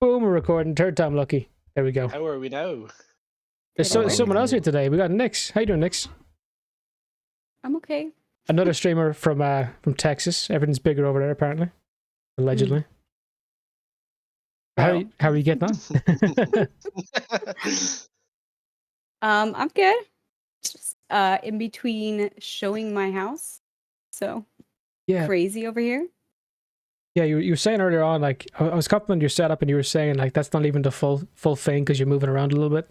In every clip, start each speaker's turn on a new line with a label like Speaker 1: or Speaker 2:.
Speaker 1: Boom, we're recording. Third time lucky. There we go.
Speaker 2: How are we now?
Speaker 1: There's someone else here today. We got Nyx. How you doing, Nyx?
Speaker 3: I'm okay.
Speaker 1: Another streamer from Texas. Everything's bigger over there, apparently. Allegedly. How are you getting on?
Speaker 3: I'm good. Just in between showing my house. So
Speaker 1: yeah,
Speaker 3: crazy over here.
Speaker 1: Yeah, you were saying earlier on, like, I was complimenting your setup, and you were saying, like, that's not even the full thing because you're moving around a little bit.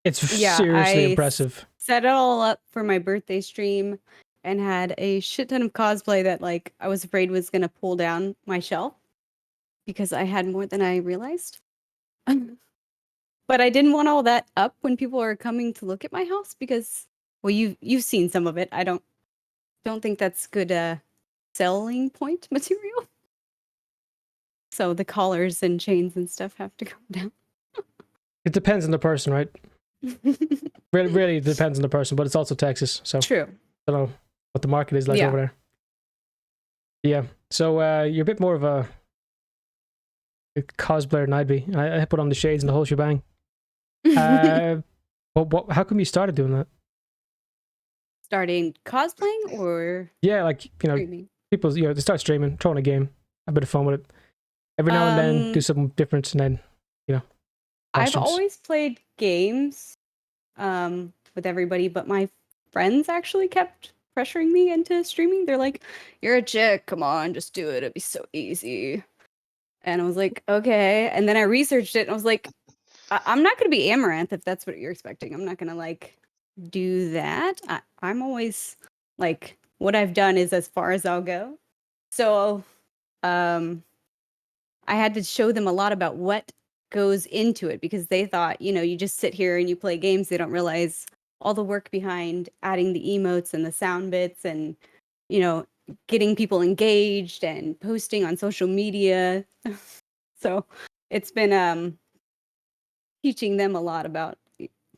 Speaker 1: It's seriously impressive.
Speaker 3: Set it all up for my birthday stream and had a shit ton of cosplay that, like, I was afraid was going to pull down my shelf because I had more than I realized. But I didn't want all that up when people are coming to look at my house because, well, you've seen some of it. I don't think that's good selling point material. So the collars and chains and stuff have to come down.
Speaker 1: It depends on the person, right? really depends on the person, but it's also Texas, so
Speaker 3: true.
Speaker 1: I don't know what the market is like over there. Yeah, so you're a bit more of a cosplayer than I'd be. I put on the shades and the whole shebang. How come you started doing that?
Speaker 3: Starting cosplaying or
Speaker 1: like,
Speaker 3: streaming?
Speaker 1: People, they start streaming, throwing a game, a bit of fun with it. Every now and then do something different, and then
Speaker 3: I've always played games with everybody, but my friends actually kept pressuring me into streaming. They're like, "You're a chick, come on, just do it. It'd be so easy." And I was like, "Okay." And then I researched it, and I was like, I'm not going to be Amaranth if that's what you're expecting. I'm not going to like do that. I'm always like, what I've done is as far as I'll go. So I had to show them a lot about what goes into it because they thought, you just sit here and you play games. They don't realize all the work behind adding the emotes and the sound bits and, getting people engaged and posting on social media. So it's been teaching them a lot about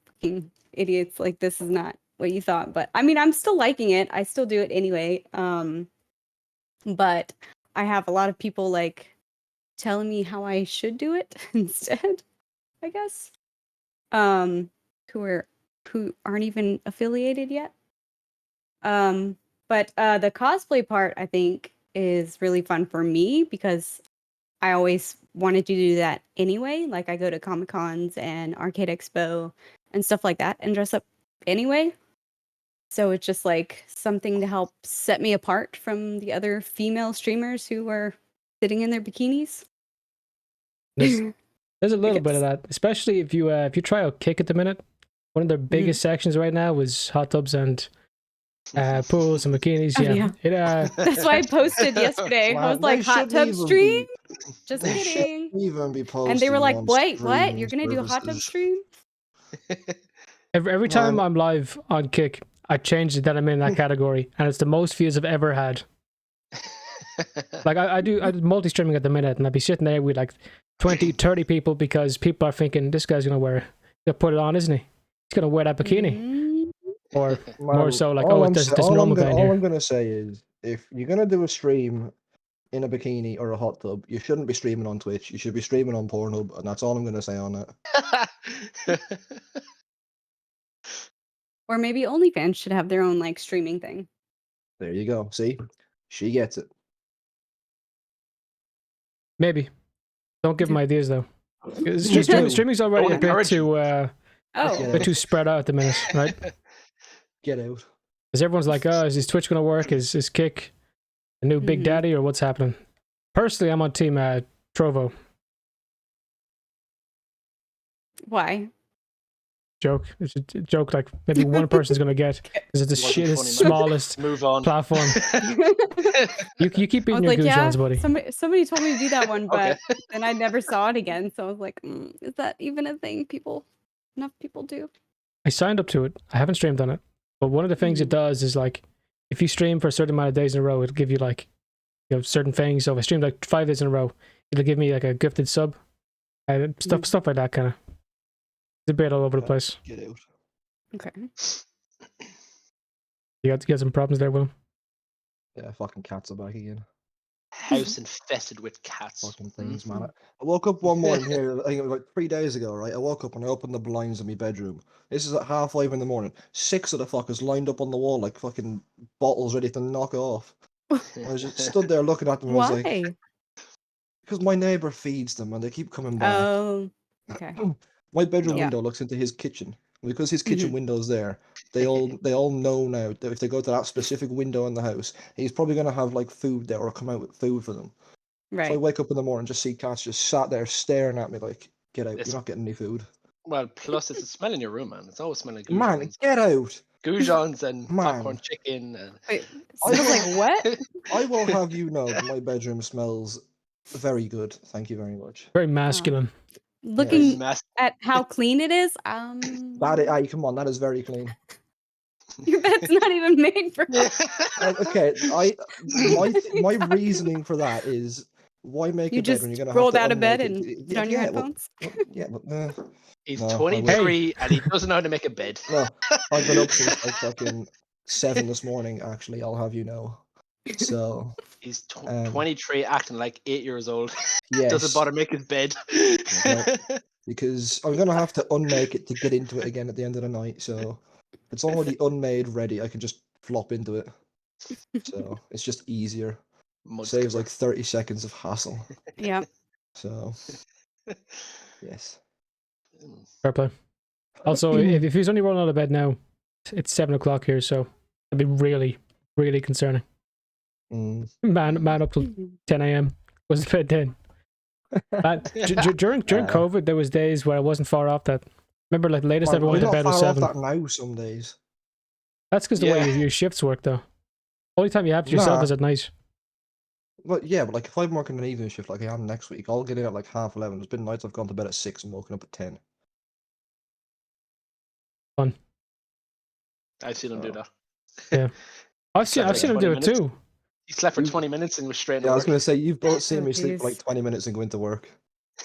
Speaker 3: fucking idiots. Like, this is not what you thought. But I mean, I'm still liking it. I still do it anyway. But I have a lot of people like telling me how I should do it instead, I guess. Who aren't even affiliated yet. But the cosplay part, I think, is really fun for me because I always wanted to do that anyway. Like, I go to Comic-Cons and Arcade Expo and stuff like that and dress up anyway. So it's just like something to help set me apart from the other female streamers who are sitting in their bikinis.
Speaker 1: There's a little bit of that, especially if you try out Kick at the minute. One of their biggest sections right now was hot tubs and pools and bikinis.
Speaker 3: That's why I posted yesterday. I was like, hot tub stream? Just kidding.
Speaker 4: Even be posting,
Speaker 3: and they were like, wait, what? You're going to do a hot tub stream?
Speaker 1: Every time I'm live on Kick, I change it that I'm in that category, and it's the most views I've ever had. Like, I do multi-streaming at the minute, and I'd be sitting there with like 20, 30 people because people are thinking, this guy's gonna put it on, isn't he? He's gonna wear that bikini. Or more so like, there's this normal guy in here.
Speaker 4: All I'm gonna say is, if you're gonna do a stream in a bikini or a hot tub, you shouldn't be streaming on Twitch. You should be streaming on Pornhub, and that's all I'm gonna say on that.
Speaker 3: Or maybe OnlyFans should have their own like streaming thing.
Speaker 4: There you go. See, she gets it.
Speaker 1: Maybe. Don't give them ideas though. Streaming's already a bit too spread out at the minute, right?
Speaker 4: Get out.
Speaker 1: Because everyone's like, is Twitch gonna work? Is Kick a new Big Daddy, or what's happening? Personally, I'm on team Trovo.
Speaker 3: Why?
Speaker 1: Joke. It's a joke like maybe one person's gonna get because it's the smallest platform. you keep beating your Goujons, buddy.
Speaker 3: Somebody told me to do that one, but then I never saw it again. So I was like, is that even a thing enough people do?
Speaker 1: I signed up to it. I haven't streamed on it, but one of the things it does is like, if you stream for a certain amount of days in a row, it'll give you like, certain things. So if I streamed like 5 days in a row, it'll give me like a gifted sub, stuff like that kind of. It's a bit all over the place.
Speaker 4: Get out.
Speaker 3: Okay.
Speaker 1: You got some problems there, Will?
Speaker 4: Yeah, fucking cats are back again.
Speaker 2: house infested with cats.
Speaker 4: Fucking things, man. I woke up one morning here, I think it was like 3 days ago, right? I woke up and I opened the blinds in my bedroom. This is at 5:30 in the morning. 6 of the fuckers lined up on the wall like fucking bottles ready to knock off. I was just stood there looking at them and I was like,
Speaker 3: Why?
Speaker 4: because my neighbour feeds them and they keep coming back.
Speaker 3: Oh, okay.
Speaker 4: My bedroom
Speaker 3: Yeah.
Speaker 4: window looks into his kitchen. Because his kitchen window's there, they all know now that if they go to that specific window in the house, he's probably gonna have like food there or come out with food for them.
Speaker 3: Right.
Speaker 4: So I wake up in the morning and just see cats just sat there staring at me like, get out, you're not getting any food.
Speaker 2: Well, plus it's a smell in your room, man. It's always smelling Goujons.
Speaker 4: Man, get out!
Speaker 2: Goujons and
Speaker 4: Man.
Speaker 2: popcorn chicken. And...
Speaker 3: Wait, so like what?
Speaker 4: I will have you know that my bedroom smells very good. Thank you very much.
Speaker 1: Very masculine.
Speaker 3: Looking at how clean it is,
Speaker 4: come on, that is very clean.
Speaker 3: your bed's not even made for
Speaker 4: Okay, my reasoning for that is why make a bed when you're gonna
Speaker 3: rolled
Speaker 4: have to
Speaker 3: out of bed
Speaker 4: unmake
Speaker 3: and
Speaker 4: it?
Speaker 3: put on your headphones.
Speaker 2: He's
Speaker 4: No,
Speaker 2: 23 and he doesn't know how to make a bed.
Speaker 4: No, I've been up since like fucking 7 this morning. Actually, I'll have you know. So
Speaker 2: he's 23, acting like 8 years old.
Speaker 4: Yes.
Speaker 2: Doesn't bother make his bed.
Speaker 4: No, because I'm gonna have to unmake it to get into it again at the end of the night. So it's already unmade, ready. I can just flop into it. So it's just easier. Saves like 30 seconds of hassle.
Speaker 3: Yeah.
Speaker 4: So yes.
Speaker 1: Fair play. Also, if he's only rolling out of bed now, it's 7 o'clock here, so it'd be really, really concerning. Man up till 10 a.m. was the bed then. During COVID, there was days where I wasn't far off that. Remember, like the latest I ever went to bed was 7.
Speaker 4: That now some days.
Speaker 1: That's because the way your shifts work, though. Only time you have to yourself is at night.
Speaker 4: But yeah, but like if I'm working an evening shift like I am next week, I'll get in at like 11:30. There's been nights I've gone to bed at 6 and woken up at 10.
Speaker 1: Fun.
Speaker 2: I've seen him do that.
Speaker 1: Yeah, I've seen him do it too.
Speaker 2: He slept for 20 minutes and was straight into
Speaker 4: I was
Speaker 2: work.
Speaker 4: going to say, you've both seen me sleep for like 20 minutes and go into work.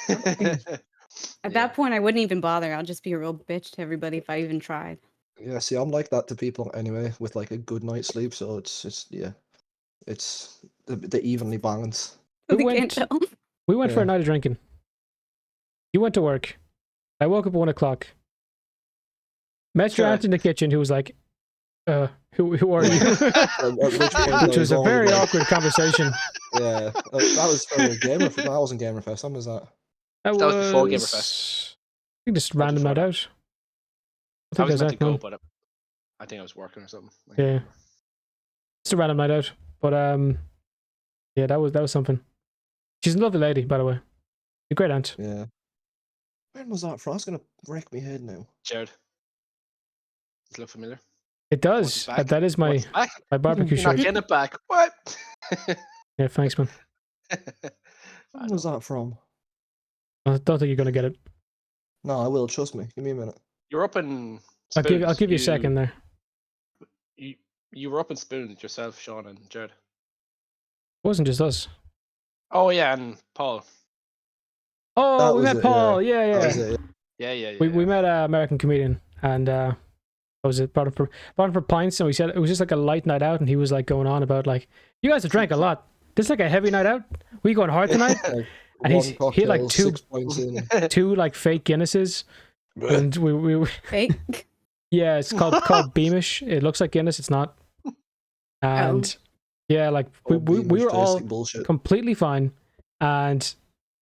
Speaker 3: At that point, I wouldn't even bother. I'll just be a real bitch to everybody if I even tried.
Speaker 4: Yeah, see, I'm like that to people anyway, with like a good night's sleep. So it's the evenly balanced.
Speaker 1: We went for a night of drinking. You went to work. I woke up at 1 o'clock. Met your aunt in the kitchen, who was like, who are you? Which was a very awkward conversation.
Speaker 4: Yeah, that was for Gamerfest. That wasn't Gamerfest. When was that?
Speaker 2: That was before Gamerfest.
Speaker 1: I think just random night out.
Speaker 2: I was meant to go, but I think I was working or something.
Speaker 1: Yeah, it's a random night out. But yeah, that was something. She's a lovely lady, by the way. A great aunt.
Speaker 4: Yeah. When was that from? That's gonna wreck my head now.
Speaker 2: Jared. Does it look familiar?
Speaker 1: It does. That is my barbecue shirt.
Speaker 2: Not getting it back. What?
Speaker 1: Yeah, thanks, man.
Speaker 4: When was that from?
Speaker 1: I don't think you're gonna get it.
Speaker 4: No, I will. Trust me. Give me a minute.
Speaker 2: You're up in.
Speaker 1: I'll give you a second there.
Speaker 2: You were up in Spoons yourself, Sean and Jared.
Speaker 1: It wasn't just us.
Speaker 2: Oh yeah, and Paul.
Speaker 1: Oh, we met Paul. Yeah.
Speaker 2: Yeah.
Speaker 1: We met an American comedian, and what was it? Brought him for pints, and we said it was just like a light night out, and he was like going on about like, you guys have drank a lot. This is like a heavy night out. We going hard tonight? And he had like two like fake Guinnesses, and we
Speaker 3: fake.
Speaker 1: Yeah, it's called Beamish. It looks like Guinness, it's not. And yeah, like we were all completely fine, and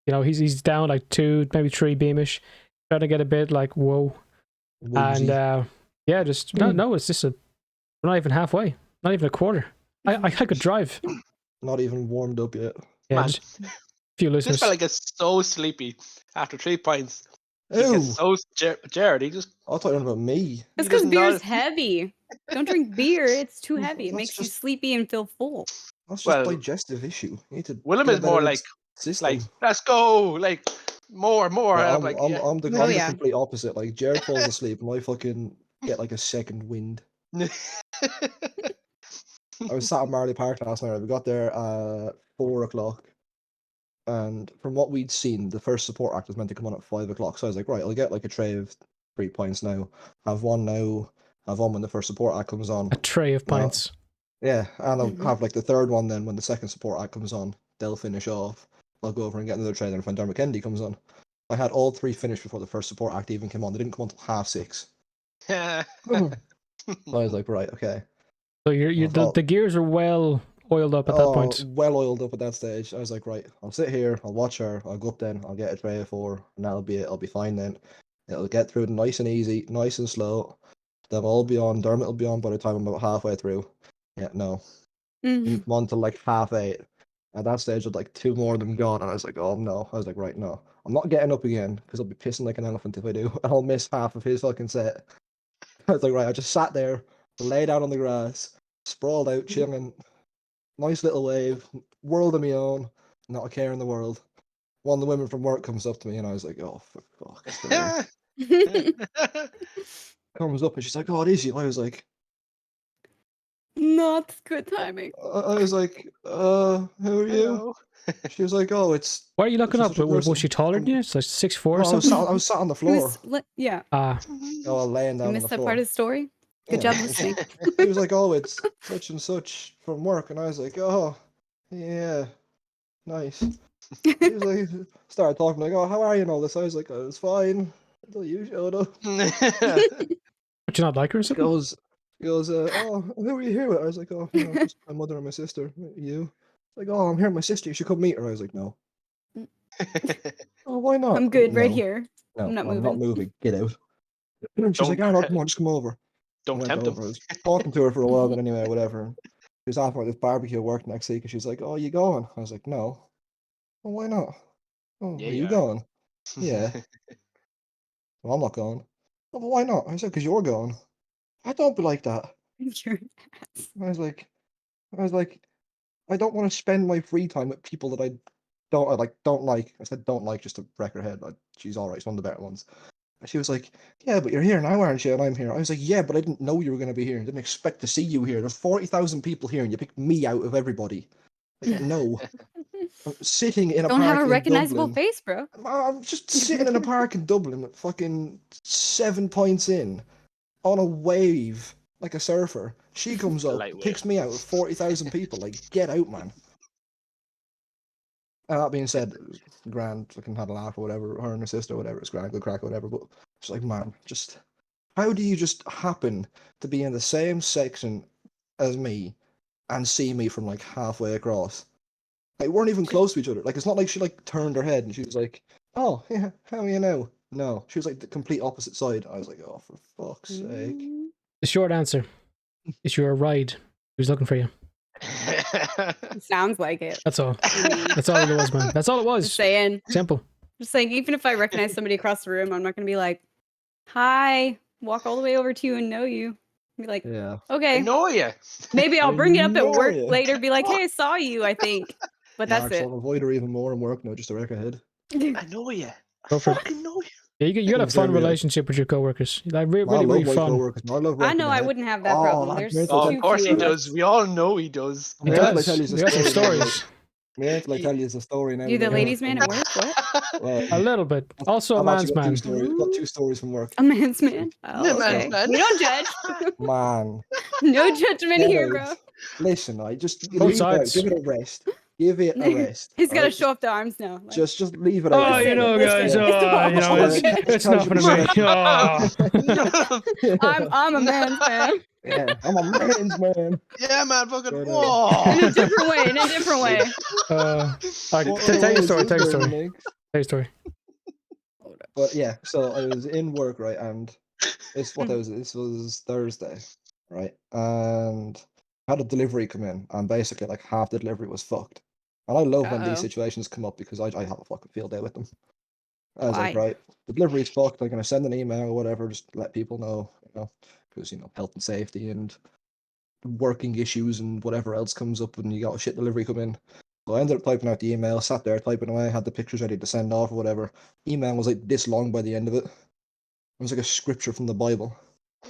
Speaker 1: you know he's down like 2, maybe 3 Beamish, trying to get a bit like whoa, and yeah, just no, it's just we're not even halfway, not even a quarter. I could drive.
Speaker 4: Not even warmed up yet.
Speaker 1: Yeah, just a few listeners.
Speaker 2: This fella gets so sleepy after 3 pints. Jared, he just.
Speaker 4: I thought you were about me.
Speaker 3: It's because beer's heavy. Don't drink beer; it's too heavy. It makes you sleepy and feel full.
Speaker 4: That's just a digestive issue. You need to.
Speaker 2: Willem is more like let's go, like more.
Speaker 4: Yeah,
Speaker 2: I'm
Speaker 4: the complete opposite. Like Jared falls asleep, and I fucking get like a second wind. I was sat at Marley Park last night. We got there at 4 o'clock. And from what we'd seen, the first support act was meant to come on at 5 o'clock. So I was like, right, I'll get like a tray of 3 pints now. Have one now. Have one when the first support act comes on.
Speaker 1: A tray of pints.
Speaker 4: Yeah, and I'll have like the third one then when the second support act comes on. they'll finish off. I'll go over and get another trainer when Dermot Kennedy comes on. I had all 3 finished before the first support act even came on. They didn't come on until 6:30. So I was like, right, okay.
Speaker 1: So the gears are well oiled up at that point.
Speaker 4: Well oiled up at that stage. I was like, right, I'll sit here, I'll watch her, I'll go up then, I'll get a tray of 4, and that'll be it. I'll be fine then. It'll get through nice and easy, nice and slow. They'll all be on. Dermot will be on by the time I'm about halfway through. Yeah, no. Didn't come on till like 8:30. At that stage, I'd like 2 more of them gone, and I was like, oh no. I was like, right, no. I'm not getting up again, because I'll be pissing like an elephant if I do, and I'll miss half of his fucking set. I was like, right, I just sat there, lay down on the grass, sprawled out, chilling. Nice little wave, world of my own, not a care in the world. One of the women from work comes up to me, and I was like, oh, for fuck's sake. Comes up, and she's like, oh, it is you. I was like,
Speaker 3: not good timing.
Speaker 4: I was like, who are you? She was like, oh, it's...
Speaker 1: Why are you looking up? Was she taller than you? It's like 6'4" or something?
Speaker 4: I was sat on the floor.
Speaker 3: Yeah.
Speaker 4: Laying down on the floor.
Speaker 3: You missed that part of the story? Good job listening.
Speaker 4: He was like, oh, it's such and such from work. And I was like, oh, yeah, nice. He was like, started talking like, oh, how are you and all this? I was like, oh, it's fine until you showed up.
Speaker 1: But you not like her or something?
Speaker 4: He goes, oh, who are you here with? I was like, oh, just my mother and my sister. You? Like, oh, I'm here with my sister. You should come meet her. I was like, no. Oh, why not?
Speaker 3: I'm good right here.
Speaker 4: No,
Speaker 3: I'm
Speaker 4: not moving. Get out. She's like, Arnold, come on, just come over.
Speaker 2: Don't tempt him.
Speaker 4: I was talking to her for a while, but anyway, whatever. She was asking about this barbecue at work next week, and she's like, oh, you going? I was like, no. Well, why not? Oh,
Speaker 2: Yeah,
Speaker 4: are you going? Yeah. Well, I'm not going. Oh, but why not? I said, because you're going. I don't be like that.
Speaker 3: You're an ass.
Speaker 4: I was like, I don't want to spend my free time with people that I don't like. I said don't like just to wreck her head. She's all right. She's one of the better ones. And she was like, yeah, but you're here now, aren't you? And I'm here. I was like, yeah, but I didn't know you were going to be here. I didn't expect to see you here. There's 40,000 people here, and you picked me out of everybody. Like, no. I'm sitting in a park in Dublin.
Speaker 3: Don't have a recognizable face, bro.
Speaker 4: I'm just sitting in a park in Dublin with fucking 7 points in on a wave like a surfer. She comes up, picks me out with 40,000 people. Like, get out, man. And that being said, it was grand. Fucking had a laugh or whatever. Her and her sister, whatever. It's grand, good crack or whatever. But it's like, man, just how do you just happen to be in the same section as me and see me from like halfway across? Like, we weren't even close to each other. Like, it's not like she like turned her head and she was like, "Oh, yeah, how are you now?" No, she was like the complete opposite side. I was like, "Oh, for fuck's sake!"
Speaker 1: The short answer is you're a ride who's looking for you.
Speaker 3: Sounds like it.
Speaker 1: That's all. That's all it was, man. That's all it was.
Speaker 3: Just saying.
Speaker 1: Simple.
Speaker 3: Just saying, even if I recognize somebody across the room, I'm not going to be like, hi, walk all the way over to you and know you. Be like,
Speaker 4: yeah,
Speaker 3: okay.
Speaker 2: I know you.
Speaker 3: Maybe I'll bring it up at work later, be like, hey, I saw you, I think. But that's it.
Speaker 4: I'll avoid her even more in work now, just to wreck her head.
Speaker 2: I know you.
Speaker 1: Go for it.
Speaker 2: I fucking know you.
Speaker 1: Yeah, you got a fun relationship with your coworkers. Like really fun.
Speaker 3: I know I wouldn't have that problem.
Speaker 2: Of course he does. We all know he does.
Speaker 1: He does. We got some stories.
Speaker 4: Wait till I tell you the story now.
Speaker 3: You the ladies' man at work? What?
Speaker 4: Well,
Speaker 1: a little bit. Also a man's man.
Speaker 4: I've got 2 stories from work.
Speaker 3: A man's man? Oh, okay. We don't judge.
Speaker 4: Man.
Speaker 3: No judgment here, bro.
Speaker 4: Listen, just
Speaker 1: both sides.
Speaker 4: Give it a rest. Give it a rest.
Speaker 3: He's got to show off the arms now. Like,
Speaker 4: just leave it.
Speaker 1: Oh, you know, guys. It's nothing to me.
Speaker 3: I'm a man's man.
Speaker 4: Yeah, I'm a man's man.
Speaker 2: Yeah, man. Fucking whoa.
Speaker 3: In a different way. In a different way.
Speaker 1: Tell your story. Tell your story.
Speaker 4: But yeah, so I was in work, right, and this was Thursday, right, and I had a delivery come in, and basically like half the delivery was fucked. And I love when these situations come up because I have a fucking field day with them. I was like, right, the delivery's fucked. I'm gonna send an email or whatever, just let people know, because health and safety and working issues and whatever else comes up when you got a shit delivery come in. So I ended up typing out the email, sat there typing away, had the pictures ready to send off or whatever. Email was like this long by the end of it. It was like a scripture from the Bible.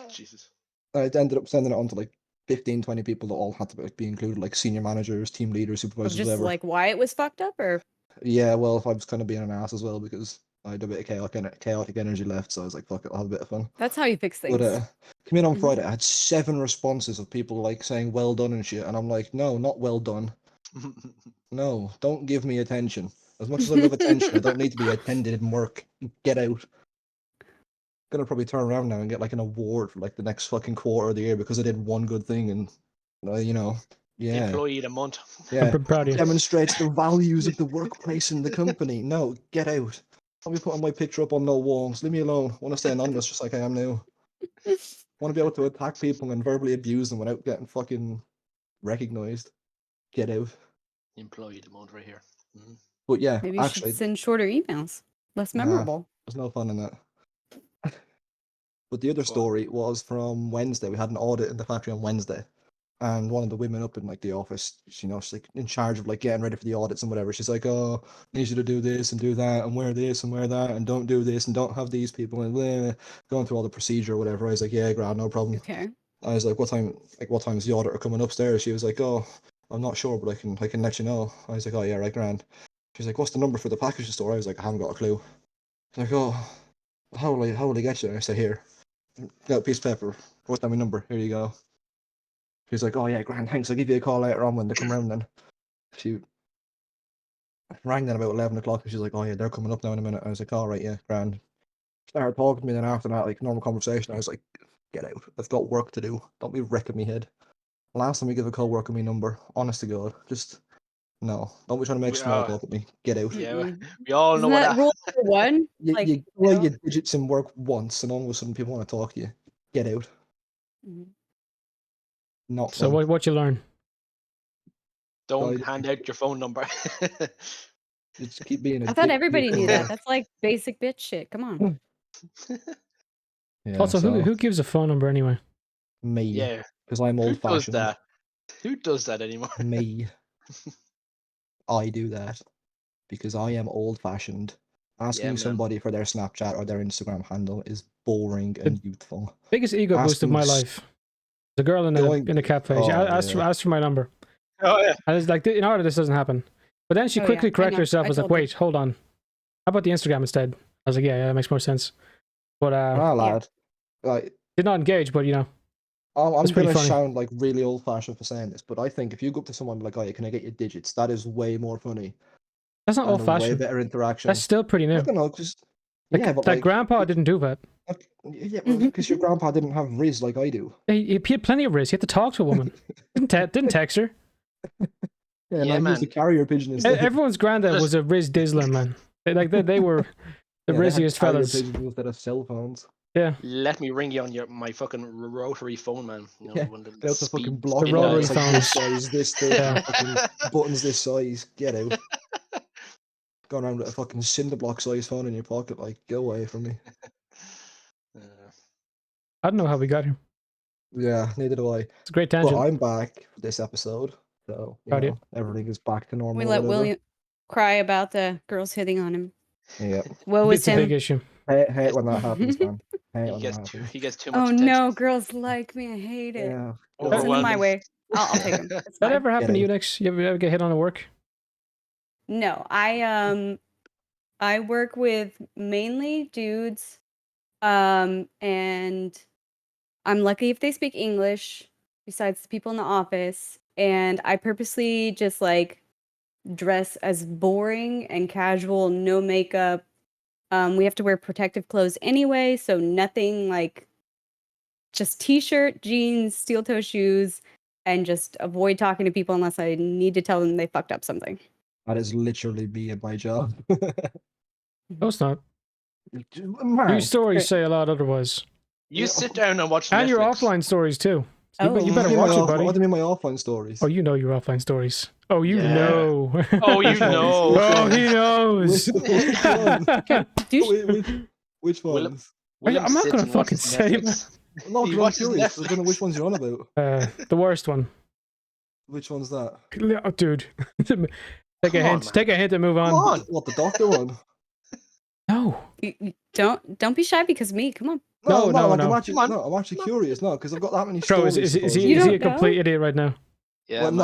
Speaker 2: Jesus.
Speaker 4: I ended up sending it on to like 15, 20 people that all had to be included, like senior managers, team leaders, supervisors,
Speaker 3: just
Speaker 4: whatever.
Speaker 3: Like why it was fucked up, or?
Speaker 4: Yeah, well, I was kind of being an ass as well because I had a bit of chaotic energy left, so I was like, fuck it, I'll have a bit of fun.
Speaker 3: That's how you fix things.
Speaker 4: But come in on Friday, I had 7 responses of people like saying well done and shit, and I'm like, no, not well done. No, don't give me attention. As much as I love attention, I don't need to be attended in work. Get out. Gonna probably turn around now and get like an award for like the next fucking quarter of the year because I did one good thing and yeah.
Speaker 2: Employee of the month.
Speaker 4: Yeah.
Speaker 1: I'm proud of you.
Speaker 4: Demonstrates the values of the workplace and the company. No, get out. Don't be putting my picture up on no walls. Leave me alone. I want to stay anonymous just like I am now. I want to be able to attack people and verbally abuse them without getting fucking recognized. Get out.
Speaker 2: Employee of the month right here. Mm-hmm.
Speaker 4: But yeah,
Speaker 3: Maybe you should send shorter emails. Less memorable.
Speaker 4: There's no fun in that. But the other story was from Wednesday. We had an audit in the factory on Wednesday. And one of the women up in like the office, she's like in charge of like getting ready for the audits and whatever. She's like, "Oh, I need you to do this and do that and wear this and wear that and don't do this and don't have these people and blah, going through all the procedure or whatever." I was like, "Yeah, grand, no problem."
Speaker 3: Okay.
Speaker 4: I was like, "What time is the auditor coming upstairs?" She was like, "Oh, I'm not sure, but I can let you know." I was like, "Oh yeah, right, grand." She's like, "What's the number for the packaging store?" I was like, "I haven't got a clue." She's like, "Oh, how will I get you?" I said, "Here, got a piece of paper. What's that my number? Here you go." She's like, "Oh yeah, grand, thanks. I'll give you a call later on when they come round then." She rang then about 11 o'clock and she's like, "Oh yeah, they're coming up now in a minute." I was like, "All right, yeah, grand." Started talking to me then after that, like normal conversation. I was like, "Get out. I've got work to do. Don't be wrecking me head." Last time we give a co-worker me number, honest to God, just no. Don't be trying to make small talk with me. Get out.
Speaker 2: Yeah, we all know
Speaker 3: Isn't that
Speaker 2: what
Speaker 3: rule number one?
Speaker 4: You play your digits in work once and all of a sudden people want to talk to you. Get out.
Speaker 3: Mhm.
Speaker 4: Not
Speaker 1: So
Speaker 4: fun.
Speaker 1: what you learn?
Speaker 2: Don't hand out your phone number.
Speaker 4: Just keep being a
Speaker 3: I thought
Speaker 4: dick.
Speaker 3: everybody knew that. That's like basic bitch shit. Come on.
Speaker 4: Yeah,
Speaker 1: Also,
Speaker 4: so,
Speaker 1: who gives a phone number anyway?
Speaker 4: me.
Speaker 2: Yeah.
Speaker 4: Because I'm
Speaker 2: Who
Speaker 4: old
Speaker 2: does
Speaker 4: fashioned.
Speaker 2: that? Who does that anymore?
Speaker 4: Me. I do that. Because I am old fashioned. Asking
Speaker 2: man.
Speaker 4: somebody for their Snapchat or their Instagram handle is boring and youthful.
Speaker 1: Biggest ego boost of
Speaker 4: Asking
Speaker 1: my life. The girl in a cafe. She asked for my number.
Speaker 2: Oh yeah.
Speaker 1: I was like, in order, this doesn't happen. But then she quickly corrected herself. I was like, wait, hold on. How about the Instagram instead? I was like, yeah, that makes more sense. But
Speaker 4: lad. Like,
Speaker 1: did not engage, but you know.
Speaker 4: I'm going to sound like really old fashioned for saying this, but I think if you go up to someone like, "Oh, can I get your digits?" That is way more funny.
Speaker 1: That's not old fashioned.
Speaker 4: Way better interaction.
Speaker 1: That's still pretty new.
Speaker 4: I don't know, because
Speaker 1: like grandpa didn't do that.
Speaker 4: Yeah, because your grandpa didn't have Riz like I do.
Speaker 1: He had plenty of Riz. He had to talk to a woman. didn't text her.
Speaker 4: Yeah, man. Used a carrier pigeon instead.
Speaker 1: Everyone's granddad was a Riz Dizzler, man. They were the rizziest fellas.
Speaker 4: Carrier pigeons instead of cell phones.
Speaker 1: Yeah.
Speaker 2: Let me ring you on my fucking rotary phone, man. You know,
Speaker 4: one of the fucking block.
Speaker 1: The rotary phones.
Speaker 4: Size, this thing, fucking buttons this size. Get out. Going around with a fucking cinder block size phone in your pocket, like, go away from me.
Speaker 1: I don't know how we got here.
Speaker 4: Yeah, neither do I.
Speaker 1: It's a great tangent.
Speaker 4: But I'm back for this episode, so everything is back to normal.
Speaker 3: We let William cry about the girls hitting on him.
Speaker 4: Yeah.
Speaker 3: What was
Speaker 1: it's a big issue.
Speaker 4: Hate when that happens, man.
Speaker 2: He gets too much
Speaker 3: attention.
Speaker 2: no,
Speaker 3: girls like me. I hate it.
Speaker 4: Yeah.
Speaker 3: Send them my way. I'll take them.
Speaker 1: That ever happened to you, Nyx? You ever get hit on at work?
Speaker 3: No, I work with mainly dudes, and I'm lucky if they speak English. Besides the people in the office, and I purposely just like dress as boring and casual, no makeup. We have to wear protective clothes anyway, so nothing like just t-shirt, jeans, steel toe shoes, and just avoid talking to people unless I need to tell them they fucked up something.
Speaker 4: That is literally me and my job.
Speaker 1: No, it's not. Your stories say a lot otherwise.
Speaker 2: You sit down and watch Netflix.
Speaker 1: And your offline stories too. So you better watch it, buddy.
Speaker 4: What do you mean my offline stories?
Speaker 1: Oh, you know your offline stories. Oh, you know.
Speaker 2: Oh, you know.
Speaker 1: Oh, he knows.
Speaker 4: Which ones?
Speaker 1: I'm not going to fucking say.
Speaker 4: No, I'm curious. I don't know which ones you're on about.
Speaker 1: The worst one.
Speaker 4: Which one's that?
Speaker 1: Oh, dude. Take a hint. Take a hint and move on.
Speaker 4: What, the doctor one?
Speaker 1: No.
Speaker 3: Don't be shy because of me. Come on.
Speaker 4: No. I'm actually curious. No, because I've got that many stories.
Speaker 1: Is he a complete idiot right now?
Speaker 2: Yeah.
Speaker 4: Wait,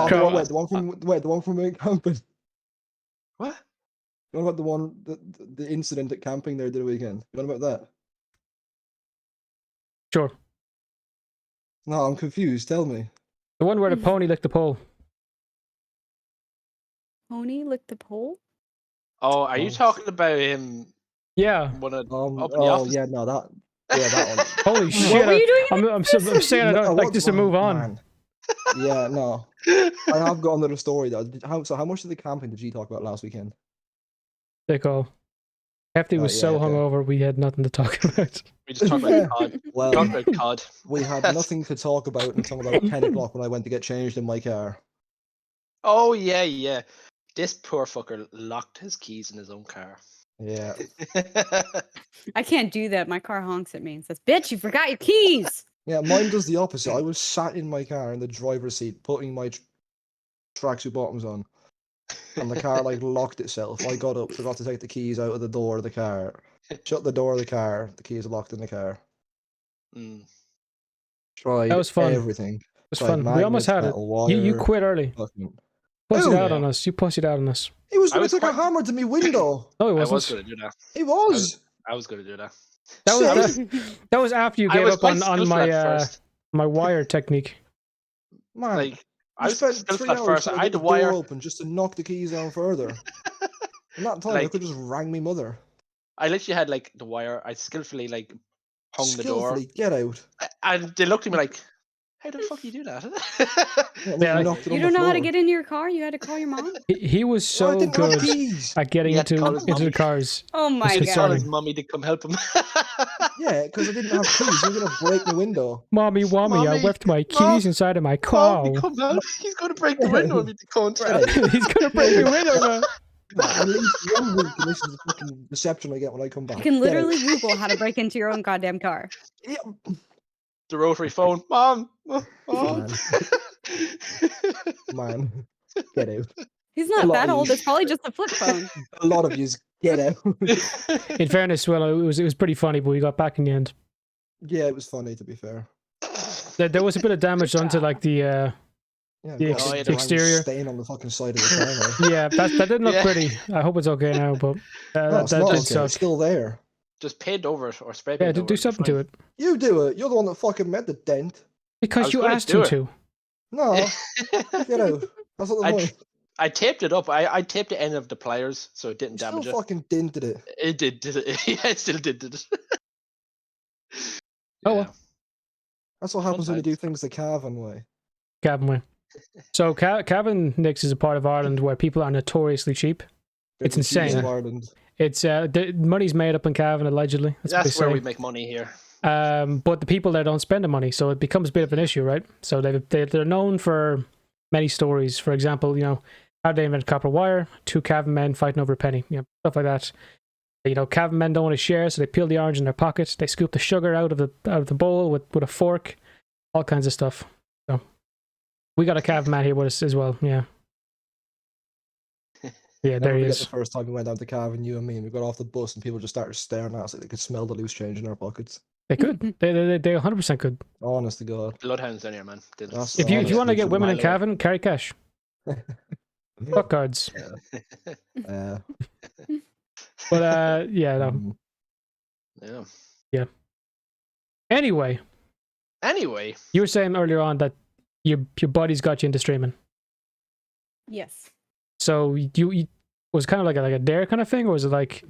Speaker 4: the one from camping.
Speaker 2: What?
Speaker 4: You know about the incident at camping there the weekend? You know about that?
Speaker 1: Sure.
Speaker 4: No, I'm confused. Tell me.
Speaker 1: The one where the pony licked the pole.
Speaker 3: Pony lick the pole?
Speaker 2: Oh, are you talking about him?
Speaker 1: Yeah.
Speaker 2: One of, up in the
Speaker 4: oh
Speaker 2: office?
Speaker 4: yeah, no, that one.
Speaker 1: Holy shit!
Speaker 3: What were you doing?
Speaker 1: I'm saying I don't like this to move on.
Speaker 4: Man. Yeah, no. I have got another story though. How much of the camping did you talk about last weekend?
Speaker 1: Dicko. Hefty was
Speaker 4: yeah,
Speaker 1: so
Speaker 4: okay.
Speaker 1: hungover we had nothing to talk about.
Speaker 2: We just talked about COD.
Speaker 4: Well,
Speaker 2: Talked about COD.
Speaker 4: we had nothing to talk about until about 10 o'clock when I went to get changed in my car.
Speaker 2: Oh yeah. This poor fucker locked his keys in his own car.
Speaker 4: Yeah.
Speaker 3: I can't do that. My car honks at me and says, "Bitch, you forgot your keys."
Speaker 4: Yeah, mine does the opposite. I was sat in my car in the driver's seat putting my tracksuit bottoms on, and the car like locked itself. I got up, forgot to take the keys out of the door of the car, shut the door of the car, the keys are locked in the car. Tried
Speaker 1: That was fun.
Speaker 4: everything.
Speaker 1: It was
Speaker 4: Tried
Speaker 1: fun. We almost had it. You quit early. Pussied out on us. You pussied out on us.
Speaker 4: He was going to take a hammer to me window.
Speaker 1: No, he wasn't.
Speaker 2: I was going to do that.
Speaker 4: He was.
Speaker 2: I was going to do that.
Speaker 1: That was after you gave up on my my wire technique.
Speaker 4: Man,
Speaker 2: like
Speaker 4: I spent 3 hours
Speaker 2: first.
Speaker 4: trying
Speaker 2: I had
Speaker 4: to
Speaker 2: the
Speaker 4: get the door
Speaker 2: wire
Speaker 4: open just to knock the keys down further. In that time, I could just rang me mother.
Speaker 2: I literally had like the wire. I skillfully like hung the door.
Speaker 4: Get out.
Speaker 2: And they looked at me like, "How the fuck you do that?"
Speaker 3: You don't know how to get into your car? You had to call your mom?
Speaker 1: He was so good at getting into the cars.
Speaker 3: Oh my god.
Speaker 2: He called his mommy to come help him.
Speaker 4: Yeah, because I didn't have keys. He was going to break the window.
Speaker 1: Mommy, I left my keys inside of my car.
Speaker 2: Mommy, come help. He's going to break the window. He's going
Speaker 1: to break the window, man.
Speaker 4: At least 1 week and this is the fucking reception I get when I come back.
Speaker 3: You can literally Google how to break into your own goddamn car.
Speaker 4: Yeah.
Speaker 2: The rotary phone. Mom.
Speaker 4: Man, get out.
Speaker 3: He's not that old. It's probably just a flip phone.
Speaker 4: A lot of yous get out.
Speaker 1: In fairness, well, it was pretty funny, but we got back in the end.
Speaker 4: Yeah, it was funny to be fair.
Speaker 1: There was a bit of damage done to like the exterior.
Speaker 4: Stain on the fucking side of the car.
Speaker 1: Yeah, that didn't look pretty. I hope it's okay now, but that did suck.
Speaker 4: It's still there.
Speaker 2: Just paint over it or spray paint.
Speaker 1: Yeah, do something to it.
Speaker 4: You do it. You're the one that fucking made the dent.
Speaker 1: Because you asked him to.
Speaker 4: No, get out. That's not the point.
Speaker 2: I taped it up. I taped the end of the pliers so it didn't damage it.
Speaker 4: Still fucking dented it.
Speaker 2: It did it. Yeah, it still did it.
Speaker 1: Oh well.
Speaker 4: That's what happens when you do things the Cavan way.
Speaker 1: Cavan way. So Cavan, Nyx, is a part of Ireland where people are notoriously cheap. It's insane. It's the money's made up in Cavan allegedly.
Speaker 2: That's where we make money here.
Speaker 1: But the people there don't spend the money, so it becomes a bit of an issue, right? So they're known for many stories. For example, how they invented copper wire, 2 Cavan men fighting over a penny, stuff like that. Cavan men don't want to share, so they peel the orange in their pocket. They scoop the sugar out of the bowl with a fork, all kinds of stuff. So we got a Cavan man here with us as well. Yeah. Yeah, there he is.
Speaker 4: The first time we went down to Cavan, you and me, and we got off the bus, and people just started staring at us like they could smell the loose change in our pockets.
Speaker 1: They could. They 100% could.
Speaker 4: Honest to God.
Speaker 2: Bloodhounds down here, man.
Speaker 1: If you want to get women in Cavan, carry cash. Fuck cards. But yeah, no. Yeah. Anyway, you were saying earlier on that your buddies got you into streaming.
Speaker 3: Yes.
Speaker 1: So you was kind of like a dare kind of thing, or was it like?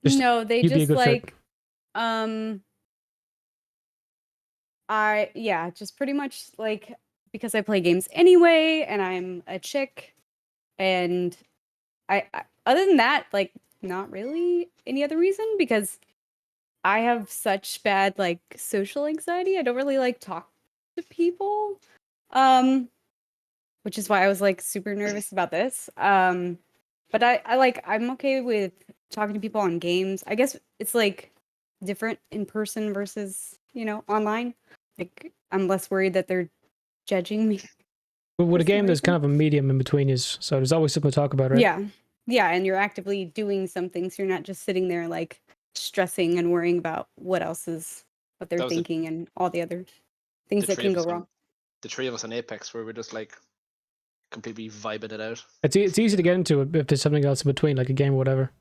Speaker 3: No, they just like, just pretty much like because I play games anyway, and I'm a chick, and I other than that, like not really any other reason because I have such bad like social anxiety. I don't really like talk to people. Which is why I was like super nervous about this. But I'm okay with talking to people on games. I guess it's like different in person versus, online. Like I'm less worried that they're judging me.
Speaker 1: But with a game, there's kind of a medium in between you, so there's always something to talk about, right?
Speaker 3: Yeah. Yeah, and you're actively doing something, so you're not just sitting there like stressing and worrying about what they're thinking and all the other things that can go wrong.
Speaker 2: The 3 of us on Apex where we're just like completely vibing it out.
Speaker 1: It's easy to get into if there's something else in between, like a game or whatever.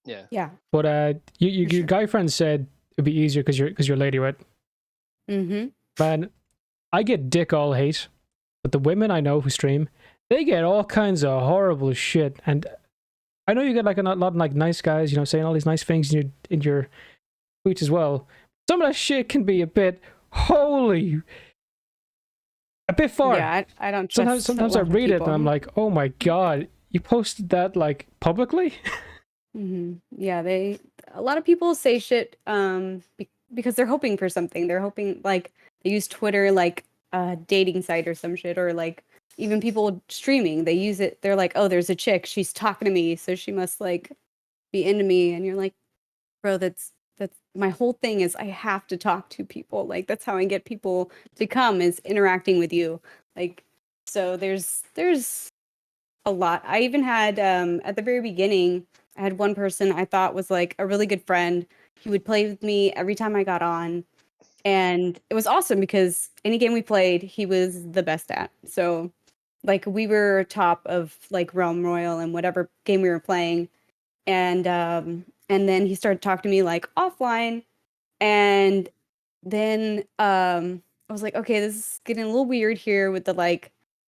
Speaker 2: Yeah.
Speaker 3: Yeah.
Speaker 1: But your guy friend said it'd be easier because you're a lady, right?
Speaker 3: Mm-hmm.
Speaker 1: Man, I get dick all hate, but the women I know who stream, they get all kinds of horrible shit. And I know you get like a lot of like nice guys, you know, saying all these nice things in your tweets as well. Some of that shit can be a bit far.
Speaker 3: Yeah, I don't trust.
Speaker 1: Sometimes I read it and I'm like, oh my god, you posted that like publicly?
Speaker 3: Yeah, a lot of people say shit because they're hoping for something. They're hoping, like, they use Twitter like a dating site or some shit, or like even people streaming, they use it. They're like, oh, there's a chick, she's talking to me, so she must like be into me. And you're like, bro, that's my whole thing is I have to talk to people. Like, that's how I get people to come, is interacting with you. Like, so there's a lot. I even had at the very beginning, I had one person I thought was like a really good friend. He would play with me every time I got on. And it was awesome because any game we played, he was the best at. So like we were top of like Realm Royal and whatever game we were playing. And then he started talking to me like offline. And then I was like, okay, this is getting a little weird here with the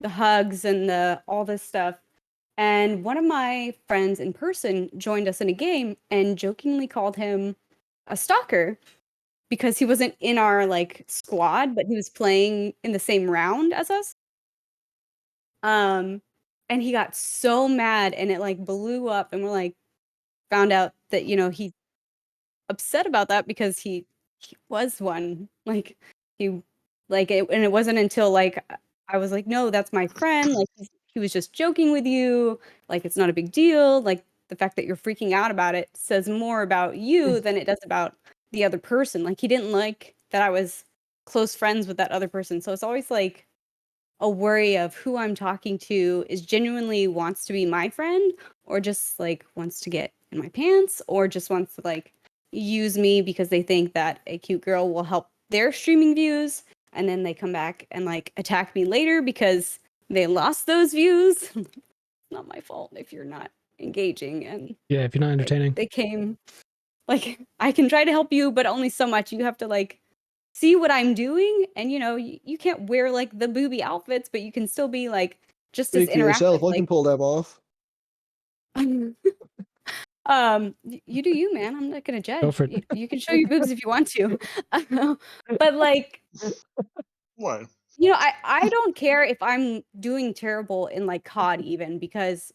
Speaker 3: hugs and all this stuff. And one of my friends in person joined us in a game and jokingly called him a stalker because he wasn't in our like squad, but he was playing in the same round as us. And he got so mad and it like blew up, and we're like found out that, you know, he's upset about that because he was one. Like he like it, and it wasn't until like I was like, no, that's my friend. Like he was just joking with you. Like, it's not a big deal. Like, the fact that you're freaking out about it says more about you than it does about the other person. Like, he didn't like that I was close friends with that other person. So it's always like a worry of who I'm talking to is genuinely wants to be my friend, or just like wants to get in my pants, or just wants to like use me because they think that a cute girl will help their streaming views. And then they come back and like attack me later because they lost those views. It's not my fault if you're not engaging. And
Speaker 1: yeah, if you're not entertaining.
Speaker 3: They came like, I can try to help you, but only so much. You have to like see what I'm doing. And you know, you can't wear like the booby outfits, but you can still be like just as interactive.
Speaker 4: Yourself,
Speaker 3: like,
Speaker 4: I can pull them off.
Speaker 3: You do you, man. I'm not gonna judge.
Speaker 1: Go for it.
Speaker 3: You can show your boobs if you want to. But like,
Speaker 2: What?
Speaker 3: you know, I don't care if I'm doing terrible in like COD even, because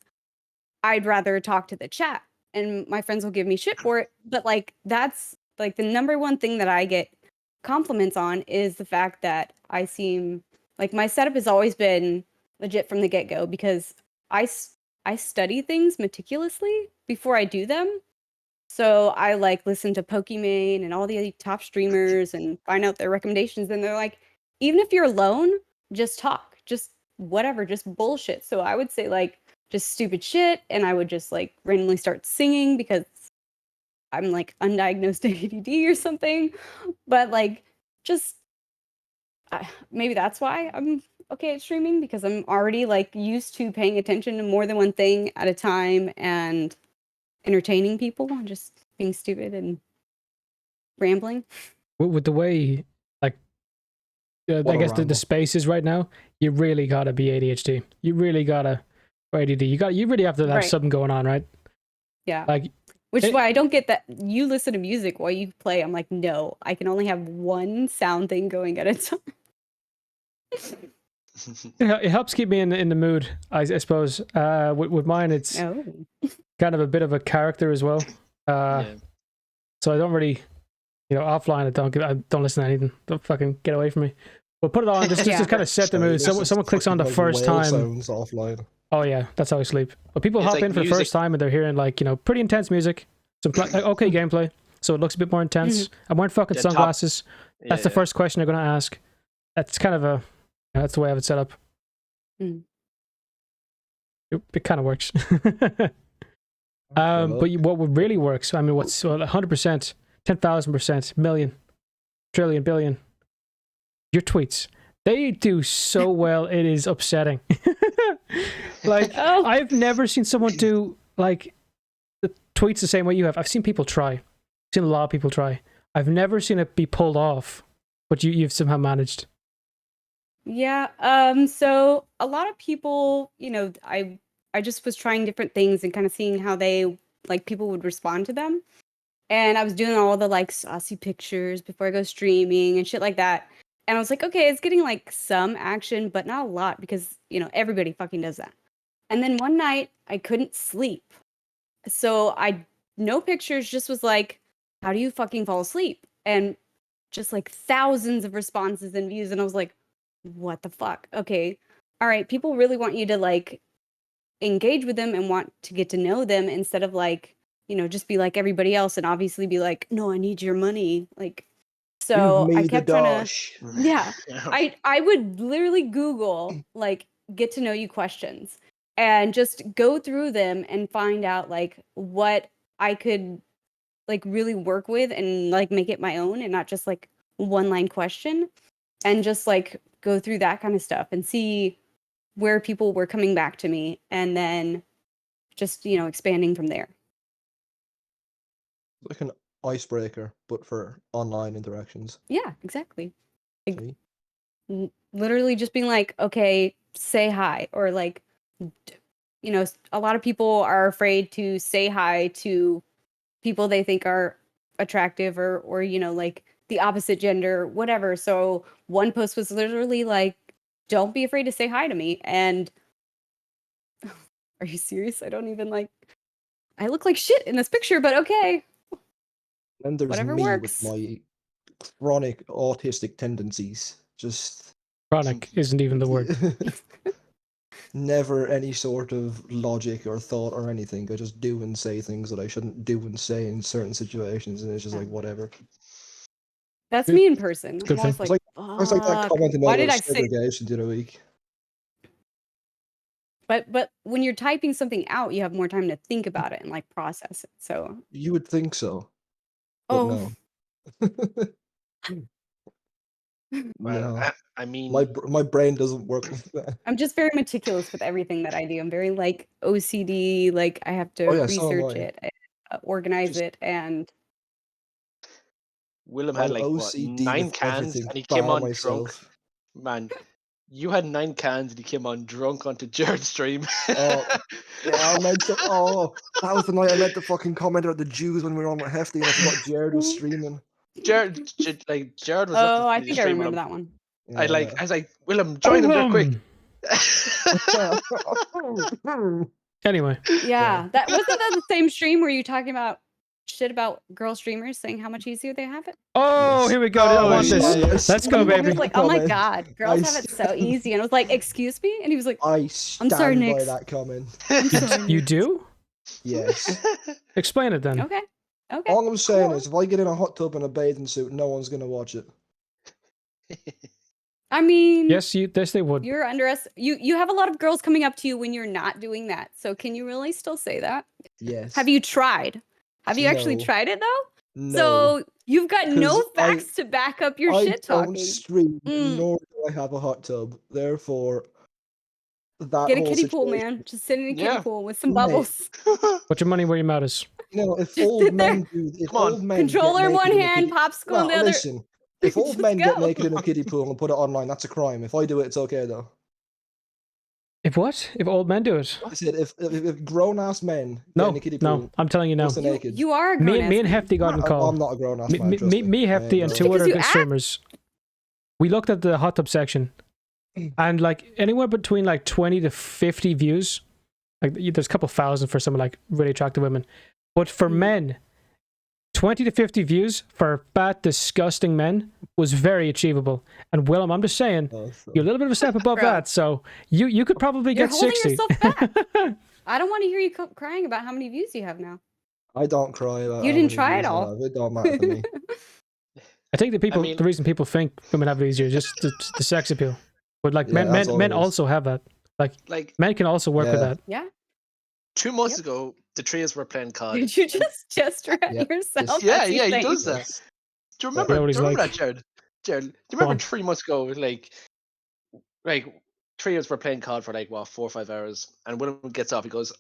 Speaker 3: I'd rather talk to the chat and my friends will give me shit for it. But like, that's like the number one thing that I get compliments on is the fact that I seem like my setup has always been legit from the get-go, because I study things meticulously before I do them. So I like listen to Pokimane and all the top streamers and find out their recommendations. And they're like, even if you're alone, just talk, just whatever, just bullshit. So I would say like just stupid shit. And I would just like randomly start singing because I'm like undiagnosed ADD or something. But like, just maybe that's why I'm okay at streaming, because I'm already like used to paying attention to more than one thing at a time and entertaining people and just being stupid and rambling.
Speaker 1: With the way, like, I guess the space is right now, you really gotta be ADHD. You really gotta, or ADD. You really have to have something going on, right?
Speaker 3: Yeah.
Speaker 1: Like,
Speaker 3: which is why I don't get that you listen to music while you play. I'm like, no, I can only have one sound thing going at a time.
Speaker 1: It helps keep me in the mood, I suppose. With mine, it's kind of a bit of a character as well. So I don't really, you know, offline. I don't listen to anything. Don't fucking get away from me. But put it on, just kind of set the mood. Someone clicks on the first time.
Speaker 4: Sounds offline.
Speaker 1: Oh yeah, that's how I sleep. But people hop
Speaker 2: like
Speaker 1: in for the first time and they're hearing like, you know, pretty intense music, some okay gameplay, so it looks a bit more intense. I'm wearing fucking sunglasses. That's the first question they're gonna ask. That's kind of that's the way I have it set up. It kind of works. But what really works, I mean, what's 100%, 10,000%, million, trillion, billion, your tweets. They do so well, it is upsetting. Like, I've never seen someone do like the tweets the same way you have. I've seen people try. I've seen a lot of people try. I've never seen it be pulled off, but you've somehow managed.
Speaker 3: Yeah. So a lot of people, I just was trying different things and kind of seeing how people would respond to them. And I was doing all the like saucy pictures before I go streaming and shit like that. And I was like, okay, it's getting like some action, but not a lot because, everybody fucking does that. And then one night I couldn't sleep. So no pictures, just was like, how do you fucking fall asleep? And just like thousands of responses and views. And I was like, what the fuck? Okay. All right. People really want you to like engage with them and want to get to know them instead of like, just be like everybody else and obviously be like, no, I need your money. Like, so I kept trying to, yeah, I would literally Google like get to know you questions and just go through them and find out like what I could like really work with and like make it my own and not just like one line question, and just like go through that kind of stuff and see where people were coming back to me and then just, expanding from there.
Speaker 4: Like an icebreaker, but for online interactions.
Speaker 3: Yeah, exactly. Like, literally just being like, okay, say hi, or like, a lot of people are afraid to say hi to people they think are attractive or like the opposite gender, whatever. So one post was literally like, don't be afraid to say hi to me. And are you serious? I don't even like, I look like shit in this picture, but okay.
Speaker 4: And there's
Speaker 3: Whatever
Speaker 4: me
Speaker 3: works.
Speaker 4: with my chronic autistic tendencies. Just
Speaker 1: Chronic isn't even the word.
Speaker 4: Never any sort of logic or thought or anything. I just do and say things that I shouldn't do and say in certain situations, and it's just like whatever.
Speaker 3: That's me in person.
Speaker 1: Good
Speaker 3: I'm always
Speaker 1: thing.
Speaker 3: like,
Speaker 4: I was like that comment
Speaker 3: why
Speaker 4: about
Speaker 3: did I say?
Speaker 4: segregation the other week.
Speaker 3: But when you're typing something out, you have more time to think about it and like process it. So
Speaker 4: You would think so, but no.
Speaker 2: Well,
Speaker 4: No,
Speaker 2: I mean,
Speaker 4: my brain doesn't work like that.
Speaker 3: I'm just very meticulous with everything that I do. I'm very like OCD. Like I have to
Speaker 4: So
Speaker 3: research
Speaker 4: am I.
Speaker 3: it, organize
Speaker 4: Just,
Speaker 3: it, and
Speaker 2: Willem had
Speaker 4: I'm
Speaker 2: like what,
Speaker 4: OCD
Speaker 2: 9
Speaker 4: with
Speaker 2: cans,
Speaker 4: everything
Speaker 2: and he came
Speaker 4: bar
Speaker 2: on drunk.
Speaker 4: myself.
Speaker 2: Man, you had 9 cans, and he came on drunk onto Jared's stream.
Speaker 4: Oh, yeah, I meant to. Oh, that was the night I meant to fucking comment about the Jews when we were on with Hefty, and I forgot Jared was streaming.
Speaker 2: Jared was.
Speaker 3: oh, I
Speaker 2: looking
Speaker 3: think
Speaker 2: to
Speaker 3: I
Speaker 2: stream with
Speaker 3: remember
Speaker 2: him.
Speaker 3: that one.
Speaker 4: Yeah.
Speaker 2: I was like, Willem, join him there quick.
Speaker 1: Anyway.
Speaker 3: Yeah, that wasn't that the same stream where you talking about shit about girl streamers saying how much easier they have it?
Speaker 1: Oh,
Speaker 4: Yes.
Speaker 1: here we go. I want this.
Speaker 4: Yes.
Speaker 1: Let's go,
Speaker 3: I
Speaker 1: baby.
Speaker 3: was like, oh my
Speaker 4: Comment.
Speaker 3: god, girls have it so easy. And I was like, excuse me? And he was like,
Speaker 4: I stand
Speaker 3: I'm sorry,
Speaker 4: by
Speaker 3: Nyx.
Speaker 4: that comment.
Speaker 3: I'm sorry,
Speaker 1: You
Speaker 3: Nyx.
Speaker 1: do?
Speaker 4: Yes.
Speaker 1: Explain it then.
Speaker 3: Okay.
Speaker 4: All I'm saying
Speaker 3: cool.
Speaker 4: is, if I get in a hot tub in a bathing suit, no one's gonna watch it.
Speaker 3: I mean,
Speaker 1: yes, they would.
Speaker 3: You're you have a lot of girls coming up to you when you're not doing that. So can you really still say that?
Speaker 4: Yes.
Speaker 3: Have you tried? Have you actually
Speaker 4: No.
Speaker 3: tried it though?
Speaker 4: No.
Speaker 3: So you've got no
Speaker 4: 'Cause
Speaker 3: facts to back up your
Speaker 4: I
Speaker 3: shit
Speaker 4: don't
Speaker 3: talking.
Speaker 4: stream, nor do I have a hot tub. Therefore, that
Speaker 3: Get a
Speaker 4: whole
Speaker 3: kiddie pool,
Speaker 4: situation.
Speaker 3: man. Just sit in a kiddie
Speaker 2: Yeah.
Speaker 3: pool with some
Speaker 4: Mate.
Speaker 3: bubbles.
Speaker 1: Put your money where your mouth is.
Speaker 4: You know, if
Speaker 3: Just
Speaker 4: old
Speaker 3: sit there.
Speaker 4: men do, if
Speaker 2: Come on.
Speaker 4: old men
Speaker 3: Controller
Speaker 4: get
Speaker 3: in one
Speaker 4: naked
Speaker 3: hand,
Speaker 4: in a
Speaker 3: popsicle in the other.
Speaker 4: listen. If old
Speaker 3: Just
Speaker 4: men get
Speaker 3: go.
Speaker 4: naked in a kiddie pool and put it online, that's a crime. If I do it, it's okay though.
Speaker 1: If what? If old men do it?
Speaker 4: I said if grown ass men get
Speaker 1: No,
Speaker 4: in a kiddie pool,
Speaker 1: no. I'm telling you now.
Speaker 4: naked.
Speaker 3: You are a grown
Speaker 1: Me and Hefty got in call.
Speaker 4: I'm not a grown ass man. Trust
Speaker 1: Me, Hefty, and two
Speaker 3: Because
Speaker 1: other
Speaker 3: you act-
Speaker 1: streamers. We looked at the hot tub section, and like anywhere between like 20 to 50 views. Like there's a couple thousand for some like really attractive women, but for men, 20 to 50 views for fat, disgusting men was very achievable. And Willem, I'm just saying, you're a little bit of a step above that, so you could probably
Speaker 3: You're
Speaker 1: get 60.
Speaker 3: yourself back. I don't want to hear you crying about how many views you have now.
Speaker 4: I don't cry about.
Speaker 3: You didn't try at all.
Speaker 4: It don't matter to me.
Speaker 1: I think the reason people think women have it easier is just the sex appeal. But like men also have that. Like men can also work with that.
Speaker 3: Yeah.
Speaker 2: 2 months ago, the three of us were playing COD.
Speaker 3: Did you just gesture at yourself?
Speaker 2: Yeah, he does that. Do you remember?
Speaker 1: Do you remember
Speaker 2: that, Jared? Jared, do you remember 3 months ago, like 3 of us were playing COD for like 4 or 5 hours, and Willem gets off. He goes,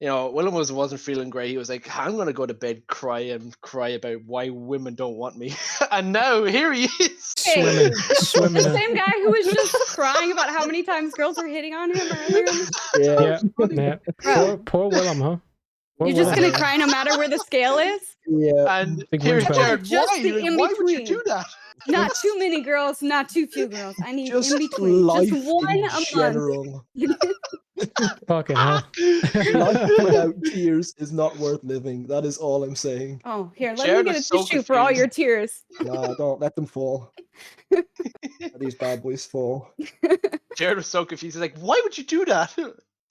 Speaker 2: Willem wasn't feeling great. He was like, I'm gonna go to bed, cry about why women don't want me. And now here he is.
Speaker 1: Swimming.
Speaker 3: The same guy who was just crying about how many times girls were hitting on him earlier in the
Speaker 1: Yeah. Poor Willem, huh?
Speaker 3: You're just gonna cry no matter where the scale is?
Speaker 4: Yeah.
Speaker 2: And
Speaker 1: Big
Speaker 2: here's
Speaker 1: wingspan.
Speaker 2: Jared.
Speaker 3: Just
Speaker 2: Why?
Speaker 3: the
Speaker 2: Like,
Speaker 3: in
Speaker 2: why would you
Speaker 3: between.
Speaker 2: do that?
Speaker 3: Not too many girls, not too few girls. I need
Speaker 4: Just
Speaker 3: in between.
Speaker 4: life
Speaker 3: Just one
Speaker 4: in
Speaker 3: a month.
Speaker 4: general.
Speaker 1: Fucking hell.
Speaker 4: Life without tears is not worth living. That is all I'm saying.
Speaker 3: Oh, here, let
Speaker 2: Jared
Speaker 3: me get a
Speaker 2: was so
Speaker 3: tissue for all your tears.
Speaker 4: Nah, don't let them fall. Let these bad boys fall.
Speaker 2: Jared was so confused. He's like, why would you do that?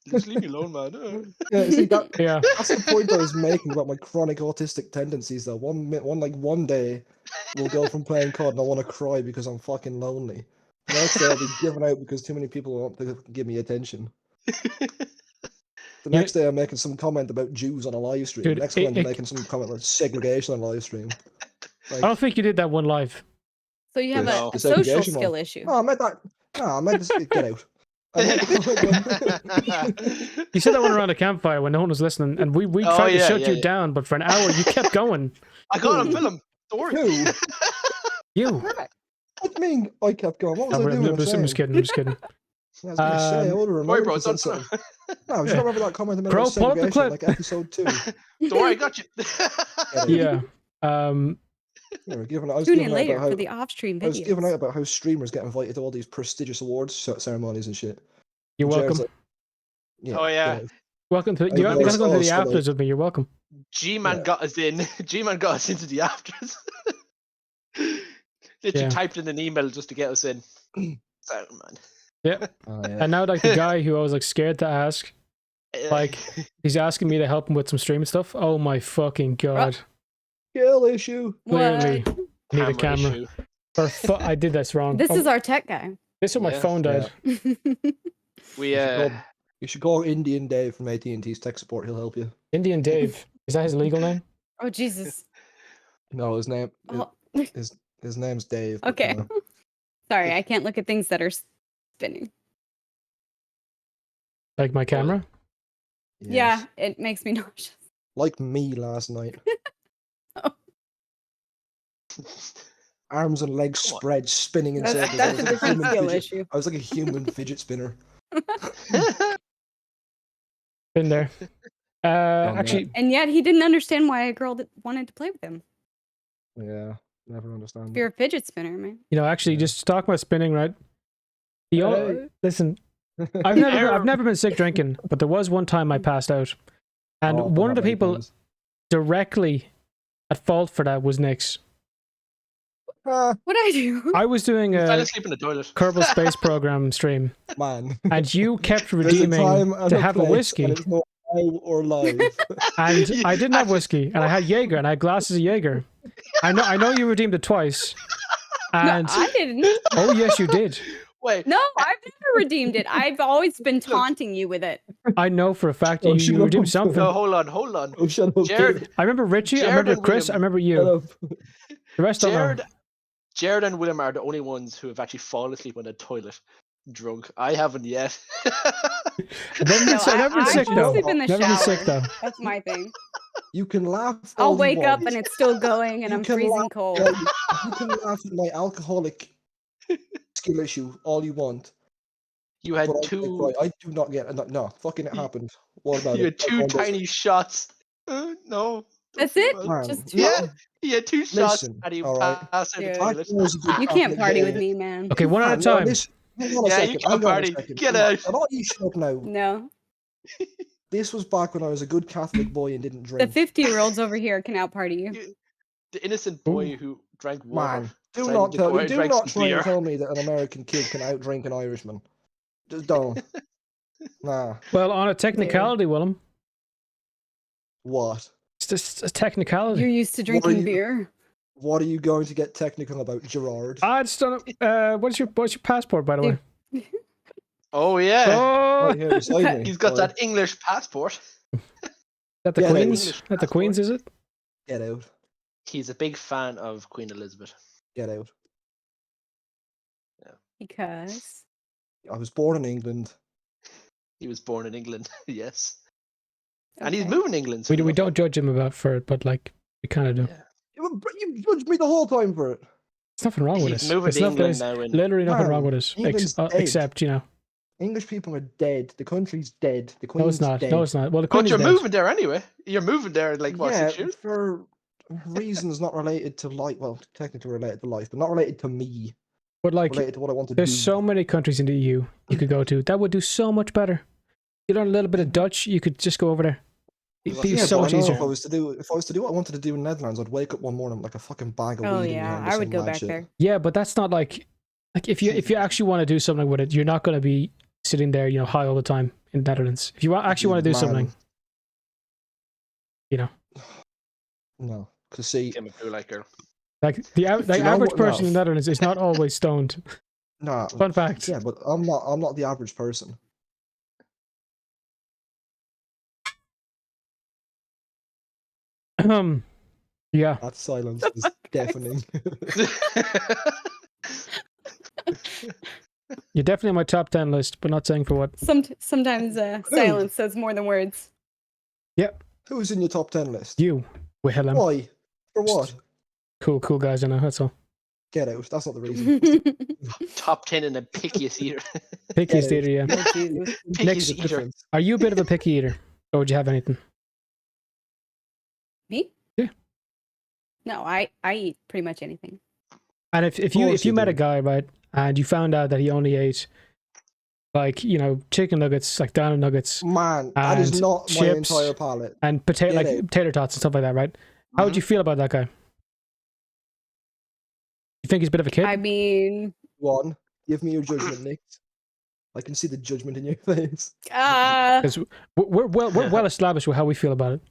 Speaker 2: Just leave me alone, man.
Speaker 4: Yeah, see
Speaker 1: Yeah.
Speaker 4: that's the point I was making about my chronic autistic tendencies. Though one day, we'll go from playing COD and I want to cry because I'm fucking lonely. The next day I'll be given out because too many people want to give me attention. The next day I'm making some comment about Jews on a live stream.
Speaker 1: Dude,
Speaker 4: the next one I'm making some comment about segregation on a live stream.
Speaker 1: I don't think you did that one live.
Speaker 3: So you have
Speaker 2: No.
Speaker 3: a
Speaker 4: The
Speaker 3: social
Speaker 4: segregation
Speaker 3: skill
Speaker 4: one.
Speaker 3: issue.
Speaker 4: No, I meant that. No, I meant to get out. I meant
Speaker 1: You said that one around a campfire when no one was listening, and we tried to shut you down, but for an hour you kept going.
Speaker 2: I got on film. Don't worry.
Speaker 4: Who?
Speaker 1: You.
Speaker 4: What do you mean I kept going? What was I doing?
Speaker 1: I'm just kidding. I'm just kidding.
Speaker 4: I was going to say, I would have
Speaker 2: Sorry,
Speaker 4: remembered
Speaker 2: bro.
Speaker 4: to say something. No, you remember that comment I made
Speaker 1: Crowe,
Speaker 4: about
Speaker 1: pull up the
Speaker 4: segregation,
Speaker 1: clip.
Speaker 4: like episode 2.
Speaker 2: Don't worry, I got you.
Speaker 1: Yeah.
Speaker 4: You know, I was
Speaker 3: Tune
Speaker 4: giving
Speaker 3: in
Speaker 4: out
Speaker 3: later
Speaker 4: about how
Speaker 3: for the off-stream
Speaker 4: I was giving out
Speaker 3: videos.
Speaker 4: about how streamers get invited to all these prestigious awards ceremonies and shit.
Speaker 1: You're
Speaker 4: And Jared's
Speaker 1: welcome.
Speaker 4: like, yeah,
Speaker 2: Oh, yeah.
Speaker 1: Welcome to.
Speaker 4: I
Speaker 1: You gotta
Speaker 4: was
Speaker 1: go to the
Speaker 4: also like-
Speaker 1: afters with me. You're welcome.
Speaker 2: G-Man
Speaker 4: Yeah.
Speaker 2: got us in. G-Man got us into the afters. Literally typed in an email just to get us in. So, man.
Speaker 1: Yeah.
Speaker 4: Oh, yeah.
Speaker 1: And now, like, the guy who I was like scared to ask, like, he's asking me to help him with some stream stuff. Oh my fucking god!
Speaker 4: Skill issue.
Speaker 1: Clearly,
Speaker 3: What?
Speaker 1: need a camera.
Speaker 2: issue.
Speaker 1: I did this wrong.
Speaker 3: This is our tech guy.
Speaker 1: This is where my
Speaker 2: Yeah.
Speaker 1: phone died.
Speaker 2: We
Speaker 4: You should call Indian Dave from AT&T's tech support. He'll help you.
Speaker 1: Indian Dave. Is that his legal name?
Speaker 3: Oh, Jesus.
Speaker 4: No, his name.
Speaker 3: Oh.
Speaker 4: His name's Dave. but,
Speaker 3: Okay. Sorry, I can't look at things that are spinning.
Speaker 1: Like my camera?
Speaker 3: Yeah,
Speaker 4: yes.
Speaker 3: it makes me nauseous.
Speaker 4: Like me last night.
Speaker 3: Oh.
Speaker 4: Arms and legs
Speaker 2: Come on.
Speaker 4: spread, spinning in circles.
Speaker 3: That's a different skill
Speaker 4: fidget.
Speaker 3: issue.
Speaker 4: I was like a human fidget spinner.
Speaker 1: Been there. Actually,
Speaker 3: And yet he didn't understand why a girl wanted to play with him.
Speaker 4: Yeah, never understand.
Speaker 3: You're a fidget spinner, man.
Speaker 1: actually,
Speaker 4: Yeah.
Speaker 1: just talk about spinning, right?
Speaker 4: Hey.
Speaker 1: Listen, I've never been sick drinking, but there was one time I passed out, and
Speaker 4: Oh,
Speaker 1: one of the
Speaker 4: not many
Speaker 1: people
Speaker 4: times.
Speaker 1: directly at fault for that was Nyx.
Speaker 4: Ah,
Speaker 3: What'd I do?
Speaker 1: I was doing
Speaker 2: fell
Speaker 1: a
Speaker 2: asleep in the toilet.
Speaker 1: Kerbal Space Program stream,
Speaker 4: man.
Speaker 1: and you kept
Speaker 4: There's a
Speaker 1: redeeming
Speaker 4: time and
Speaker 1: to
Speaker 4: a
Speaker 1: have a
Speaker 4: place,
Speaker 1: whiskey.
Speaker 4: and it's not now or live.
Speaker 1: And I didn't have whiskey, and I had Jaeger, and I had glasses of Jaeger. I know you redeemed it twice. And
Speaker 3: No, I didn't.
Speaker 1: oh yes, you did.
Speaker 2: Wait,
Speaker 3: No, I've never redeemed it. I've always been taunting you with it.
Speaker 1: I know for a fact
Speaker 4: Oh,
Speaker 1: you
Speaker 4: shut
Speaker 1: redeemed
Speaker 4: up.
Speaker 1: something.
Speaker 2: no, hold on.
Speaker 4: Oh, shut up.
Speaker 2: Jared,
Speaker 1: I remember Richie. I
Speaker 2: Jared
Speaker 1: remember
Speaker 2: and
Speaker 1: Chris. I
Speaker 2: William.
Speaker 1: remember
Speaker 4: Shut
Speaker 1: you.
Speaker 4: up.
Speaker 1: The rest don't know.
Speaker 2: Jared and William are the only ones who have actually fallen asleep in the toilet drunk. I haven't yet.
Speaker 1: I've never been,
Speaker 3: No,
Speaker 1: never been
Speaker 3: I
Speaker 1: sick
Speaker 3: fall
Speaker 1: though.
Speaker 3: asleep in the
Speaker 1: Never been sick
Speaker 3: shower.
Speaker 1: though.
Speaker 3: That's my thing.
Speaker 4: You can laugh.
Speaker 3: I'll
Speaker 4: all you
Speaker 3: wake up
Speaker 4: want.
Speaker 3: and it's still going and
Speaker 4: You
Speaker 3: I'm
Speaker 4: can
Speaker 3: freezing
Speaker 4: laugh
Speaker 3: cold.
Speaker 4: You can laugh at my alcoholic skill issue all you want.
Speaker 2: You had
Speaker 4: But
Speaker 2: two.
Speaker 4: I do not get no. Fucking it happened. What about
Speaker 2: You
Speaker 4: it?
Speaker 2: had two tiny shots. No.
Speaker 3: That's it?
Speaker 4: Man,
Speaker 3: Just two?
Speaker 2: Yeah, he had two shots
Speaker 4: Listen,
Speaker 2: and he
Speaker 4: all right.
Speaker 2: passed out the
Speaker 3: Dude.
Speaker 2: toilet.
Speaker 3: You can't party with me, man.
Speaker 1: Okay, one at a time.
Speaker 4: Hang on a
Speaker 2: Yeah, you
Speaker 4: second.
Speaker 2: can't
Speaker 4: Hang on a
Speaker 2: party.
Speaker 4: second.
Speaker 2: Get
Speaker 4: Hang on.
Speaker 2: out.
Speaker 4: I want you shut up now.
Speaker 3: No.
Speaker 4: This was back when I was a good Catholic boy and didn't
Speaker 3: The
Speaker 4: drink.
Speaker 3: 50-year-olds over here can out party you.
Speaker 2: The innocent boy who drank water.
Speaker 4: Man, do
Speaker 2: decided
Speaker 4: not
Speaker 2: to
Speaker 4: tell
Speaker 2: go out
Speaker 4: me.
Speaker 2: and
Speaker 4: Do
Speaker 2: drank
Speaker 4: not
Speaker 2: some
Speaker 4: try
Speaker 2: beer.
Speaker 4: and tell me that an American kid can outdrink an Irishman. Just don't. Nah.
Speaker 1: Well, on a technicality, Willem.
Speaker 4: What?
Speaker 1: It's just a technicality.
Speaker 3: You're used to
Speaker 4: What are
Speaker 3: drinking
Speaker 4: you-
Speaker 3: beer.
Speaker 4: What are you going to get technical about, Gerard?
Speaker 1: I just don't. What's your passport, by the way?
Speaker 2: Oh yeah,
Speaker 1: Oh,
Speaker 4: Right here beside me.
Speaker 2: he's got
Speaker 4: Boy.
Speaker 2: that English passport.
Speaker 1: at the
Speaker 4: Yeah,
Speaker 1: Queen's.
Speaker 2: English
Speaker 1: At the Queen's, is it?
Speaker 4: Get out.
Speaker 2: He's a big fan of Queen Elizabeth.
Speaker 4: Get out.
Speaker 3: Because
Speaker 4: I was born in England.
Speaker 2: He was born in England. Yes. And he's
Speaker 3: Okay.
Speaker 2: moving to England. So
Speaker 1: We don't judge him for it, but like we kind of do.
Speaker 2: Yeah.
Speaker 4: You judged me the whole time for it.
Speaker 1: There's nothing wrong with
Speaker 2: He's
Speaker 1: it.
Speaker 2: moving
Speaker 1: It's
Speaker 2: to
Speaker 1: not,
Speaker 2: England
Speaker 1: there's
Speaker 2: now. And
Speaker 1: literally nothing wrong
Speaker 4: Man,
Speaker 1: with it,
Speaker 4: England's dead.
Speaker 1: except
Speaker 4: English people are dead. The country's dead. The
Speaker 1: no,
Speaker 4: Queen's
Speaker 1: it's not.
Speaker 4: dead.
Speaker 1: No, it's not. Well, the Queen
Speaker 2: but
Speaker 1: is
Speaker 2: you're
Speaker 1: dead.
Speaker 2: moving there anyway. You're moving there in like what,
Speaker 4: Yeah,
Speaker 2: 6 years?
Speaker 4: for reasons not related to life. Well, technically related to life, but not related to me.
Speaker 1: But like,
Speaker 4: Related to what I want to
Speaker 1: there's
Speaker 4: do.
Speaker 1: so many countries in the EU you could go to that would do so much better. You learn a little bit of Dutch, you could just go over there. It'd be
Speaker 2: Yeah,
Speaker 1: so
Speaker 4: but
Speaker 1: much
Speaker 4: I know
Speaker 1: easier.
Speaker 4: if I was to do what I wanted to do in the Netherlands, I'd wake up one morning with like a fucking bag of
Speaker 3: Oh
Speaker 4: weed in my
Speaker 3: yeah,
Speaker 4: hand.
Speaker 3: I would go back there.
Speaker 1: Yeah, but that's not like if you actually want to do something with it, you're not going to be sitting there, high all the time in the Netherlands. If you actually want to do something,
Speaker 4: No, because see,
Speaker 2: Came through like her.
Speaker 1: like the
Speaker 4: know
Speaker 1: average
Speaker 4: what?
Speaker 1: person
Speaker 4: No.
Speaker 1: in the Netherlands is not always stoned.
Speaker 4: nah.
Speaker 1: Fun fact.
Speaker 4: Yeah, but I'm not the average person.
Speaker 1: Yeah.
Speaker 4: That silence is deafening.
Speaker 1: You're definitely on my top 10 list, but not saying for what.
Speaker 3: Sometimes silence says more than words.
Speaker 4: Who's in your top 10 list?
Speaker 1: You, Wilhelm.
Speaker 4: Why? For what?
Speaker 1: Cool guys, I know, that's all.
Speaker 4: Get out. That's not the reason.
Speaker 2: Top 10 in the pickiest eater.
Speaker 1: Pickiest eater, yeah.
Speaker 3: Oh, Jesus.
Speaker 2: Pickiest
Speaker 1: Next-
Speaker 2: eater.
Speaker 4: Difference.
Speaker 1: Are you a bit of a picky eater? Or would you have anything?
Speaker 3: Me?
Speaker 1: Yeah.
Speaker 3: No, I eat pretty much anything.
Speaker 1: And if
Speaker 4: course
Speaker 1: you
Speaker 4: you
Speaker 1: met a
Speaker 4: do.
Speaker 1: guy, right, and you found out that he only ate like, chicken nuggets, like dino nuggets,
Speaker 4: Man, that is
Speaker 1: And
Speaker 4: not my
Speaker 1: chips.
Speaker 4: entire palate.
Speaker 1: and
Speaker 4: Get out.
Speaker 1: tater tots and stuff like that, right? How would you feel about that guy? You think he's a bit of a kid?
Speaker 3: I mean,
Speaker 4: One, give me your judgment, Nick. I can see the judgment in your face.
Speaker 1: Because we're well established with how we feel about it.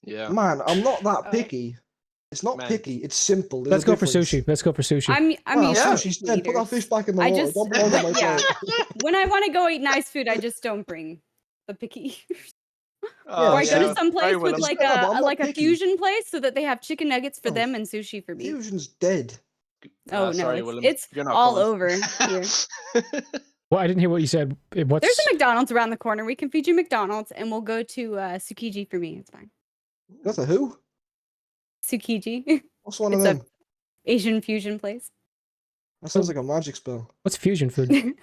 Speaker 2: Yeah.
Speaker 4: Man, I'm not that
Speaker 3: Oh.
Speaker 4: picky. It's not
Speaker 2: Man.
Speaker 4: picky. It's simple. There's
Speaker 1: Let's
Speaker 4: a
Speaker 1: go for
Speaker 4: difference.
Speaker 1: sushi. Let's go for sushi.
Speaker 3: I'm
Speaker 4: Well,
Speaker 3: used to
Speaker 4: sushi's dead. Put that fish back in the
Speaker 3: I
Speaker 4: water.
Speaker 3: just-
Speaker 4: Don't belong on my
Speaker 3: yeah.
Speaker 4: plate.
Speaker 3: When I want to go eat nice food, I just don't bring the picky.
Speaker 2: Oh,
Speaker 3: Or I go
Speaker 2: yeah.
Speaker 3: to some place
Speaker 2: Very
Speaker 3: with
Speaker 2: well.
Speaker 3: like
Speaker 4: Yeah, but I'm not
Speaker 3: like a
Speaker 4: picky.
Speaker 3: fusion place so that they have chicken nuggets for
Speaker 4: Oh.
Speaker 3: them and sushi for me.
Speaker 4: Fusion's dead.
Speaker 3: Oh, no,
Speaker 2: sorry,
Speaker 3: it's-
Speaker 2: Willem.
Speaker 3: it's
Speaker 2: You're not
Speaker 3: all
Speaker 2: coming.
Speaker 3: over here.
Speaker 1: Well, I didn't hear what you said. What's
Speaker 3: There's a McDonald's around the corner. We can feed you McDonald's and we'll go to Tsukiji for me. It's fine.
Speaker 4: That's a who?
Speaker 3: Tsukiji.
Speaker 4: What's one of
Speaker 3: It's a-
Speaker 4: them?
Speaker 3: Asian fusion place.
Speaker 4: That sounds like a magic spell.
Speaker 1: what's fusion food?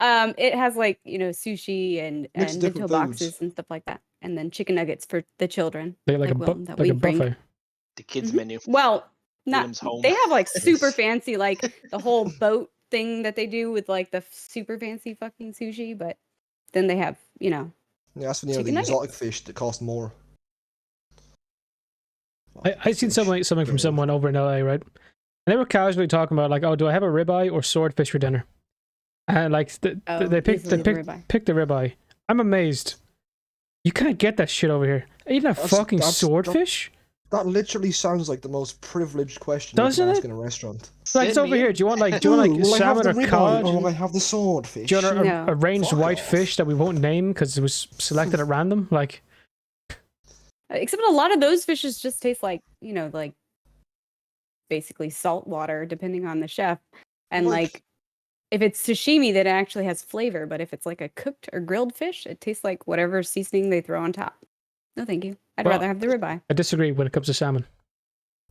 Speaker 3: It has like, sushi and
Speaker 4: Mix
Speaker 3: bento
Speaker 4: different
Speaker 3: boxes
Speaker 4: foods.
Speaker 3: and stuff like that. And then chicken nuggets for the children.
Speaker 1: Like
Speaker 3: Willem, that
Speaker 1: like
Speaker 3: we
Speaker 1: a
Speaker 3: bring.
Speaker 1: buffet.
Speaker 2: The kids
Speaker 3: Mhm.
Speaker 2: menu.
Speaker 3: Well, not
Speaker 2: Willem's home.
Speaker 3: they have like super
Speaker 4: Yes.
Speaker 3: fancy, like the whole boat thing that they do with like the super fancy fucking sushi, but then they have,
Speaker 4: Yeah, that's for the
Speaker 3: Chicken nuggets.
Speaker 4: exotic fish that cost more.
Speaker 1: I seen something from
Speaker 4: Brilliant.
Speaker 1: someone over in LA, right? And they were casually talking about like, oh, do I have a ribeye or swordfish for dinner? And like they picked
Speaker 3: easily the ribeye.
Speaker 1: picked the ribeye. I'm amazed. You can't get that shit over here. Even a fucking swordfish?
Speaker 4: That literally sounds like the most privileged question
Speaker 1: Doesn't
Speaker 4: you can
Speaker 1: it?
Speaker 4: ask in a restaurant.
Speaker 1: Like it's
Speaker 2: Send
Speaker 1: over
Speaker 2: me
Speaker 1: here.
Speaker 2: in.
Speaker 1: Do you want like
Speaker 4: Will I have
Speaker 1: salmon
Speaker 4: the
Speaker 1: or
Speaker 4: ribeye
Speaker 1: cod?
Speaker 4: or will I have the swordfish?
Speaker 1: Do you want
Speaker 3: No.
Speaker 1: a ranged
Speaker 4: Fuck
Speaker 1: white
Speaker 4: off.
Speaker 1: fish that we won't name because it was selected at random? Like,
Speaker 3: Except a lot of those fishes just taste like, like basically salt water, depending on the chef. And like if it's sashimi, that actually has flavor, but if it's like a cooked or grilled fish, it tastes like whatever seasoning they throw on top. No, thank you. I'd
Speaker 1: Well,
Speaker 3: rather have the ribeye.
Speaker 1: I disagree when it comes to salmon.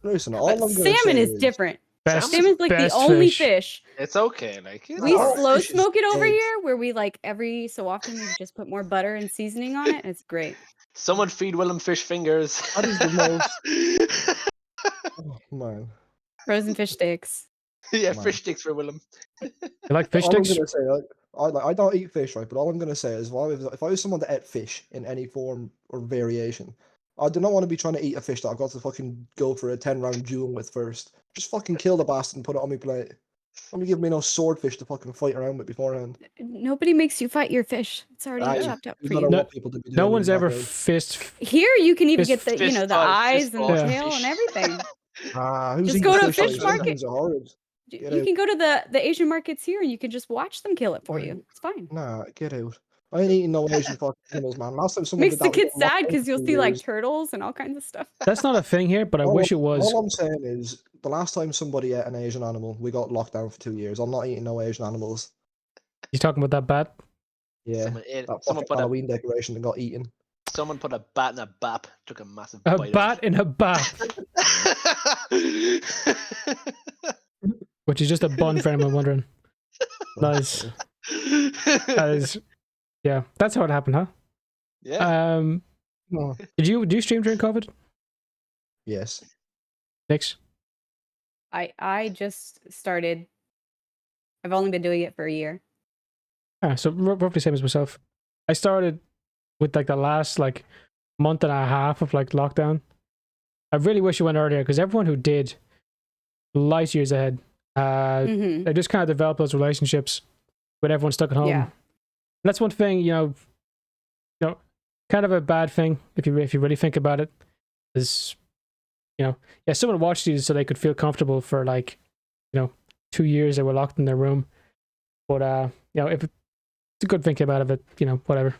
Speaker 4: Listen, all I'm
Speaker 3: But
Speaker 4: gonna
Speaker 3: salmon
Speaker 4: say
Speaker 3: is different.
Speaker 1: Best,
Speaker 3: Salmon's like the
Speaker 1: best
Speaker 3: only
Speaker 1: fish.
Speaker 3: fish.
Speaker 2: It's okay. Like
Speaker 3: We
Speaker 4: Oh,
Speaker 3: slow
Speaker 4: fish is
Speaker 3: smoke it over
Speaker 4: dead.
Speaker 3: here, where we like every so often we just put more butter and seasoning on it. It's great.
Speaker 2: someone feed Willem fish fingers.
Speaker 4: That is the Oh, man.
Speaker 3: Frozen fish sticks.
Speaker 2: yeah,
Speaker 4: Man.
Speaker 2: fish sticks for Willem.
Speaker 1: You like fish
Speaker 4: all I'm
Speaker 1: sticks?
Speaker 4: gonna say, I don't eat fish, right? But all I'm gonna say is, if I was someone that ate fish in any form or variation, I do not want to be trying to eat a fish that I've got to fucking go for a 10-round duel with first. Just fucking kill the bastard and put it on my plate. Don't be giving me no swordfish to fucking fight around with beforehand.
Speaker 3: Nobody makes you fight your fish. It's already
Speaker 4: Aye,
Speaker 3: chopped up
Speaker 4: There's
Speaker 3: for
Speaker 4: not
Speaker 3: you.
Speaker 4: a
Speaker 1: No-
Speaker 4: lot of people to be
Speaker 1: No
Speaker 4: doing
Speaker 1: one's
Speaker 4: that
Speaker 1: ever
Speaker 4: way.
Speaker 1: fist.
Speaker 3: Here you can even
Speaker 1: Fist-
Speaker 3: get the
Speaker 2: fist
Speaker 3: the
Speaker 2: fight,
Speaker 3: eyes
Speaker 2: fist
Speaker 3: and the
Speaker 2: fight,
Speaker 1: Yeah.
Speaker 3: tail
Speaker 2: fish.
Speaker 3: and everything.
Speaker 4: Who's
Speaker 3: Just
Speaker 4: eating
Speaker 3: go to a
Speaker 4: fish
Speaker 3: fish
Speaker 4: eyes? Those
Speaker 3: market.
Speaker 4: things are horrid.
Speaker 3: You
Speaker 4: Get out.
Speaker 3: can go to the Asian markets here and you can just watch them kill it for you. It's fine.
Speaker 4: Nah, get out. I ain't eating no Asian fucking animals, man. Last time someone
Speaker 3: Makes
Speaker 4: did
Speaker 3: the
Speaker 4: that, we
Speaker 3: kids
Speaker 4: got locked
Speaker 3: sad
Speaker 4: down
Speaker 3: because
Speaker 4: for
Speaker 3: you'll
Speaker 4: 2
Speaker 3: see like
Speaker 4: years.
Speaker 3: turtles and all kinds of stuff.
Speaker 1: That's not a thing here, but I
Speaker 4: All
Speaker 1: wish it
Speaker 4: I'm-
Speaker 1: was.
Speaker 4: All I'm saying is, the last time somebody ate an Asian animal, we got locked down for 2 years. I'm not eating no Asian animals.
Speaker 1: You talking about that bat?
Speaker 4: Yeah,
Speaker 2: Someone, ate,
Speaker 4: that
Speaker 2: someone
Speaker 4: fucking
Speaker 2: put a
Speaker 4: Halloween decoration that got eaten.
Speaker 2: Someone put a bat in a bap, took a massive
Speaker 1: A
Speaker 2: bite
Speaker 1: bat in a bap, which is just a bun for anyone wondering. Nice. That is, yeah, that's how it happened, huh?
Speaker 2: Yeah.
Speaker 1: Do you stream during COVID?
Speaker 4: Yes.
Speaker 1: Nyx?
Speaker 3: I just started. I've only been doing it for a year.
Speaker 1: So roughly same as myself. I started with like the last like month and a half of like lockdown. I really wish it went earlier because everyone who did, light years ahead. They just kind of developed those relationships with everyone stuck at home.
Speaker 3: Yeah.
Speaker 1: And that's one thing, you know, kind of a bad thing if you really think about it. Is, someone watched these so they could feel comfortable for like, 2 years they were locked in their room. But if it's a good thing about it, whatever.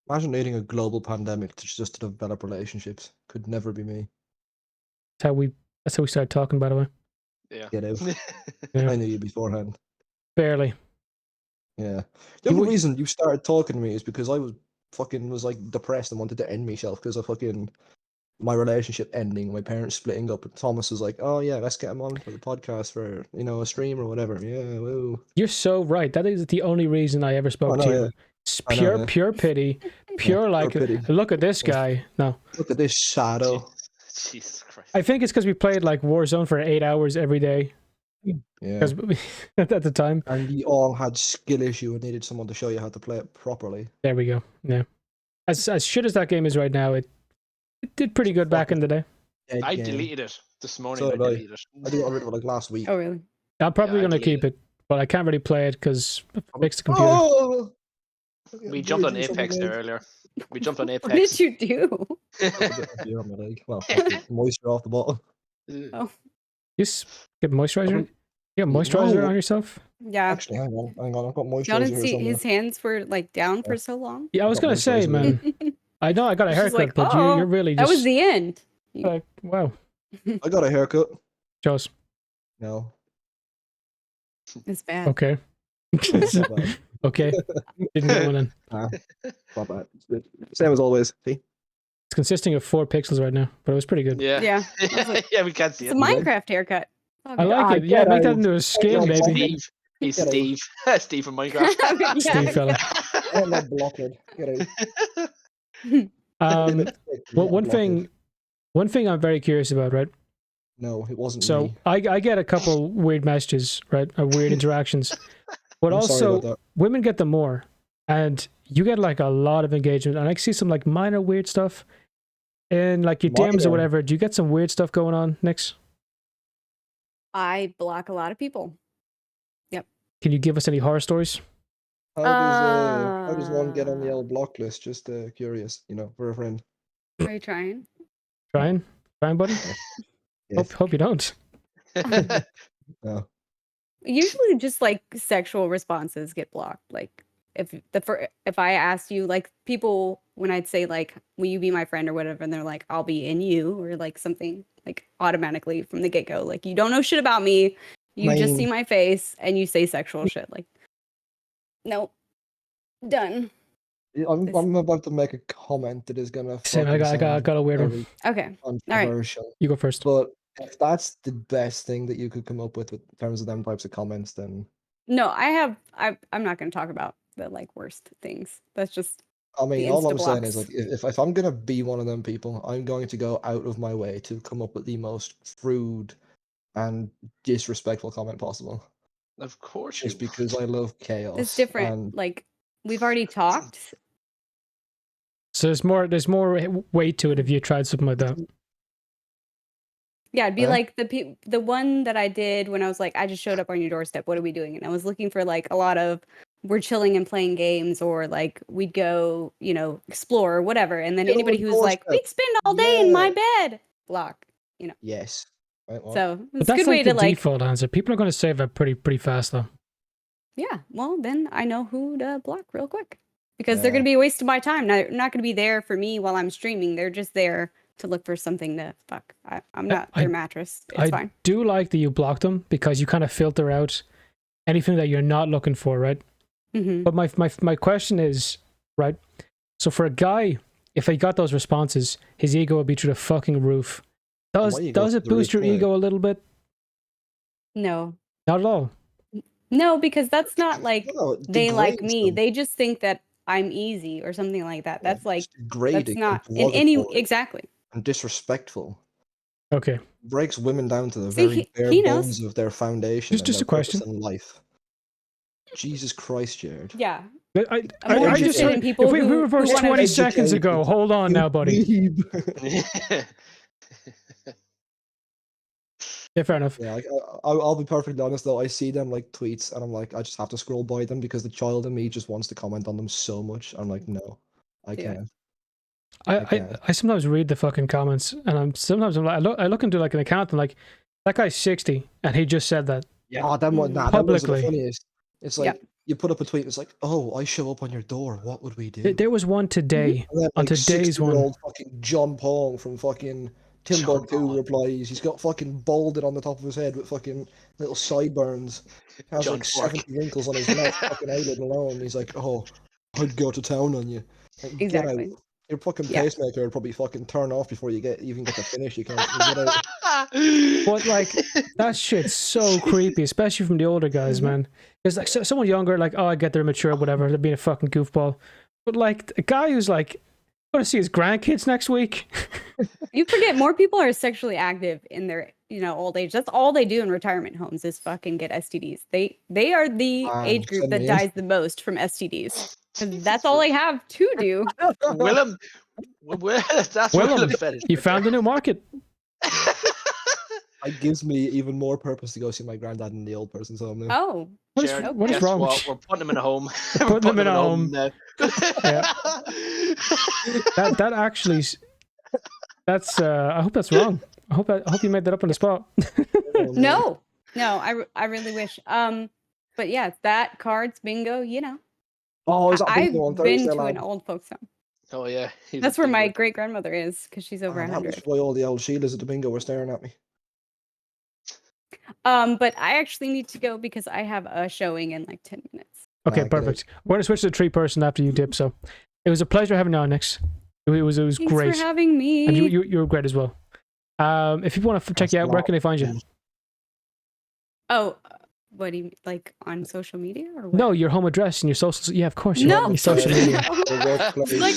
Speaker 4: Imagine needing a global pandemic just to develop relationships. Could never be me.
Speaker 1: That's how we started talking, by the way.
Speaker 2: Yeah.
Speaker 4: Get out.
Speaker 1: Yeah.
Speaker 4: I knew you beforehand.
Speaker 1: Barely.
Speaker 4: Yeah. The only reason you started talking to me is because I was like depressed and wanted to end myself because of my relationship ending, my parents splitting up, and Thomas was like, "Oh yeah, let's get him on for the podcast for a stream or whatever." Yeah, woo.
Speaker 1: You're so right. That is the only reason I ever spoke to you.
Speaker 4: Yeah.
Speaker 1: It's
Speaker 4: pure
Speaker 1: pity, pure pity. Look at this guy. No,
Speaker 4: look at this shadow.
Speaker 2: Jesus Christ.
Speaker 1: I think it's because we played like Warzone for 8 hours every day.
Speaker 4: Yeah.
Speaker 1: Because at the time,
Speaker 4: and you all had skill issue and needed someone to show you how to play it properly.
Speaker 1: There we go. Yeah. As shit as that game is right now, it did pretty good back in the day.
Speaker 2: I deleted it this morning.
Speaker 4: So
Speaker 2: I deleted it.
Speaker 4: I got rid of it like last week.
Speaker 3: Oh really?
Speaker 1: I'm probably gonna keep it, but I can't really play it because it fixed the computer.
Speaker 4: Oh!
Speaker 2: We jumped on Apex there earlier. We jumped on Apex.
Speaker 3: What did you do?
Speaker 4: Beer on my leg. Well, moisture off the bottle.
Speaker 3: Oh.
Speaker 1: You get moisturizer? You got moisturizer on yourself?
Speaker 3: Yeah.
Speaker 4: Actually, hang on. I've got moisturizer.
Speaker 3: Y'all didn't
Speaker 4: here
Speaker 3: see
Speaker 4: somewhere.
Speaker 3: his hands were like down for so long.
Speaker 1: Yeah, I was gonna say, man. I know I got a
Speaker 3: She's
Speaker 1: haircut,
Speaker 3: like,
Speaker 1: but you're really just
Speaker 3: that was the end.
Speaker 1: like, wow.
Speaker 4: I got a haircut.
Speaker 1: Joss.
Speaker 4: No.
Speaker 3: It's bad.
Speaker 1: Okay.
Speaker 4: Not bad.
Speaker 1: Okay. Didn't get one in.
Speaker 4: Not bad. Same as always. See?
Speaker 1: It's consisting of 4 pixels right now, but it was pretty good.
Speaker 2: Yeah.
Speaker 3: Yeah. Like,
Speaker 2: Yeah, we can't see
Speaker 3: it's
Speaker 2: it.
Speaker 3: a Minecraft haircut.
Speaker 1: I like it. Yeah, make that into a skin, baby.
Speaker 2: Steve. He's
Speaker 4: Get out.
Speaker 2: Steve. Steve from Minecraft.
Speaker 3: Yeah.
Speaker 1: Steve fella.
Speaker 4: I'm not blocked. Get out.
Speaker 1: One thing I'm very curious about, right?
Speaker 4: No, it wasn't
Speaker 1: So
Speaker 4: me.
Speaker 1: I get a couple weird messages, right? Weird interactions. But
Speaker 4: I'm sorry
Speaker 1: also
Speaker 4: about that.
Speaker 1: women get them more. And you get like a lot of engagement. And I see some like minor weird stuff in like your DMs or
Speaker 4: Minor?
Speaker 1: whatever. Do you get some weird stuff going on, Nyx?
Speaker 3: I block a lot of people.
Speaker 1: Can you give us any horror stories?
Speaker 4: How does one get on the old block list? Just curious, for a friend.
Speaker 3: Are you trying?
Speaker 1: Trying, buddy?
Speaker 4: Yes.
Speaker 1: Hope you don't.
Speaker 4: No.
Speaker 3: Usually just like sexual responses get blocked. Like if I asked you, like people, when I'd say like, will you be my friend or whatever, and they're like, I'll be in you, or like something, like automatically from the get-go, like you don't know shit about me, you just see my face and you say sexual shit, like nope, done.
Speaker 4: I'm about to make a comment that is gonna.
Speaker 1: Same, I got a weird one.
Speaker 4: very
Speaker 3: Okay.
Speaker 4: controversial.
Speaker 1: You go first.
Speaker 4: But if that's the best thing that you could come up with in terms of them types of comments, then
Speaker 3: No, I'm not going to talk about the like worst things. That's just
Speaker 4: I mean,
Speaker 3: the
Speaker 4: all I'm saying is
Speaker 3: insta-blocks.
Speaker 4: like, if I'm gonna be one of them people, I'm going to go out of my way to come up with the most rude and disrespectful comment possible.
Speaker 2: Of course
Speaker 4: Just
Speaker 2: you
Speaker 4: because I love chaos.
Speaker 3: It's different.
Speaker 4: And
Speaker 3: Like we've already talked.
Speaker 1: So there's more weight to it if you tried something like that.
Speaker 3: Yeah, it'd be
Speaker 4: Huh?
Speaker 3: like the one that I did when I was like, I just showed up on your doorstep. What are we doing? And I was looking for like a lot of we're chilling and playing games, or like we'd go, explore or whatever. And then
Speaker 4: Chill on
Speaker 3: anybody
Speaker 4: the
Speaker 3: who's like,
Speaker 4: doorstep.
Speaker 3: we'd spend all day in my bed, block.
Speaker 4: yes. Right, well,
Speaker 3: So
Speaker 1: But
Speaker 3: it's a
Speaker 1: that's
Speaker 3: good way
Speaker 1: like the
Speaker 3: to like,
Speaker 1: default answer. People are going to save that pretty fast though.
Speaker 3: yeah. Well, then I know who to block real quick because they're
Speaker 4: Yeah.
Speaker 3: going to be a waste of my time. They're not going to be there for me while I'm streaming. They're just there to look for something to fuck. I'm not their mattress. It's
Speaker 1: I
Speaker 3: fine.
Speaker 1: do like that you block them because you kind of filter out anything that you're not looking for, right?
Speaker 3: Mm-hmm.
Speaker 1: But my question is, right, So for a guy, if he got those responses, his ego would be through the fucking roof. Does it boost your ego a little bit?
Speaker 3: No.
Speaker 1: Not at all.
Speaker 3: No, because that's not like they like me.
Speaker 4: Them.
Speaker 3: They just think that I'm easy or something like that. That's like
Speaker 4: degrading,
Speaker 3: that's not in any exactly.
Speaker 4: And disrespectful.
Speaker 1: Okay.
Speaker 4: Breaks women down to the very bare bones of their foundation.
Speaker 1: Just a question.
Speaker 4: In life. Jesus Christ, Jared.
Speaker 3: Yeah.
Speaker 1: I just heard, if we reversed 20 seconds ago, hold on now, buddy. Yeah, fair enough.
Speaker 4: Yeah, like, I'll be perfectly honest though. I see them like tweets, and I'm like, I just have to scroll by them because the child in me just wants to comment on them so much. I'm like, no, I can't.
Speaker 1: I sometimes read the fucking comments, and I'm like, I look into like an account, and like, that guy's 60, and he just said that.
Speaker 4: Yeah, publicly. That was the funniest. It's like you put up a tweet. It's like, oh, I show up on your door. What would we do?
Speaker 1: There was one today.
Speaker 4: And then,
Speaker 1: on today's one,
Speaker 4: fucking John Pong from fucking Timbuktu replies. He's got fucking balded on the top of his head with fucking little sideburns. Has like 70 wrinkles on his left fucking eyelid alone. He's like, oh, I'd go to town on you. Like,
Speaker 3: exactly.
Speaker 4: Get out. Your fucking pacemaker would probably fucking turn off before you even get to finish. You can't get out.
Speaker 1: But like, that shit's so creepy, especially from the older guys, man. Because like someone younger, like, oh, I get they're mature, whatever, they're being a fucking goofball. But like a guy who's like going to see his grandkids next week.
Speaker 3: You forget more people are sexually active in their old age. That's all they do in retirement homes is fucking get STDs. They are the age group that dies the most from STDs. Because that's all they have to do.
Speaker 2: Willem, that's Willem.
Speaker 1: You found a new market.
Speaker 4: It gives me even more purpose to go see my granddad in the old person's home now.
Speaker 3: Oh.
Speaker 1: What is wrong?
Speaker 2: We're putting him in a home.
Speaker 1: Putting him in a home.
Speaker 2: Now.
Speaker 1: That actually, that's. I hope that's wrong. I hope you made that up on the spot.
Speaker 3: No, I really wish. But yeah, that cards bingo.
Speaker 4: Oh, is that
Speaker 3: I've
Speaker 4: on
Speaker 3: been to an old folks home.
Speaker 2: Oh yeah,
Speaker 3: that's where my great grandmother is because she's over 100.
Speaker 4: That's why all the old Sheilas at the bingo were staring at me.
Speaker 3: But I actually need to go because I have a showing in like 10 minutes.
Speaker 1: Okay, perfect. We're gonna switch to the tree person after you dip. So, it was a pleasure having you on, Nyx. It was
Speaker 3: Thanks
Speaker 1: great.
Speaker 3: Thanks for having me.
Speaker 1: And you were great as well. If people want to check you out, where can they find you?
Speaker 3: Oh, what do you like on social media or what?
Speaker 1: No, your home address and your social. Yeah, of course.
Speaker 3: No,
Speaker 1: social media.
Speaker 3: Like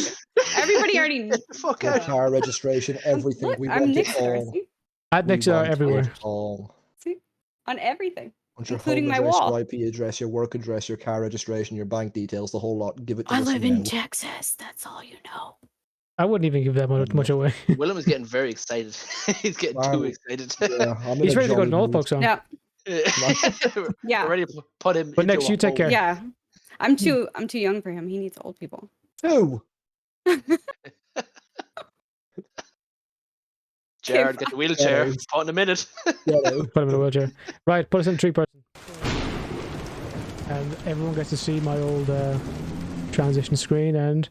Speaker 3: everybody already.
Speaker 2: Fuck out.
Speaker 4: Car registration, everything.
Speaker 3: Look,
Speaker 4: we
Speaker 3: I'm
Speaker 4: want it all.
Speaker 1: At Nyxadar everywhere.
Speaker 3: See, on everything,
Speaker 4: including
Speaker 3: your
Speaker 4: my
Speaker 3: address,
Speaker 4: wall. Your IP address, your work address, your car registration, your bank details, the whole lot. Give it to us.
Speaker 3: I live in Texas. That's all you know.
Speaker 1: I wouldn't even give that much away.
Speaker 2: Willem is getting very excited. He's getting too excited.
Speaker 4: Yeah,
Speaker 1: he's ready to go to an old folks home.
Speaker 3: Yeah.
Speaker 2: Yeah. We're ready to put him.
Speaker 1: But next, you take care.
Speaker 3: Yeah, I'm too young for him. He needs old people.
Speaker 4: Who?
Speaker 2: Jared, get the wheelchair. Put in a minute.
Speaker 1: Put him in a wheelchair. Right, put us in a tree person. And everyone gets to see my old transition screen, and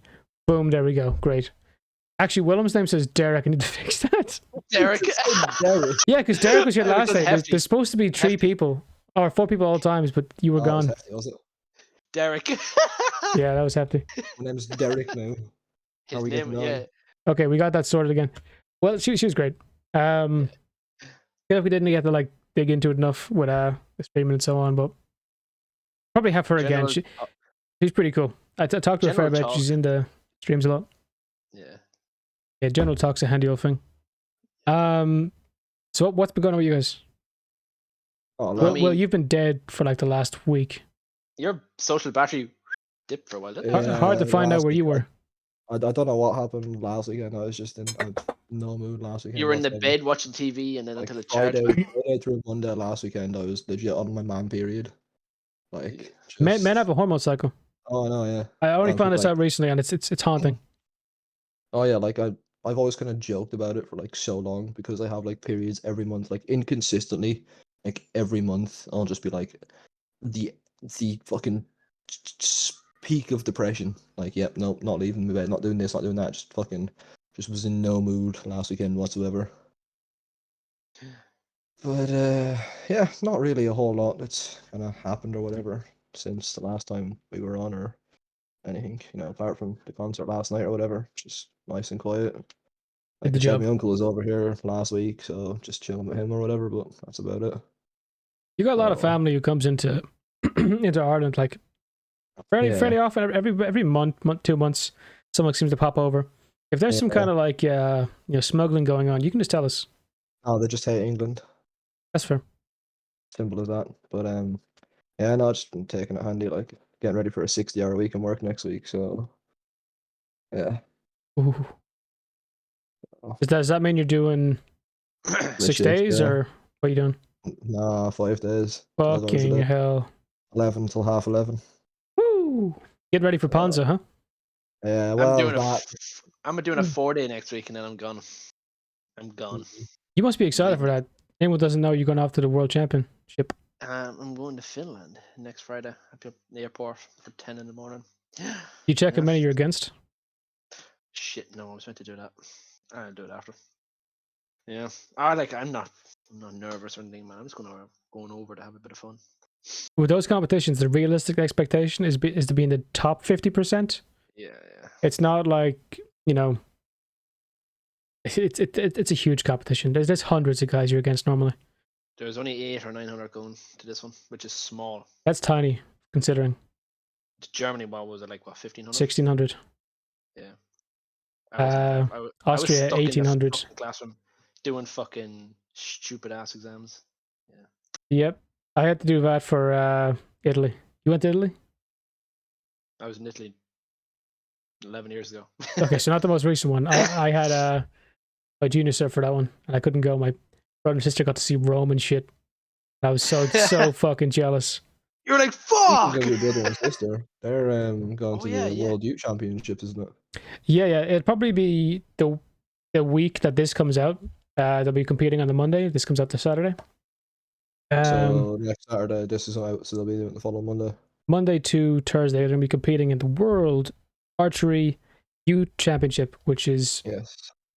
Speaker 1: boom, there we go. Great. Actually, Willem's name says Derek. I need to fix that.
Speaker 2: Derek.
Speaker 1: Yeah, because Derek was here last night. There's supposed to be 3 people, or 4 people all times, but you were gone.
Speaker 4: Was it?
Speaker 2: Derek.
Speaker 1: Yeah, that was hefty.
Speaker 4: My name's Derek now.
Speaker 2: His name, yeah.
Speaker 1: Okay, we got that sorted again. Well, she was great. I feel like we didn't get to like dig into it enough with the streaming and so on, but probably have her again. She's pretty cool. I talked to her a fair bit. She's in the streams a lot. Yeah, General Talk's a handy old thing. So what's been going on with you guys? Well, you've been dead for like the last week.
Speaker 2: Your social battery dipped for a while, didn't it?
Speaker 1: Hard to find out where you were.
Speaker 4: I don't know what happened last weekend. I was just in no mood last weekend.
Speaker 2: You were in the bed watching TV, and then until it charged.
Speaker 4: Friday through Monday last weekend, I was legit on my man period. Like
Speaker 1: men have a hormone cycle.
Speaker 4: Oh no, yeah.
Speaker 1: I only found this out recently, and it's haunting.
Speaker 4: Oh yeah, like I've always kind of joked about it for like so long because I have like periods every month, like inconsistently, like every month. I'll just be like the fucking peak of depression. Like, yep, no, not leaving my bed, not doing this, not doing that. Just was in no mood last weekend whatsoever. But yeah, not really a whole lot that's kind of happened or whatever since the last time we were on or anything, apart from the concert last night or whatever. Just nice and quiet.
Speaker 1: Did
Speaker 4: Like
Speaker 1: the
Speaker 4: I said,
Speaker 1: job.
Speaker 4: my uncle was over here last week, so just chilling with him or whatever. But that's about it.
Speaker 1: You got a lot of
Speaker 4: Oh.
Speaker 1: family who comes into into Ireland like fairly often. Every month, 2 months, someone seems to pop over. If there's some kind of like smuggling going on, you can just tell us.
Speaker 4: Oh, they just hate England.
Speaker 1: That's fair.
Speaker 4: Simple as that. But yeah, no, just been taking it handy, like getting ready for a 60-hour week and work next week. So yeah.
Speaker 1: Ooh. Does that mean you're doing 6 days or what are you doing?
Speaker 4: Nah, 5 days.
Speaker 1: Fucking hell.
Speaker 4: 11 till 11:30.
Speaker 1: Woo! Get ready for Panza, huh?
Speaker 4: Yeah, well,
Speaker 2: I'm doing a 4-day next week and then I'm gone. I'm gone.
Speaker 1: You must be excited for that. Anyone doesn't know you're going after the World Championship.
Speaker 2: I'm going to Finland next Friday. I'll be up at the airport for 10 in the morning.
Speaker 1: You check how many you're against?
Speaker 2: Shit, no, I was meant to do that. I'll do it after. Yeah. I'm not nervous or anything, man. I'm just going over to have a bit of fun.
Speaker 1: With those competitions, the realistic expectation is to be in the top 50%.
Speaker 2: Yeah.
Speaker 1: It's not like, it's a huge competition. There's hundreds of guys you're against normally.
Speaker 2: There's only 800 or 900 going to this one, which is small.
Speaker 1: That's tiny, considering.
Speaker 2: Germany, what was it, like, 1,500?
Speaker 1: 1,600.
Speaker 2: Yeah.
Speaker 1: Austria, 1,800.
Speaker 2: Classroom doing fucking stupid ass exams. Yeah.
Speaker 1: Yep. I had to do that for Italy. You went to Italy?
Speaker 2: I was in Italy 11 years ago.
Speaker 1: Okay, so not the most recent one. I had a junior cert for that one, and I couldn't go. My brother and sister got to see Rome and shit. I was so fucking jealous.
Speaker 2: You're like, fuck!
Speaker 4: Your brother and sister, they're going to the World Youth Championships, isn't it?
Speaker 1: Yeah. It'd probably be the week that this comes out. They'll be competing on the Monday. This comes out the Saturday.
Speaker 4: So next Saturday, this is out, so they'll be doing it the following Monday. Monday
Speaker 1: to Thursday, they're going to be competing in the World Archery Youth Championship, which is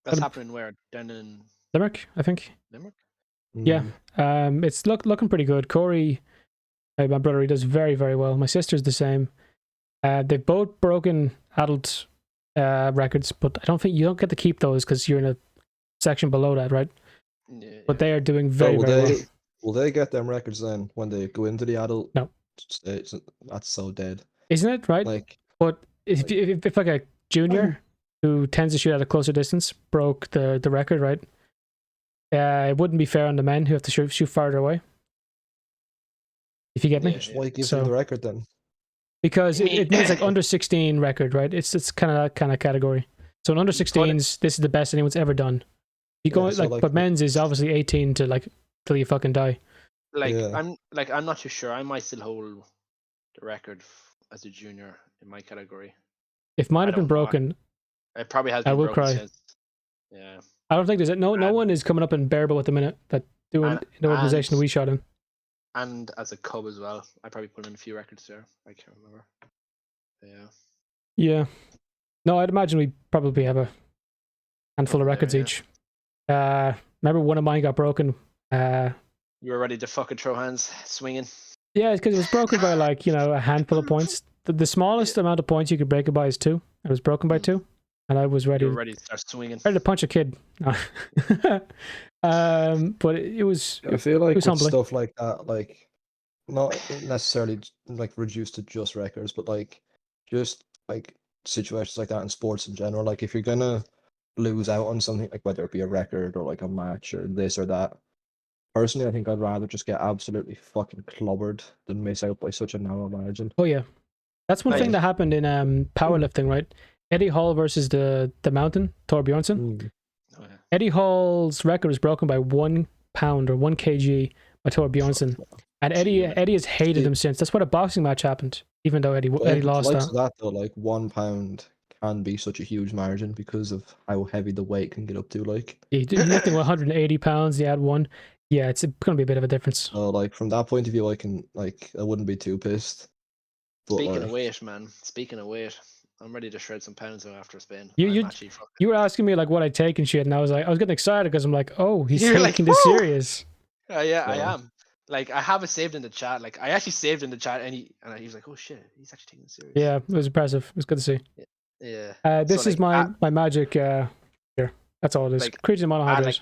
Speaker 2: that's happening where? Down in
Speaker 1: Limerick, I think.
Speaker 2: Limerick?
Speaker 1: Yeah. It's looking pretty good. Corey, my brother, he does very, very well. My sister's the same. They've both broken adult records, but I don't think you don't get to keep those because you're in a section below that, right?
Speaker 2: Yeah.
Speaker 1: But they are doing very well.
Speaker 4: Will they get them records then when they go into the adult?
Speaker 1: No.
Speaker 4: Stage? That's so dead.
Speaker 1: Isn't it, right? But if like a junior who tends to shoot at a closer distance broke the record, right? It wouldn't be fair on the men who have to shoot farther away. If you get me?
Speaker 4: Why give them the record then?
Speaker 1: Because it means like under 16 record, right? It's kind of that kind of category. So in under 16s, this is the best anyone's ever done. You go but men's is obviously 18 to like till you fucking die.
Speaker 2: I'm not too sure. I might still hold the record as a junior in my category.
Speaker 1: If mine had been broken,
Speaker 2: it probably has been broken. I will cry. Since, yeah.
Speaker 1: I don't think there's no one is coming up in Bearable at the minute that doing the organization we shot in.
Speaker 2: And as a cub as well, I probably put in a few records there. I can't remember. Yeah.
Speaker 1: Yeah. No, I'd imagine we probably have a handful of records each. Remember one of mine got broken.
Speaker 2: You were ready to fucking throw hands, swinging.
Speaker 1: Yeah, it's because it was broken by like a handful of points. The smallest amount of points you could break it by is 2. It was broken by 2, and I was ready.
Speaker 2: You were ready to start swinging.
Speaker 1: Ready to punch a kid. But it was.
Speaker 4: I feel like with stuff like that, like not necessarily like reduced to just records, but like just like situations like that in sports in general. Like if you're gonna lose out on something, like whether it be a record or like a match or this or that. Personally, I think I'd rather just get absolutely fucking clobbered than miss out by such a narrow margin.
Speaker 1: Oh yeah, that's one thing that happened in powerlifting, right? Eddie Hall versus the Mountain, Thor Bjornsson. Oh, yeah. Eddie Hall's record was broken by 1 pound or 1 kg by Thor Bjornsson, and Eddie has hated him since. That's what a boxing match happened, even though Eddie lost that.
Speaker 4: That though, like 1 pound can be such a huge margin because of how heavy the weight can get up to. Like
Speaker 1: you're lifting 180 pounds, you add 1. Yeah, it's going to be a bit of a difference.
Speaker 4: So, like, from that point of view, I wouldn't be too pissed. But,
Speaker 2: Speaking of weight, man. Speaking of weight, I'm ready to shred some pounds after Spain.
Speaker 1: You were asking me, like, what I take and shit, and I was getting excited because I'm like, oh, he's taking this serious.
Speaker 2: Yeah, I am. Like I have it saved in the chat. Like I actually saved in the chat, and he was like, "Oh shit, he's actually taking it serious."
Speaker 1: Yeah, it was impressive. It was good to see.
Speaker 2: Yeah.
Speaker 1: This
Speaker 2: So,
Speaker 1: is
Speaker 2: like,
Speaker 1: my magic here. That's all it is.
Speaker 2: like,
Speaker 1: Creatures and monohydrate.
Speaker 2: like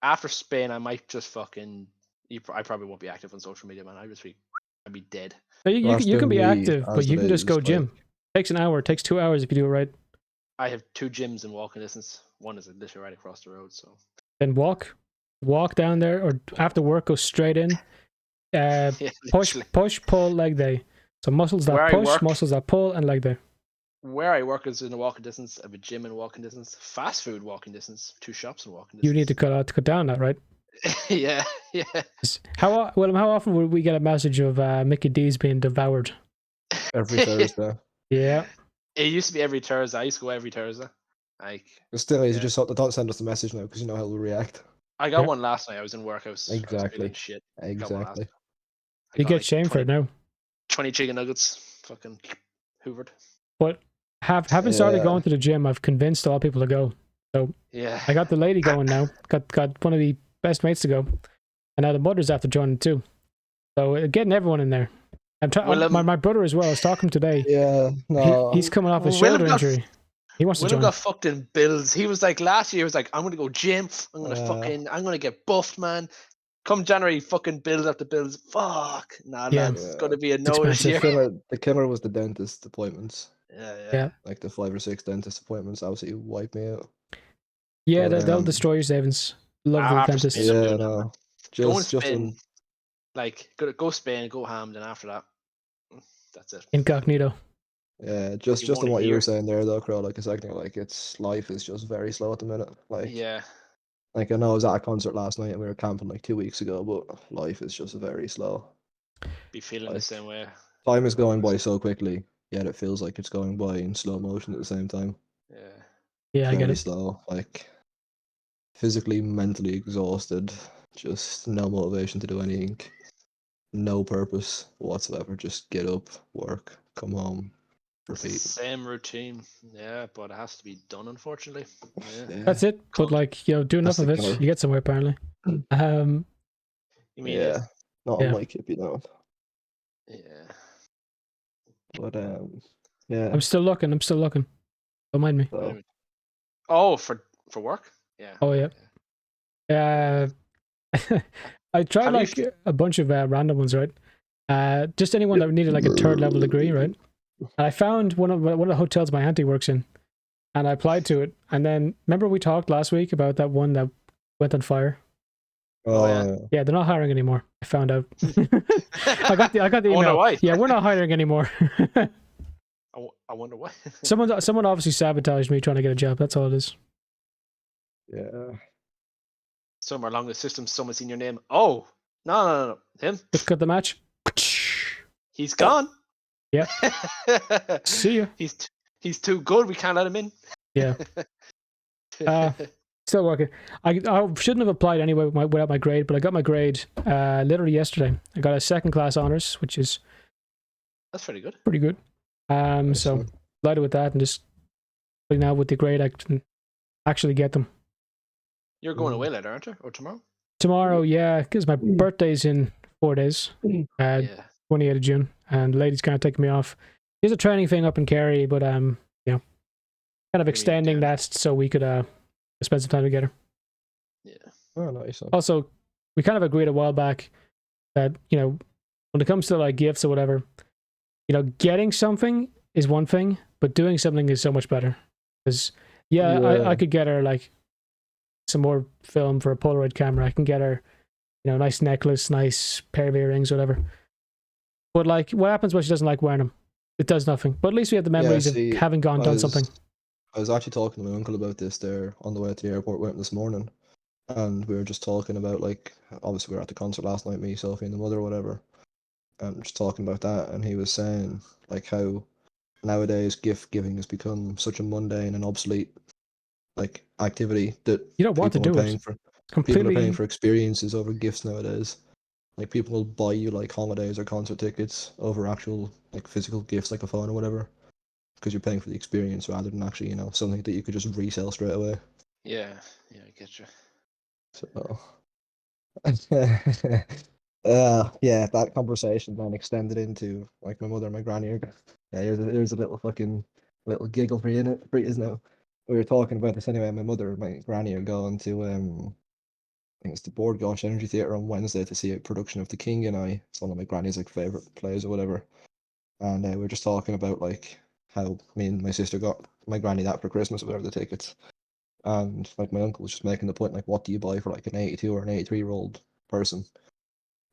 Speaker 2: after Spain, I might just fucking. I probably won't be active on social media, man. I'd be dead.
Speaker 1: You can be active, but you can just go
Speaker 4: like,
Speaker 1: gym. Takes an hour. Takes 2 hours if you do it right.
Speaker 2: I have 2 gyms in walking distance. One is literally right across the road. So
Speaker 1: then walk down there, or after work go straight in.
Speaker 2: yeah,
Speaker 1: Push, pull, leg day. So muscles that push, muscles that pull, and leg day.
Speaker 2: Where I work is in a walking distance. I have a gym in walking distance. Fast food walking distance. 2 shops in walking distance.
Speaker 1: You need to cut down that, right?
Speaker 2: yeah.
Speaker 1: How often would we get a message of Mickey D's being devoured?
Speaker 4: Every Thursday.
Speaker 1: Yeah.
Speaker 2: It used to be every Thursday. I used to go every Thursday. Like.
Speaker 4: It still is. You just don't send us the message now because you know how we'll react.
Speaker 2: I got one last night. I was in work. I was
Speaker 4: exactly
Speaker 2: shit.
Speaker 4: Exactly.
Speaker 1: You get shamed for it now.
Speaker 2: 20 chicken nuggets, fucking hoovered.
Speaker 1: But having started going to the gym, I've convinced all people to go. So
Speaker 2: yeah,
Speaker 1: I got the lady going now. Got one of the best mates to go, and now the mother's after joining too. So getting everyone in there. My brother as well. I was talking today.
Speaker 4: Yeah, no,
Speaker 1: he's coming off a shoulder injury. He wants to join.
Speaker 2: got fucked in builds. He was like last year. He was like, I'm gonna go gym. I'm gonna get buffed, man. Come January, fucking build up the bills. Fuck, lads, it's gonna be a no this year.
Speaker 4: The killer was the dentist appointments.
Speaker 2: Yeah.
Speaker 4: Like the 5 or 6 dentist appointments, absolutely wiped me out.
Speaker 1: Yeah, they'll destroy your savings. Love the dentist.
Speaker 4: Yeah, no.
Speaker 2: Go Spain, go Spain, go ham. Then after that, that's it.
Speaker 1: Incognito.
Speaker 4: Yeah, just on what you were saying there, though, Crowe. Like a second ago, like life is just very slow at the minute. Like Like I know I was at a concert last night and we were camping like 2 weeks ago, but life is just very slow.
Speaker 2: Be feeling the same way.
Speaker 4: Time is going by so quickly, yet it feels like it's going by in slow motion at the same time.
Speaker 1: Yeah, I get it.
Speaker 4: Very slow, like physically, mentally exhausted, just no motivation to do anything, no purpose whatsoever. Just get up, work, come home, repeat.
Speaker 2: Same routine, but it has to be done, unfortunately. Yeah.
Speaker 1: That's it. But do enough of it, you get somewhere apparently.
Speaker 2: You mean
Speaker 4: not unlike it,
Speaker 2: Yeah.
Speaker 4: But yeah.
Speaker 1: I'm still looking. Don't mind me.
Speaker 4: So.
Speaker 2: Oh, for work? Yeah.
Speaker 1: Oh yeah. I tried a bunch of random ones, right? Just anyone that needed like a 3rd level degree, right? And I found one of the hotels my auntie works in, and I applied to it. And then remember we talked last week about that one that went on fire.
Speaker 4: Oh yeah.
Speaker 1: Yeah, they're not hiring anymore. I found out. I got the email.
Speaker 2: Wonder why.
Speaker 1: Yeah, we're not hiring anymore.
Speaker 2: I wonder why.
Speaker 1: Someone obviously sabotaged me trying to get a job. That's all it is.
Speaker 4: Yeah.
Speaker 2: Somewhere along the system, someone's seen your name. Oh, no. Him.
Speaker 1: Just cut the match.
Speaker 2: He's gone.
Speaker 1: Yeah. See ya.
Speaker 2: He's too good. We can't let him in.
Speaker 1: Yeah. Still working. I shouldn't have applied anyway without my grade, but I got my grade literally yesterday. I got a 2nd class honors, which is
Speaker 2: that's pretty good.
Speaker 1: Pretty good. So delighted with that, and just now with the grade I can actually get them.
Speaker 2: You're going away later, aren't you? Or tomorrow?
Speaker 1: Tomorrow, yeah, because my birthday's in 4 days. 28th of June, and the lady's kind of taking me off. There's a training thing up in Kerry, but kind of extending that so we could spend some time together.
Speaker 2: Yeah.
Speaker 4: Oh, nice.
Speaker 1: Also, we kind of agreed a while back that when it comes to like gifts or whatever, getting something is one thing, but doing something is so much better. Because I could get her like some more film for a Polaroid camera. I can get her, nice necklace, nice pair of earrings, whatever. But like, what happens when she doesn't like wearing them? It does nothing. But at least we have the memories of having done something.
Speaker 4: I was actually talking to my uncle about this there on the way to the airport. Went this morning, and we were just talking about like, obviously we were at the concert last night, me, Sophie, and the mother, or whatever. And just talking about that, and he was saying like how nowadays gift giving has become such a mundane and obsolete like activity that
Speaker 1: you don't want to do it.
Speaker 4: People are paying for experiences over gifts nowadays. Like people will buy you like holidays or concert tickets over actual like physical gifts like a phone or whatever, because you're paying for the experience rather than actually something that you could just resell straight away.
Speaker 2: Yeah, I get you.
Speaker 4: So Yeah, that conversation then extended into like my mother and my granny. Yeah, here's a little giggle for you, for you now. We were talking about this anyway. My mother and my granny are going to I think it's the Board Gosh Energy Theatre on Wednesday to see a production of The King and I. It's one of my granny's like favorite plays or whatever. And we were just talking about like how me and my sister got my granny that for Christmas or whatever, the tickets. And like my uncle was just making the point like, what do you buy for like an 82 or an 83-year-old person?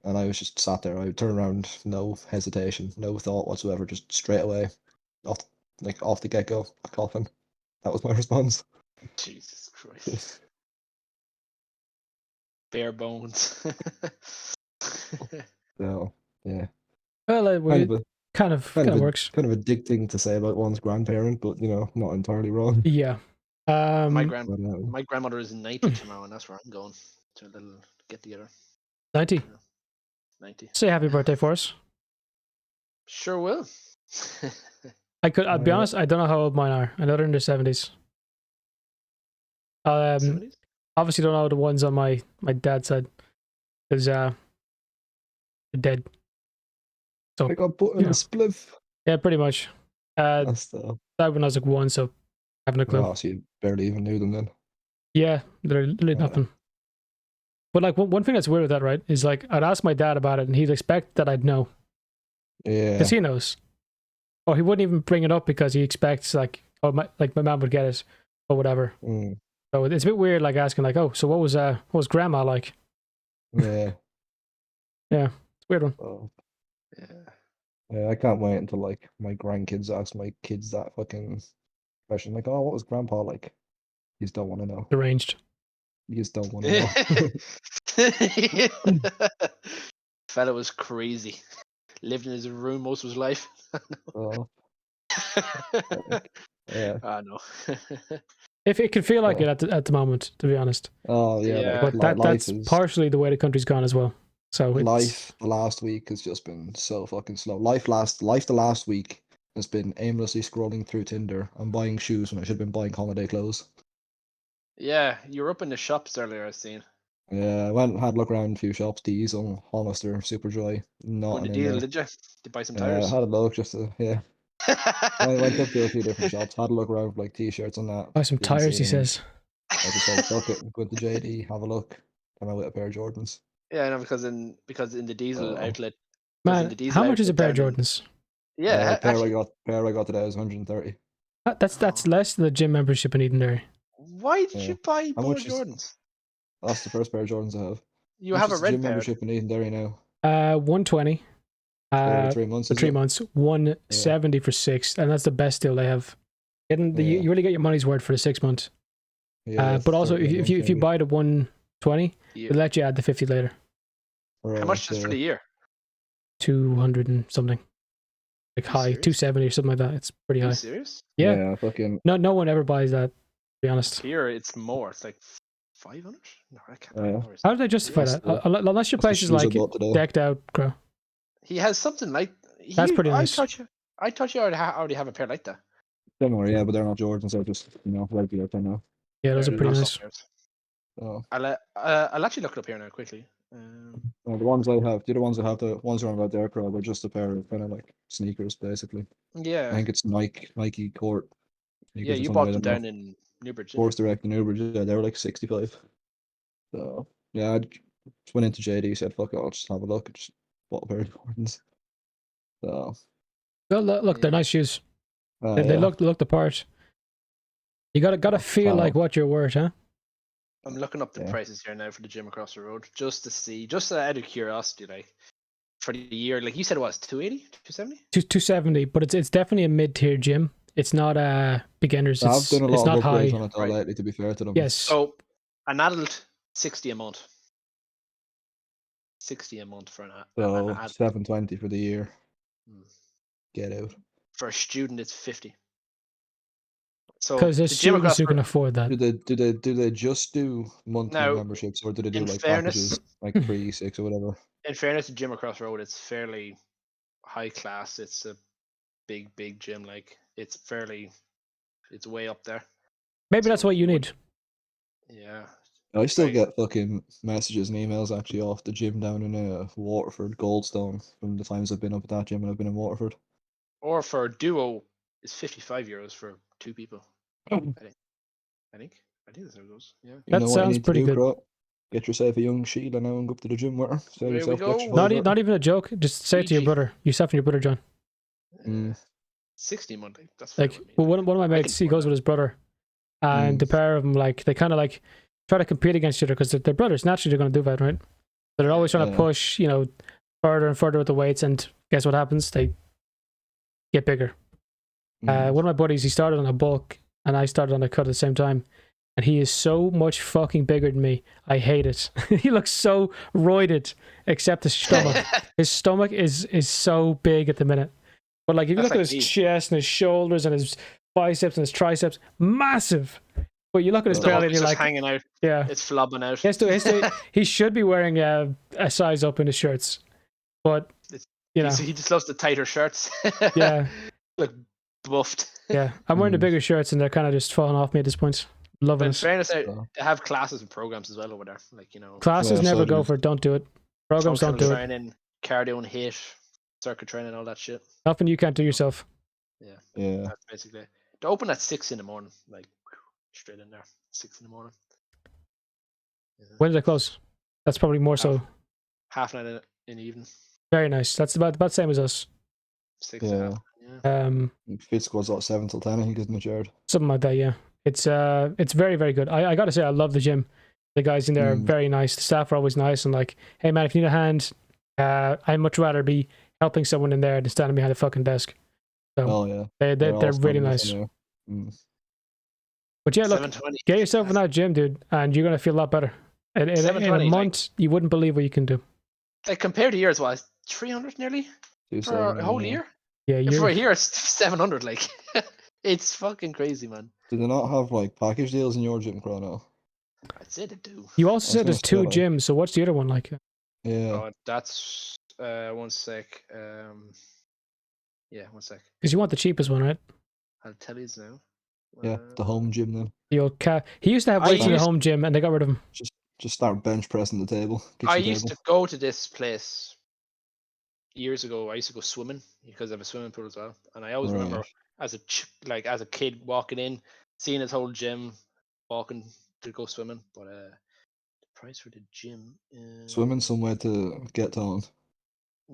Speaker 4: And I was just sat there. I would turn around, no hesitation, no thought whatsoever, just straight away, off off the get go, a coffin. That was my response.
Speaker 2: Jesus Christ. Bare bones.
Speaker 4: So yeah,
Speaker 1: Well, it kind of works.
Speaker 4: Kind of a dig thing to say about one's grandparent, but not entirely wrong.
Speaker 1: Yeah.
Speaker 2: My grandmother is 90 tomorrow, and that's where I'm going to a little get together.
Speaker 1: 90.
Speaker 2: 90.
Speaker 1: Say happy birthday for us.
Speaker 2: Sure will.
Speaker 1: I'll be honest, I don't know how old mine are. I know they're in their 70s.
Speaker 2: 70s?
Speaker 1: Obviously don't know the ones on my dad's side. Because they're dead. So
Speaker 4: I got put in a spliff.
Speaker 1: Yeah, pretty much.
Speaker 4: That's the...
Speaker 1: That when I was like 1, so I have no clue.
Speaker 4: Oh, so you barely even knew them then.
Speaker 1: Yeah, literally nothing. But like one thing that's weird with that, right, is like I'd ask my dad about it and he'd expect that I'd know.
Speaker 4: Yeah.
Speaker 1: Because he knows. Or he wouldn't even bring it up because he expects like, oh, my mom would get it or whatever. So it's a bit weird, like asking like, oh, so what was grandma like?
Speaker 4: Yeah.
Speaker 1: Yeah, it's a weird one.
Speaker 4: Oh. Yeah, I can't wait until like my grandkids ask my kids that fucking question, like, oh, what was grandpa like? You just don't want to know.
Speaker 1: Deranged.
Speaker 4: You just don't want to know.
Speaker 2: Fella was crazy. Lived in his room most of his life.
Speaker 4: Oh. Yeah.
Speaker 2: I know.
Speaker 1: If it can feel like it at the moment, to be honest.
Speaker 4: Oh yeah.
Speaker 1: But that's partially the way the country's gone as well. So
Speaker 4: life the last week has just been so fucking slow. Life the last week has been aimlessly scrolling through Tinder and buying shoes when I should have been buying holiday clothes.
Speaker 2: Yeah, you were up in the shops earlier, I seen.
Speaker 4: Yeah, I went and had a look around a few shops, Diesel, Hollister, Superdry. Not
Speaker 2: the deal, did you? Did you buy some tires?
Speaker 4: I had a look just to, yeah. I went up to a few different shops, had a look around for like t-shirts and that.
Speaker 1: Buy some tires, he says.
Speaker 4: I just said, fuck it, go to JD, have a look. Come out with a pair of Jordans.
Speaker 2: Yeah, I know, because in the Diesel outlet.
Speaker 1: Man, how much is a pair of Jordans?
Speaker 2: Yeah,
Speaker 4: pair I got today was 130.
Speaker 1: That's less than the gym membership in Edenderry.
Speaker 2: Why did you buy more Jordans?
Speaker 4: That's the first pair of Jordans I have.
Speaker 2: You have a red
Speaker 4: gym
Speaker 2: pair.
Speaker 4: membership in Edenderry now.
Speaker 1: 120.
Speaker 4: For 3 months.
Speaker 1: For 3 months. 170 for 6, and that's the best deal they have. You really get your money's worth for the 6 months. Yeah, but also if you buy the 120, they'll let you add the 50 later.
Speaker 2: How much is for the year?
Speaker 1: 200 and something. Like high, 270 or something like that. It's pretty high.
Speaker 2: Are you serious?
Speaker 1: Yeah.
Speaker 4: Fucking.
Speaker 1: No one ever buys that, to be honest.
Speaker 2: Here it's more. It's like 500. No, I can't remember.
Speaker 1: How do they justify that? Unless your place is like decked out, Crowe.
Speaker 2: He has something like.
Speaker 1: That's pretty nice.
Speaker 2: I thought you already have a pair like that.
Speaker 4: Similar, yeah, but they're not Jordans. They're just regular pair now.
Speaker 1: Yeah, those are pretty nice.
Speaker 4: Oh.
Speaker 2: I'll actually look it up here now quickly.
Speaker 4: The ones I have, the ones around about there, Crowe, are just a pair of kind of like sneakers, basically.
Speaker 2: Yeah.
Speaker 4: I think it's Nike Court.
Speaker 2: Yeah, you bought them down in Newbridge.
Speaker 4: Force Direct in Newbridge. Yeah, they were like 65. So yeah, I just went into JD, said, "Fuck it, I'll just have a look." I just bought a pair of Jordans. So.
Speaker 1: Well, look, they're nice shoes. They look the part. You gotta feel like what you're worth, huh?
Speaker 2: I'm looking up the prices here now for the gym across the road, just to see, just out of curiosity, like for the year. Like you said, it was 280, 270?
Speaker 1: 270, but it's definitely a mid-tier gym. It's not beginners.
Speaker 4: I've done a lot of
Speaker 1: high
Speaker 4: on it lately, to be fair to them.
Speaker 1: Yes.
Speaker 2: So an adult, 60 a month. 60 a month for an adult.
Speaker 4: 720 for the year. Get out.
Speaker 2: For a student, it's 50. So
Speaker 1: because there's students who can afford that.
Speaker 4: Do they just do monthly memberships, or do they do like packages, like 3, 6, or whatever?
Speaker 2: In fairness, the gym across the road, it's fairly high class. It's a big gym. Like it's way up there.
Speaker 1: Maybe that's what you need.
Speaker 2: Yeah,
Speaker 4: I still
Speaker 2: Right.
Speaker 4: get fucking messages and emails actually off the gym down in Waterford, Goldstone, from the times I've been up at that gym and I've been in Waterford.
Speaker 2: Or for a duo, is €55 for 2 people. I think that's how it goes. Yeah.
Speaker 4: You
Speaker 1: That
Speaker 4: know what you
Speaker 1: sounds
Speaker 4: need to
Speaker 1: pretty
Speaker 4: do,
Speaker 1: good.
Speaker 4: Crowe? Get yourself a young Sheila now and go up to the gym with her. Save
Speaker 2: There we
Speaker 4: yourself
Speaker 2: go.
Speaker 4: extra
Speaker 1: Not,
Speaker 4: holiday.
Speaker 1: not even a joke. Just say it to your
Speaker 2: PG.
Speaker 1: brother. Yourself and your brother, John.
Speaker 2: 60 monthly. That's fine
Speaker 1: Like,
Speaker 2: with me.
Speaker 1: well, one of my
Speaker 2: I
Speaker 1: mates,
Speaker 2: can
Speaker 1: he goes
Speaker 2: afford
Speaker 1: with his brother, and the pair of them, like, they kind of like try to compete against each other because they're brothers. Naturally, they're going to do that, right? So they're always trying to push, you know, further and further with the weights, and guess what happens? They get bigger. One of my buddies, he started on a bulk, and I started on a cut at the same time, and he is so much fucking bigger than me. I hate it. He looks so roided, except his stomach. His stomach is so big at the minute. But like, if you
Speaker 2: That's
Speaker 1: look at
Speaker 2: like
Speaker 1: his
Speaker 2: me.
Speaker 1: chest and his shoulders and his biceps and his triceps, massive. But you look at his belly and
Speaker 2: It's
Speaker 1: you're
Speaker 2: just
Speaker 1: like,
Speaker 2: hanging out.
Speaker 1: yeah,
Speaker 2: It's flobbing out.
Speaker 1: he should be wearing a size up in his shirts, but you know,
Speaker 2: He just loves the tighter shirts.
Speaker 1: yeah,
Speaker 2: Look buffed.
Speaker 1: yeah. I'm wearing the bigger shirts and they're kind of just falling off me at this point.
Speaker 2: But
Speaker 1: Loving
Speaker 2: in
Speaker 1: it.
Speaker 2: fairness, they have classes and programs as well over there. Like, you know,
Speaker 1: Classes
Speaker 4: Yeah,
Speaker 1: never
Speaker 4: so
Speaker 1: go
Speaker 4: do-
Speaker 1: for it. Don't do it. Programs don't
Speaker 2: functional
Speaker 1: do it.
Speaker 2: training, cardio and HIIT, circuit training, all that shit.
Speaker 1: Nothing you can't do yourself.
Speaker 4: Yeah.
Speaker 2: That's basically. They open at 6 in the morning, like straight in there. 6 in the morning. Yeah.
Speaker 1: When do they close? That's probably more so.
Speaker 2: Half night in the evening.
Speaker 1: Very nice. That's about the same as us.
Speaker 2: 6
Speaker 4: Yeah.
Speaker 2: half. Yeah.
Speaker 4: Fit squad's like 7 till 10, I think, isn't it, Jared?
Speaker 1: Something like that, yeah. It's very, very good. I gotta say, I love the gym. The guys in there are very nice. The staff are always nice and like, hey man, if you need a hand, I'd much rather be helping someone in there than standing behind a fucking desk. So
Speaker 4: yeah.
Speaker 1: they're really nice. But yeah, look,
Speaker 2: 720.
Speaker 1: get yourself in that gym, dude, and you're gonna feel a lot better. In a month, you wouldn't believe what you can do.
Speaker 2: Like compared to yours, was 300 nearly for a whole year.
Speaker 1: Yeah,
Speaker 2: for a year it's 700. Like, it's fucking crazy, man.
Speaker 4: Do they not have like package deals in your gym, Crowe, now?
Speaker 2: I'd say they do.
Speaker 1: You also said there's 2 gyms, so what's the other one like?
Speaker 4: Yeah.
Speaker 2: Oh, that's 1 sec. Yeah, 1 sec.
Speaker 1: Because you want the cheapest one, right?
Speaker 2: I'll tell you now.
Speaker 4: Yeah, the home gym then.
Speaker 1: The old cat. He used to have weights in the home gym, and they got rid of him.
Speaker 4: Just start bench pressing the table.
Speaker 2: I used to go to this place years ago. I used to go swimming because I have a swimming pool as well, and I always remember as a kid walking in, seeing his whole gym, walking to go swimming. But the price for the gym is...
Speaker 4: Swimming somewhere to get toned.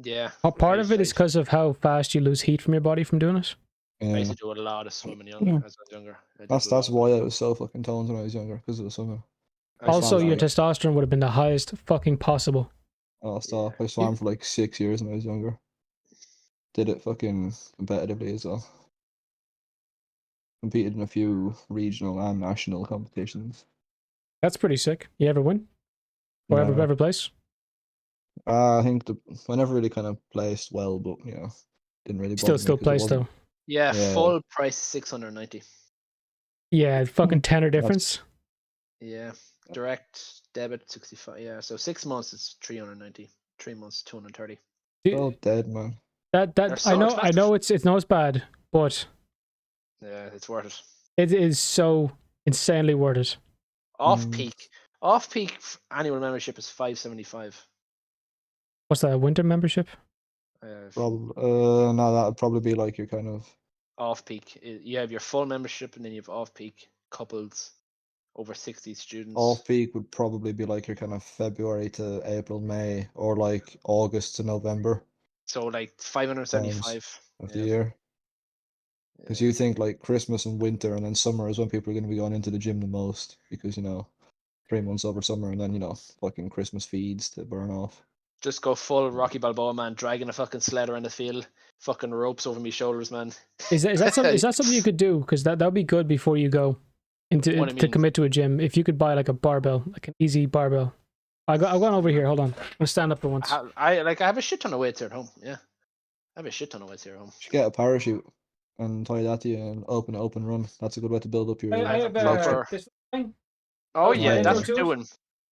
Speaker 2: Yeah.
Speaker 1: Part of it is because of how fast you lose heat from your body from doing it.
Speaker 2: I used to do a lot of swimming as I was younger.
Speaker 4: That's why I was so fucking toned when I was younger, because of the swimming.
Speaker 1: Also, your testosterone would have been the highest fucking possible.
Speaker 4: Oh, stop. I swam for like 6 years when I was younger. Did it fucking competitively as well. Competed in a few regional and national competitions.
Speaker 1: That's pretty sick. You ever win? Or ever place?
Speaker 4: I think I never really kind of placed well, but you know, didn't really.
Speaker 1: Still placed though.
Speaker 2: Yeah, full price 690.
Speaker 1: Yeah, fucking tenner difference.
Speaker 2: Yeah, direct debit 65. Yeah, so 6 months it's 390. 3 months 230.
Speaker 4: Oh, dead man.
Speaker 1: That so I know it's not as bad, but
Speaker 2: yeah, it's worth it.
Speaker 1: It is so insanely worth it.
Speaker 2: Off peak annual membership is $575.
Speaker 1: What's that? A winter membership?
Speaker 4: Probably. No, that would probably be like your kind of
Speaker 2: off peak. You have your full membership, and then you have off peak couples, over 60 students.
Speaker 4: Off peak would probably be like your kind of February to April, May, or like August to November.
Speaker 2: So like 575
Speaker 4: of the year. Because you think like Christmas and winter, and then summer is when people are going to be going into the gym the most, because you know, 3 months over summer, and then you know, fucking Christmas feeds to burn off.
Speaker 2: Just go full Rocky Balboa, man, dragging a fucking sled around the field, fucking ropes over my shoulders, man.
Speaker 1: Is that something you could do? Because that would be good before you go into to commit to a gym. If you could buy like a barbell, like an easy barbell. I've gone over here. Hold on, I'll stand up for once.
Speaker 2: I have a shit ton of weights here at home. Yeah, I have a shit ton of weights here at home.
Speaker 4: You should get a parachute and tie that to you and open run. That's a good way to build up your.
Speaker 2: Oh yeah,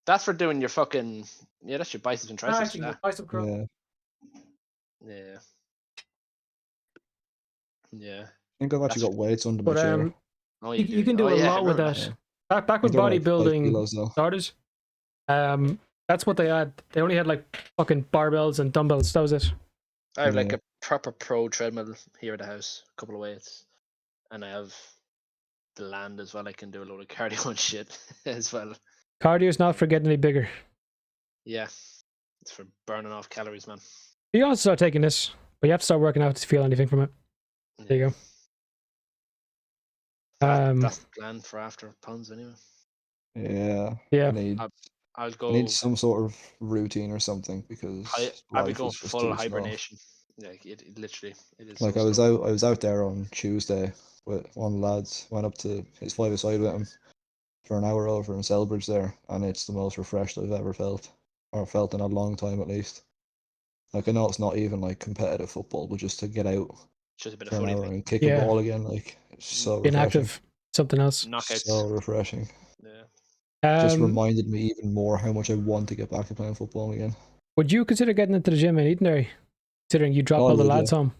Speaker 2: that's for doing your fucking that's your biceps and triceps.
Speaker 1: Bicep curl.
Speaker 2: Yeah.
Speaker 4: I think I've actually got weights under my chair.
Speaker 2: Oh,
Speaker 1: you can do a lot with that. Back when bodybuilding started, that's what they had. They only had like fucking barbells and dumbbells. That was it.
Speaker 2: I have like a proper pro treadmill here at the house, a couple of weights, and I have the land as well. I can do a load of cardio and shit as well.
Speaker 1: Cardio is not for getting any bigger.
Speaker 2: Yeah, it's for burning off calories, man.
Speaker 1: You also start taking this, but you have to start working out to feel anything from it. There you
Speaker 2: go. That's the plan for after puns, anyway.
Speaker 4: Yeah.
Speaker 2: I'll go.
Speaker 4: I need some sort of routine or something because
Speaker 2: I'll be going full hibernation. Like it literally, it is.
Speaker 4: Like
Speaker 2: so
Speaker 4: I was out there on Tuesday with one of the lads. Went up to his 5-a-side with him for an hour over in Selbridge there, and it's the most refreshed I've ever felt, or felt in a long time at least. Like I know it's not even like competitive football, but just to get out
Speaker 2: just a bit
Speaker 4: for
Speaker 2: of
Speaker 4: an hour
Speaker 2: thing.
Speaker 4: and kick a ball again, like it's so refreshing.
Speaker 1: Inactive, something else.
Speaker 2: Knockouts.
Speaker 4: So refreshing.
Speaker 2: Yeah.
Speaker 4: Just reminded me even more how much I want to get back to playing football again.
Speaker 1: Would you consider getting into the gym in Edenderry, considering you drop all the lads home?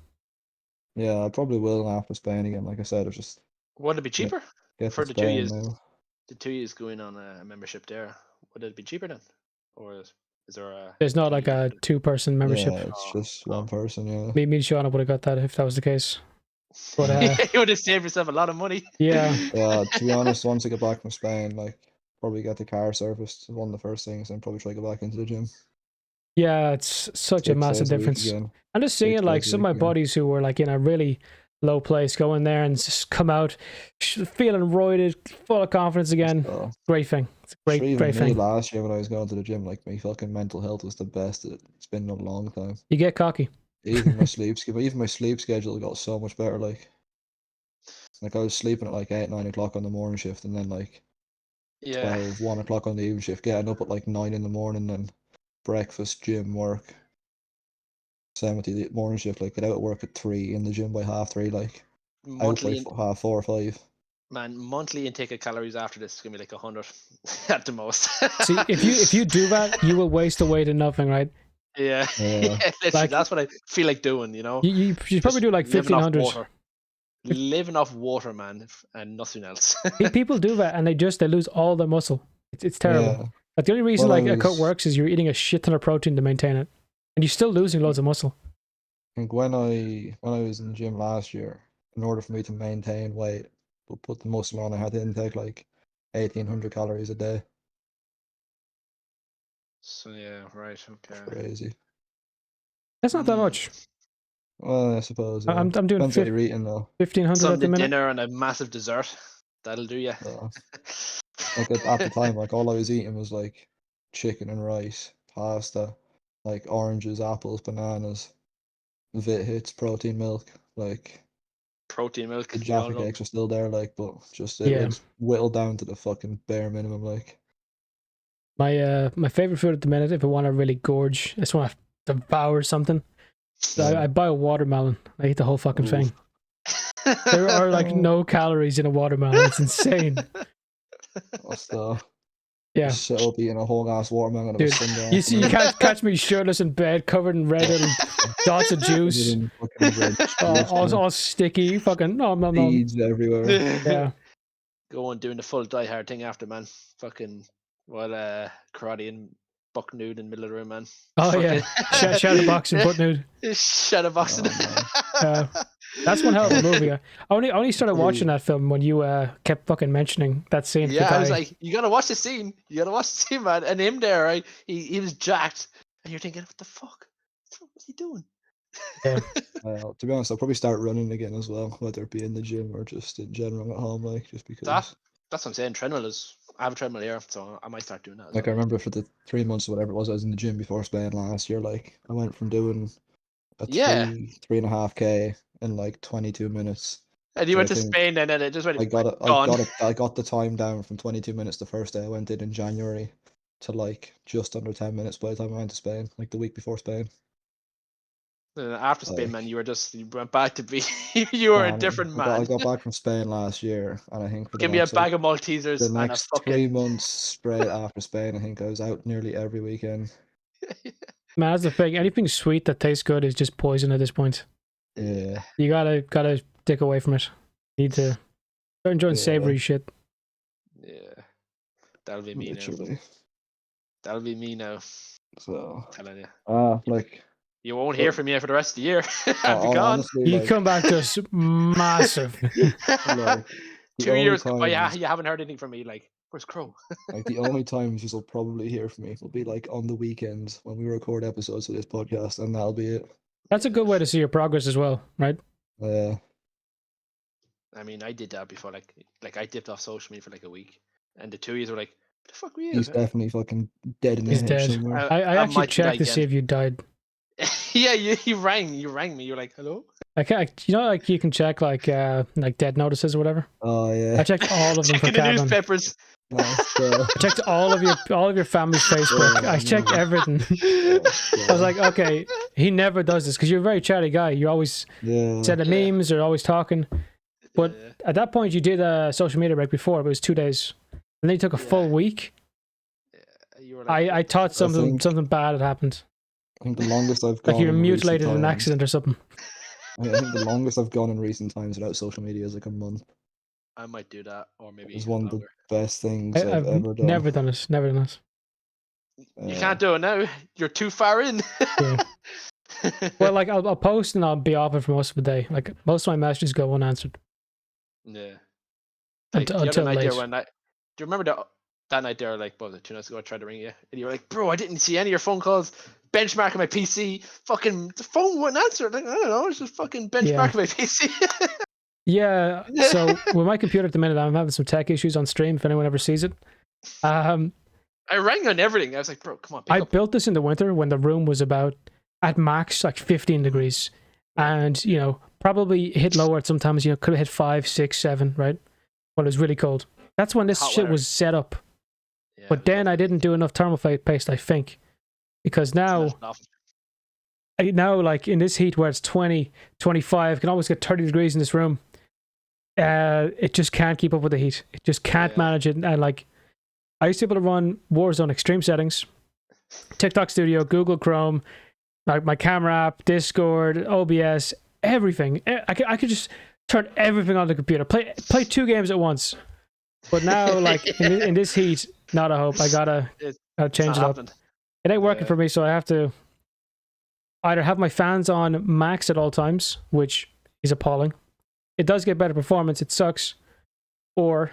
Speaker 4: Yeah, I probably will after Spain again. Like I said, it's just.
Speaker 2: Would it be cheaper
Speaker 4: for the 2 years? Now.
Speaker 2: The 2 years going on a membership there, would it be cheaper then, or is there a?
Speaker 1: There's not like a 2-person membership.
Speaker 4: Yeah, it's just one person. Yeah.
Speaker 1: Me and Sean would have got that if that was the case. But
Speaker 2: you would have saved yourself a lot of money.
Speaker 1: Yeah.
Speaker 4: Yeah. To be honest, once I get back from Spain, like probably get the car serviced. One of the first things, and probably try to go back into the gym.
Speaker 1: Yeah, it's such a massive difference. I'm just seeing like some of my buddies who were like in a really low place go in there and just come out feeling roided, full of confidence again. Great thing. It's a great thing.
Speaker 4: Last year when I was going to the gym, like my fucking mental health was the best it's been in a long time.
Speaker 1: You get cocky.
Speaker 4: Even my sleep schedule got so much better. Like I was sleeping at like 8-9 o'clock on the morning shift, and then like 12-1 o'clock on the evening shift, getting up at like 9 in the morning, and breakfast, gym, work. Same with the morning shift, like get out at work at 3, in the gym by 3:30, like monthly out by 4 or 5.
Speaker 2: Man, monthly intake of calories after this is gonna be like 100 at the most.
Speaker 1: See, if you do that, you will waste away to nothing, right?
Speaker 2: Yeah. Like, that's what I feel like doing, you know.
Speaker 1: You probably do like 1,500.
Speaker 2: Living off water, man, and nothing else.
Speaker 1: People do that and they lose all their muscle. It's terrible. Yeah. Like the only reason a cut works is you're eating a shit ton of protein to maintain it, and you're still losing loads of muscle.
Speaker 4: I think when I was in the gym last year, in order for me to maintain weight but put the muscle on, I had to intake like 1,800 calories a day.
Speaker 2: So yeah, right, okay.
Speaker 4: Crazy.
Speaker 1: That's not that much.
Speaker 4: Well, I suppose.
Speaker 1: Yeah. I'm doing
Speaker 4: depends what you're eating though.
Speaker 1: 1,500 at the minute.
Speaker 2: Dinner and a massive dessert. That'll do you.
Speaker 4: Like at the time, like all I was eating was like chicken and rice, pasta, like oranges, apples, bananas, Vit Hits, protein milk, like.
Speaker 2: Protein milk.
Speaker 4: The Jaffa cakes are still there, like, but just it's whittled down to the fucking bare minimum, like.
Speaker 1: My favorite food at the minute, if I want to really gorge, I just want to devour something. I buy a watermelon. I eat the whole fucking thing. There are like no calories in a watermelon. It's insane.
Speaker 4: Just sit up eating a whole ass watermelon.
Speaker 1: Dude, you can't catch me shirtless in bed, covered in red little dots of juice. all sticky. Fucking
Speaker 4: beads everywhere.
Speaker 1: Yeah.
Speaker 2: Going doing the full Die Hard thing after, man. Fucking karate and buck nude in the middle of the room, man.
Speaker 1: Oh fucking... yeah, shadow boxing, butt nude.
Speaker 2: Shadow boxing.
Speaker 1: That's one hell of a movie. I only started watching that film when you kept fucking mentioning that scene.
Speaker 2: Yeah, I was like, you gotta watch the scene. You gotta watch the scene, man. And him there, right? He was jacked, and you're thinking, what the fuck? What's he doing?
Speaker 1: Yeah.
Speaker 4: To be honest, I'll probably start running again as well, whether it be in the gym or just in general at home, like just because.
Speaker 2: That's what I'm saying. I have a treadmill here, so I might start doing that.
Speaker 4: Like I remember for the 3 months or whatever it was, I was in the gym before Spain last year. Like I went from doing a 3.5K in like 22 minutes.
Speaker 2: And you went to Spain, and then it just went.
Speaker 4: I got the time down from 22 minutes the first day I went in January to like just under 10 minutes by the time I went to Spain, like the week before Spain.
Speaker 2: After Spain, man, you went back to be you were a different man.
Speaker 4: I got back from Spain last year, and I think for
Speaker 2: give me a bag of Maltesers.
Speaker 4: The next 3 months straight after Spain, I think I was out nearly every weekend.
Speaker 1: Man, that's the thing. Anything sweet that tastes good is just poison at this point.
Speaker 4: Yeah,
Speaker 1: you gotta stick away from it. You need to start enjoying savory shit.
Speaker 2: Yeah. That'll be me now.
Speaker 4: Literally.
Speaker 2: That'll be me now.
Speaker 4: So.
Speaker 2: Telling you.
Speaker 4: Like.
Speaker 2: You won't hear from me for the rest of the year. I'll be gone.
Speaker 4: Honestly,
Speaker 1: You
Speaker 4: like,
Speaker 1: come back to us massive.
Speaker 4: like,
Speaker 2: 2 years. Oh yeah, you haven't heard anything from me. Like, where's Crowe?
Speaker 4: Like the only times you'll probably hear from me will be like on the weekends when we record episodes of this podcast, and that'll be it.
Speaker 1: That's a good way to see your progress as well, right?
Speaker 4: Yeah.
Speaker 2: I mean, I did that before. Like I dipped off social media for like a week, and the 2 years were like, "What the fuck were you?"
Speaker 4: He's definitely fucking dead in the
Speaker 1: He's
Speaker 4: hedge
Speaker 1: dead.
Speaker 4: somewhere.
Speaker 1: I actually
Speaker 2: might
Speaker 1: checked to
Speaker 2: die
Speaker 1: see if you died.
Speaker 2: Yeah, you rang me. You're like, "Hello."
Speaker 1: I can't, you know, like you can check like dead notices or whatever.
Speaker 4: Oh yeah.
Speaker 1: I checked all of them for
Speaker 2: Checking the
Speaker 1: Kevin.
Speaker 2: newspapers.
Speaker 4: Nice.
Speaker 1: I checked all of your family's Facebook.
Speaker 4: Oh,
Speaker 1: I checked
Speaker 4: no.
Speaker 1: everything. I was like, okay, he never does this because you're a very chatty guy. You always send the memes or always talking. But at that point, you did a social media break before, but it was 2 days, and then you took a full week.
Speaker 2: You were like,
Speaker 1: I thought something bad had happened.
Speaker 4: I think the longest I've gone.
Speaker 1: Like you were
Speaker 4: in
Speaker 1: mutilated in an
Speaker 4: times,
Speaker 1: accident or something.
Speaker 4: I think the longest I've gone in recent times without social media is like a month.
Speaker 2: I might do that, or maybe
Speaker 4: It's
Speaker 2: even
Speaker 4: one of
Speaker 2: longer.
Speaker 4: the best things I've ever done.
Speaker 1: Never done it. Never done it.
Speaker 2: You can't do it now. You're too far in.
Speaker 1: Yeah. Well, like I'll post and I'll be off it for most of the day. Like most of my messages go unanswered.
Speaker 2: Yeah. Like the
Speaker 1: until
Speaker 2: other night
Speaker 1: late.
Speaker 2: there, do you remember that night there? Like, what was it, 2 nights ago? I tried to ring you, and you were like, "Bro, I didn't see any of your phone calls. Benchmarking my PC. Fucking the phone wouldn't answer. Like, I don't know. It's just fucking benchmarking my PC."
Speaker 1: Yeah. So with my computer at the minute, I'm having some tech issues on stream. If anyone ever sees it,
Speaker 2: I rang on everything. I was like, "Bro, come on."
Speaker 1: I built this in the winter when the room was about at max like 15 degrees, and you know probably hit lower at sometimes. You know, could have hit 5, 6, 7, right? When it was really cold. That's when this
Speaker 2: Hot
Speaker 1: shit
Speaker 2: weather.
Speaker 1: was set up.
Speaker 2: Yeah,
Speaker 1: But then I didn't do enough thermal paste, I think, because now like in this heat where it's 20, 25, can always get 30 degrees in this room. It just can't keep up with the heat. It just can't manage it. And like, I used to be able to run Warzone extreme settings, TikTok Studio, Google Chrome, my camera app, Discord, OBS, everything. I could just turn everything on the computer, play 2 games at once. But now, like in this heat, not a hope. I gotta change it up. It ain't working for me, so I have to either have my fans on max at all times, which is appalling. It does get better performance. It sucks. Or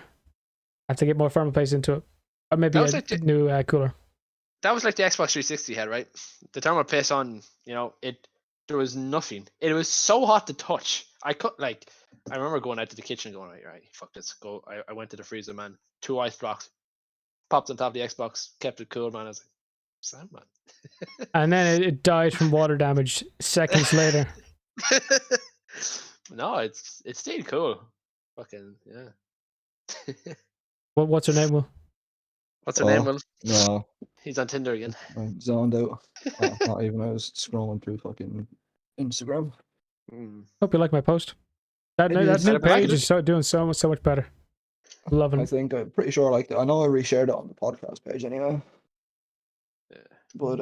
Speaker 1: I have to get more thermal paste into it. Or maybe a new cooler.
Speaker 2: That was like the Xbox 360 had, right? The thermal paste on, you know, there was nothing. It was so hot to touch. I remember going out to the kitchen going, right, fuck this. Go. I went to the freezer, man. 2 ice blocks. Popped on top of the Xbox. Kept it cool, man. I was like, Sam, man.
Speaker 1: And then it died from water damage seconds later.
Speaker 2: No, it stayed cool. Fucking, yeah.
Speaker 1: What's her name, Will?
Speaker 2: What's her name, Will?
Speaker 4: No.
Speaker 2: He's on Tinder again.
Speaker 4: I zoned out. Not even. I was scrolling through fucking Instagram.
Speaker 1: Hope you like my post. That new page is doing so much better. Loving it.
Speaker 4: I'm pretty sure I liked it. I know I reshared it on the podcast page anyway.
Speaker 2: Yeah.
Speaker 4: But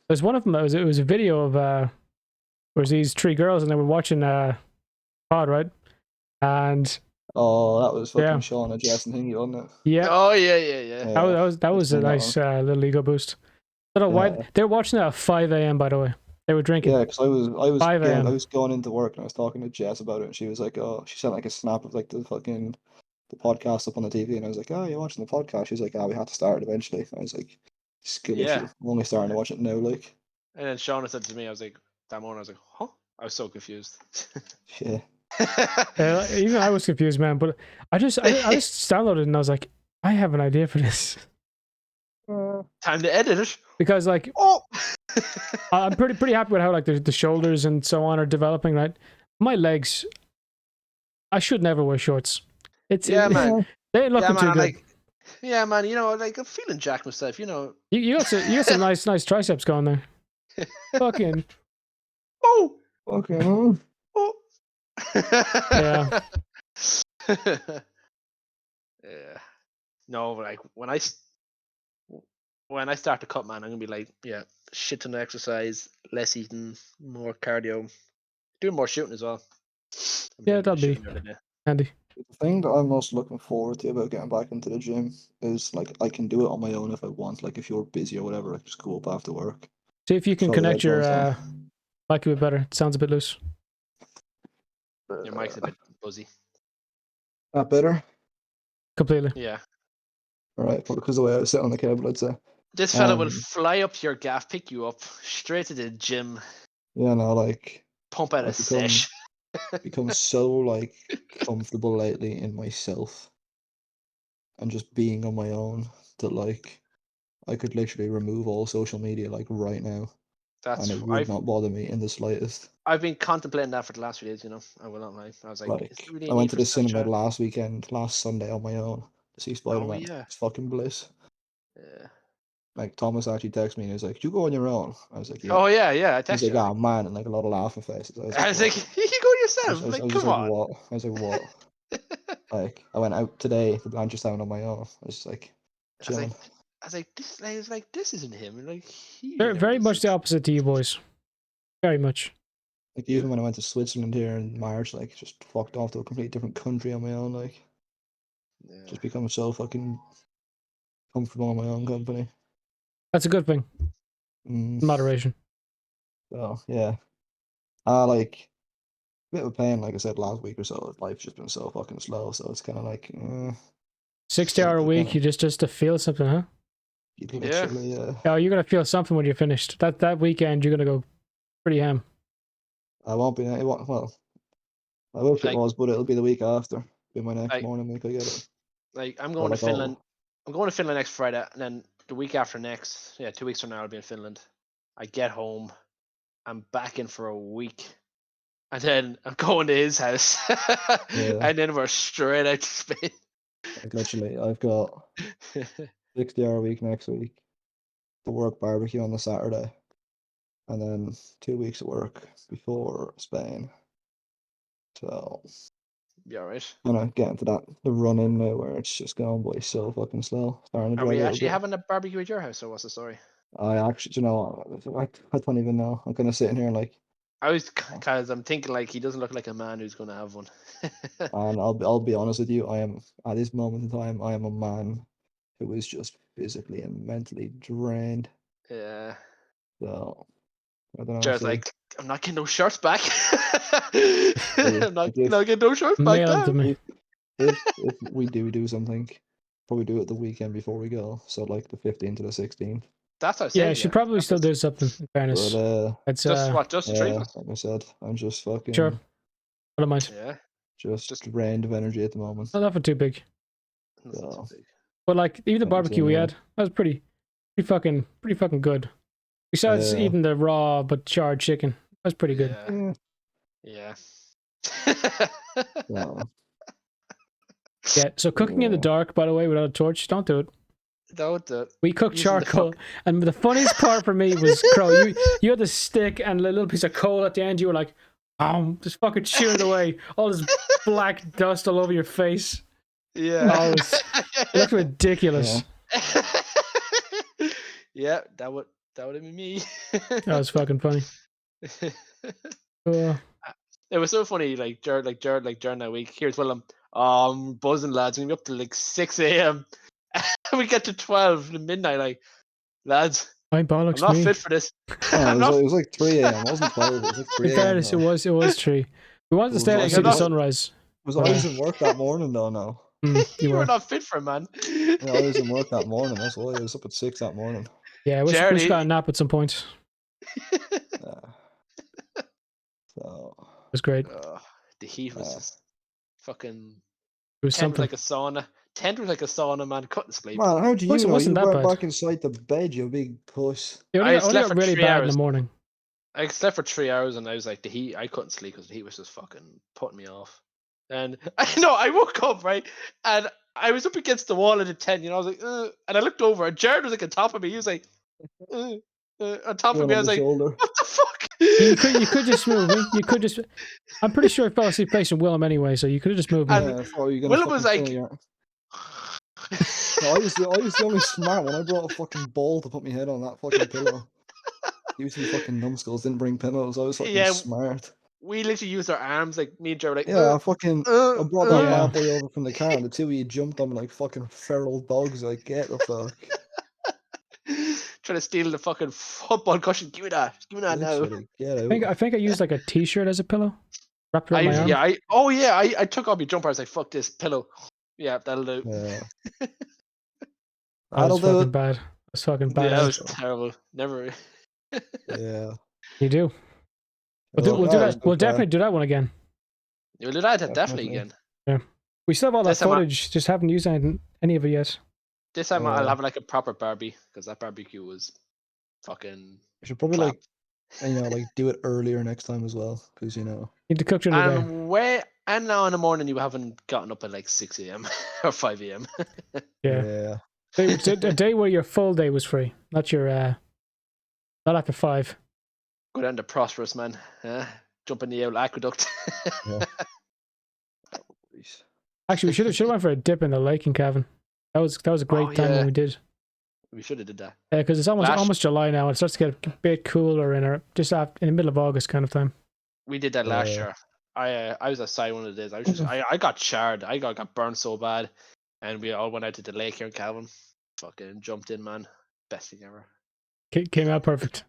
Speaker 1: there's one of them. It was a video of there was these 3 girls and they were watching pod, right? And
Speaker 4: that was fucking Sean and Jess and Hingy, wasn't it?
Speaker 2: Yeah. Oh yeah.
Speaker 1: That was a nice
Speaker 4: little
Speaker 1: ego boost. I don't know why they were watching it at 5 a.m. by the way. They were drinking.
Speaker 4: Yeah, because I was going into work and I was talking to Jess about it, and she was like, "Oh," she sent like a snap of like the podcast up on the TV, and I was like, "Oh, you're watching the podcast?" She's like, "Oh, we had to start it eventually." I was like, "Skill issue. I'm only starting to watch it now." Like,
Speaker 2: and then Sean said to me, I was like, that morning, I was like, "Huh?" I was so confused.
Speaker 4: Yeah.
Speaker 1: Even I was confused, man. But I just downloaded it and I was like, I have an idea for this.
Speaker 2: Time to edit it.
Speaker 1: Because like, I'm pretty happy with how like the shoulders and so on are developing. Right, my legs. I should never wear shorts.
Speaker 2: Man.
Speaker 1: They ain't looking too good.
Speaker 2: Like, yeah, man. You know, like I'm feeling jacked myself. You know,
Speaker 1: you got some nice triceps going there. Fucking.
Speaker 2: Oh.
Speaker 4: Okay.
Speaker 2: Oh.
Speaker 1: Yeah.
Speaker 2: Yeah. No, like when I start to cut, man, I'm gonna be like, yeah, shit ton of exercise, less eating, more cardio, doing more shooting as well.
Speaker 1: Yeah, that'll be handy.
Speaker 4: The thing that I'm most looking forward to about getting back into the gym is like I can do it on my own if I want. Like if you're busy or whatever, I can just go up after work.
Speaker 1: See if you can
Speaker 4: So
Speaker 1: connect your
Speaker 4: that
Speaker 1: mic a bit better. It sounds a bit loose.
Speaker 2: Your mic's a bit buzzy.
Speaker 4: That better?
Speaker 1: Completely.
Speaker 2: Yeah.
Speaker 4: All right, because the way I was sitting on the cable, I'd say.
Speaker 2: This fella will fly up your gaff, pick you up straight to the gym,
Speaker 4: Yeah, no, like
Speaker 2: pump out a sesh.
Speaker 4: become so like comfortable lately in myself and just being on my own that like I could literally remove all social media like right now. And it would not bother me in the slightest.
Speaker 2: I've been contemplating that for the last few days, you know. I will not lie. I was like, is there really a
Speaker 4: I went
Speaker 2: need
Speaker 4: to
Speaker 2: for
Speaker 4: the cinema
Speaker 2: Snapchat?
Speaker 4: last Sunday on my own to see Spider-Man.
Speaker 2: Oh, yeah.
Speaker 4: It's fucking bliss.
Speaker 2: Yeah.
Speaker 4: Like Thomas actually texted me and he was like, "You go on your own." I was like, "Yeah."
Speaker 2: Oh yeah, yeah. I
Speaker 4: He's
Speaker 2: text
Speaker 4: like,
Speaker 2: you.
Speaker 4: "Ah, man," and like a lot of laughing faces.
Speaker 2: I was like, you can go yourself. Like, come on.
Speaker 4: What? I was like, what? Like, I went out today to Blanchardstown on my own. I was just like, chilling.
Speaker 2: I was like, this isn't him. Like,
Speaker 1: Very much the opposite to you boys. Very much.
Speaker 4: Like even when I went to Switzerland here in March, like just fucked off to a completely different country on my own. Like, just become so fucking comfortable in my own company.
Speaker 1: That's a good thing. Moderation.
Speaker 4: So yeah, like a bit of a pain. Like I said last week or so, life's just been so fucking slow. So it's kind of like
Speaker 1: 60-hour a week. You just to feel something, huh?
Speaker 4: Literally, yeah.
Speaker 1: Oh, you're gonna feel something when you're finished. That weekend, you're gonna go pretty ham.
Speaker 4: I won't be. Well, I wish it was, but it'll be the week after. Be my next morning week. I get it.
Speaker 2: Like I'm going to Finland. I'm going to Finland next Friday, and then the week after next, 2 weeks from now, I'll be in Finland. I get home, I'm back in for a week, and then I'm going to his house, and then we're straight out to Spain.
Speaker 4: Like literally, I've got 60-hour week next week, the work barbecue on the Saturday, and then 2 weeks of work before Spain. So
Speaker 2: be alright.
Speaker 4: I'm not getting to the run in now where it's just going by so fucking slow.
Speaker 2: Are we actually having a barbecue at your house, or what's the story?
Speaker 4: I actually, you know, I don't even know. I'm kind of sitting here like.
Speaker 2: Because I'm thinking like he doesn't look like a man who's going to have one.
Speaker 4: And I'll be honest with you, I am at this moment in time, I am a man who is just physically and mentally drained.
Speaker 2: Yeah.
Speaker 4: So I don't know.
Speaker 2: Jared's like, I'm not getting no shirts back. I'm not getting no shirts back.
Speaker 1: To me.
Speaker 4: If we do something, probably do it the weekend before we go. So like the 15th to the 16th.
Speaker 2: That's what I said.
Speaker 1: Yeah, she probably still do something. In fairness,
Speaker 4: but
Speaker 1: it's
Speaker 2: just the three of us.
Speaker 4: Like I said, I'm just fucking
Speaker 1: sure. I don't mind.
Speaker 2: Yeah.
Speaker 4: Just drained of energy at the moment.
Speaker 1: Not that for too big.
Speaker 4: So,
Speaker 1: but like even the barbecue we had, that was pretty fucking good. Besides eating the raw but charred chicken, that was pretty good.
Speaker 2: Yeah.
Speaker 1: Yeah. So cooking in the dark, by the way, without a torch, don't do it.
Speaker 2: Don't do it.
Speaker 1: We cooked charcoal, and the funniest part for me was Crowe. You had the stick and a little piece of coal at the end. You were like, just fucking chewing away, all this black dust all over your face.
Speaker 2: Yeah,
Speaker 1: it looked ridiculous.
Speaker 2: Yeah, that would have been me.
Speaker 1: That was fucking funny.
Speaker 2: It was so funny, like Jared, during that week. Here's Willem, buzzing lads, we're gonna be up to like 6 a.m. We get to 12 midnight, like lads. I'm not fit for this.
Speaker 4: It was like 3 a.m. It wasn't 12. It was like 3 a.m.
Speaker 1: In fairness, it was 3. We wanted to stay out and see the sunrise.
Speaker 4: Was I was in work that morning though? No.
Speaker 2: You were not fit for it, man.
Speaker 4: Yeah, I was in work that morning. That's why I was up at 6 that morning.
Speaker 1: Yeah, we just got a nap at some point.
Speaker 4: So
Speaker 1: it was great.
Speaker 2: The heat was just fucking.
Speaker 1: It was something
Speaker 2: like a sauna. Tent was like a sauna, man. Couldn't sleep.
Speaker 4: Man, how do you know?
Speaker 1: Wasn't
Speaker 4: you
Speaker 1: that
Speaker 4: went
Speaker 1: bad.
Speaker 4: Back inside the bed, you big puss.
Speaker 1: It only got really bad in the morning.
Speaker 2: I slept for 3 hours and I was like, the heat. I couldn't sleep because the heat was just fucking putting me off. And I woke up right, and I was up against the wall at the tent. You know, I was like, and I looked over, and Jared was like on top of me. He was like, on top of me. I was like,
Speaker 4: shoulder.
Speaker 2: what the fuck?
Speaker 1: You could just move me. You could just. I'm pretty sure I fell asleep facing Willem anyway, so you could have just moved me.
Speaker 2: Willem was like.
Speaker 4: No, I was the only smart one. I brought a fucking ball to put my head on that fucking pillow. You two fucking numbskulls didn't bring pillows. I was fucking smart.
Speaker 2: we literally used our arms, like me and Joe were like,
Speaker 4: Yeah, I brought that
Speaker 1: Yeah.
Speaker 4: bad boy over from the car, and the two of you jumped on me like fucking feral dogs. Like, get the fuck.
Speaker 2: trying to steal the fucking football cushion. Give me that now.
Speaker 4: Literally, get out.
Speaker 1: I think I used like a t-shirt as a pillow. Wrapped around my arm.
Speaker 2: I took off my jumper. I was like, fuck this pillow. Yeah, that'll do.
Speaker 4: Yeah.
Speaker 1: That
Speaker 4: That'll
Speaker 1: was
Speaker 4: do
Speaker 1: fucking
Speaker 4: it.
Speaker 1: bad. That was fucking bad.
Speaker 2: Yeah, that was terrible. Never.
Speaker 4: Yeah.
Speaker 1: You do.
Speaker 4: Well,
Speaker 1: We'll do
Speaker 4: that was
Speaker 1: that.
Speaker 4: a good
Speaker 1: We'll
Speaker 4: crack.
Speaker 1: definitely do that one again.
Speaker 2: You'll do that definitely
Speaker 4: Definitely.
Speaker 2: again.
Speaker 1: Yeah. We still have all that
Speaker 2: This time
Speaker 1: footage, just haven't used any of it yet.
Speaker 2: This time
Speaker 4: Yeah.
Speaker 2: I'll have like a proper Barbie because that barbecue was fucking.
Speaker 4: We should probably
Speaker 2: clap.
Speaker 4: like do it earlier next time as well, because
Speaker 1: Need to cook during the day.
Speaker 2: And now in the morning you haven't gotten up at like 6 a.m. or 5 a.m.
Speaker 1: Yeah. A day where your full day was free, not your not after 5.
Speaker 2: Go down to Prosperous, man. Jump in the old aqueduct.
Speaker 4: Yeah.
Speaker 1: Actually, we should have went for a dip in the lake in Cavan. That was a great time when we did.
Speaker 2: We should have did that.
Speaker 1: Yeah, because it's almost July now. It starts to get a bit cooler in the middle of August kind of time.
Speaker 2: We did that last year. I was outside one of the days. I got charred. I got burned so bad, and we all went out to the lake here in Cavan. Fucking jumped in, man. Best thing ever.
Speaker 1: Came out perfect.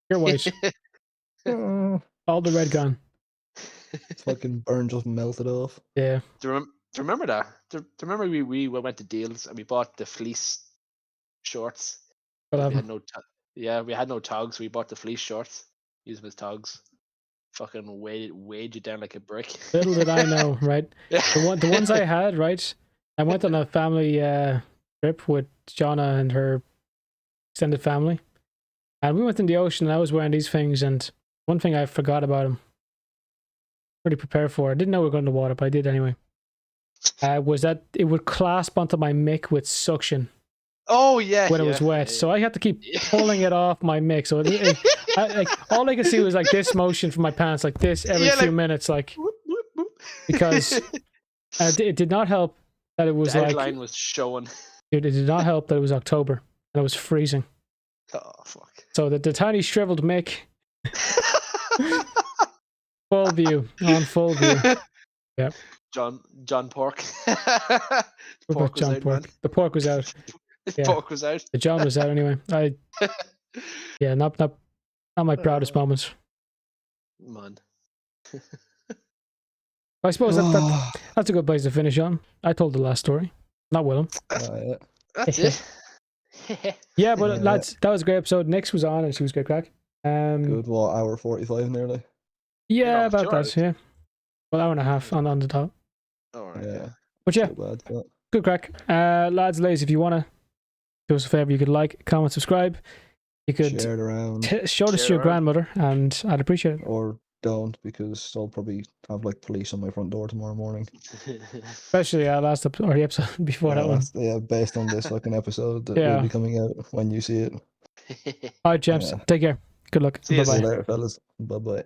Speaker 1: You're white. All the red gone.
Speaker 4: Fucking burn just melted off.
Speaker 1: Yeah.
Speaker 2: Do you remember that? Do you remember we went to Deals and we bought the fleece shorts? We had we had no togs. We bought the fleece shorts. Used them as togs. Fucking weighed you down like a brick.
Speaker 1: Little did I know, right? The ones I had, right? I went on a family trip with Jonna and her extended family, and we went in the ocean. And I was wearing these things, and one thing I forgot about them. Pretty prepared for. I didn't know we were going to water, but I did anyway. Was that it would clasp onto my mick with suction.
Speaker 2: Oh yeah.
Speaker 1: When it was wet, so I had to keep pulling it off my mick. So all I could see was like this motion from my pants, like this every few minutes, like because it did not help that it was
Speaker 2: the
Speaker 1: like
Speaker 2: line was showing.
Speaker 1: Dude, it did not help that it was October and it was freezing.
Speaker 2: Oh fuck!
Speaker 1: So the tiny shriveled mick, full view. Yep.
Speaker 2: John Pork.
Speaker 1: Pork was out, man. The pork was out.
Speaker 2: Pork was out.
Speaker 1: The John was out anyway. Not my proudest moments.
Speaker 2: Man.
Speaker 1: I suppose that's a good place to finish on. I told the last story. Not Willem.
Speaker 2: That's it.
Speaker 1: Yeah, but lads, that was a great episode. Nyx was on and she was great crack.
Speaker 4: Good, what, hour 45 nearly?
Speaker 1: Yeah, about that, yeah. Well, hour and a half on the top.
Speaker 2: Alright,
Speaker 4: yeah.
Speaker 1: But yeah,
Speaker 4: Bad,
Speaker 1: good crack. Lads, ladies, if you want to do us a favour, you could like, comment, subscribe. You could
Speaker 4: share it around.
Speaker 1: Show this to your grandmother, and I'd appreciate it.
Speaker 4: Or don't, because I'll probably have like police on my front door tomorrow morning.
Speaker 1: Especially the episode before that one.
Speaker 4: Yeah, based on this fucking episode that will be coming out when you see it.
Speaker 1: Alright, chaps. Take care. Good luck.
Speaker 2: See you
Speaker 1: Bye-bye.
Speaker 4: later, fellas. Bye-bye.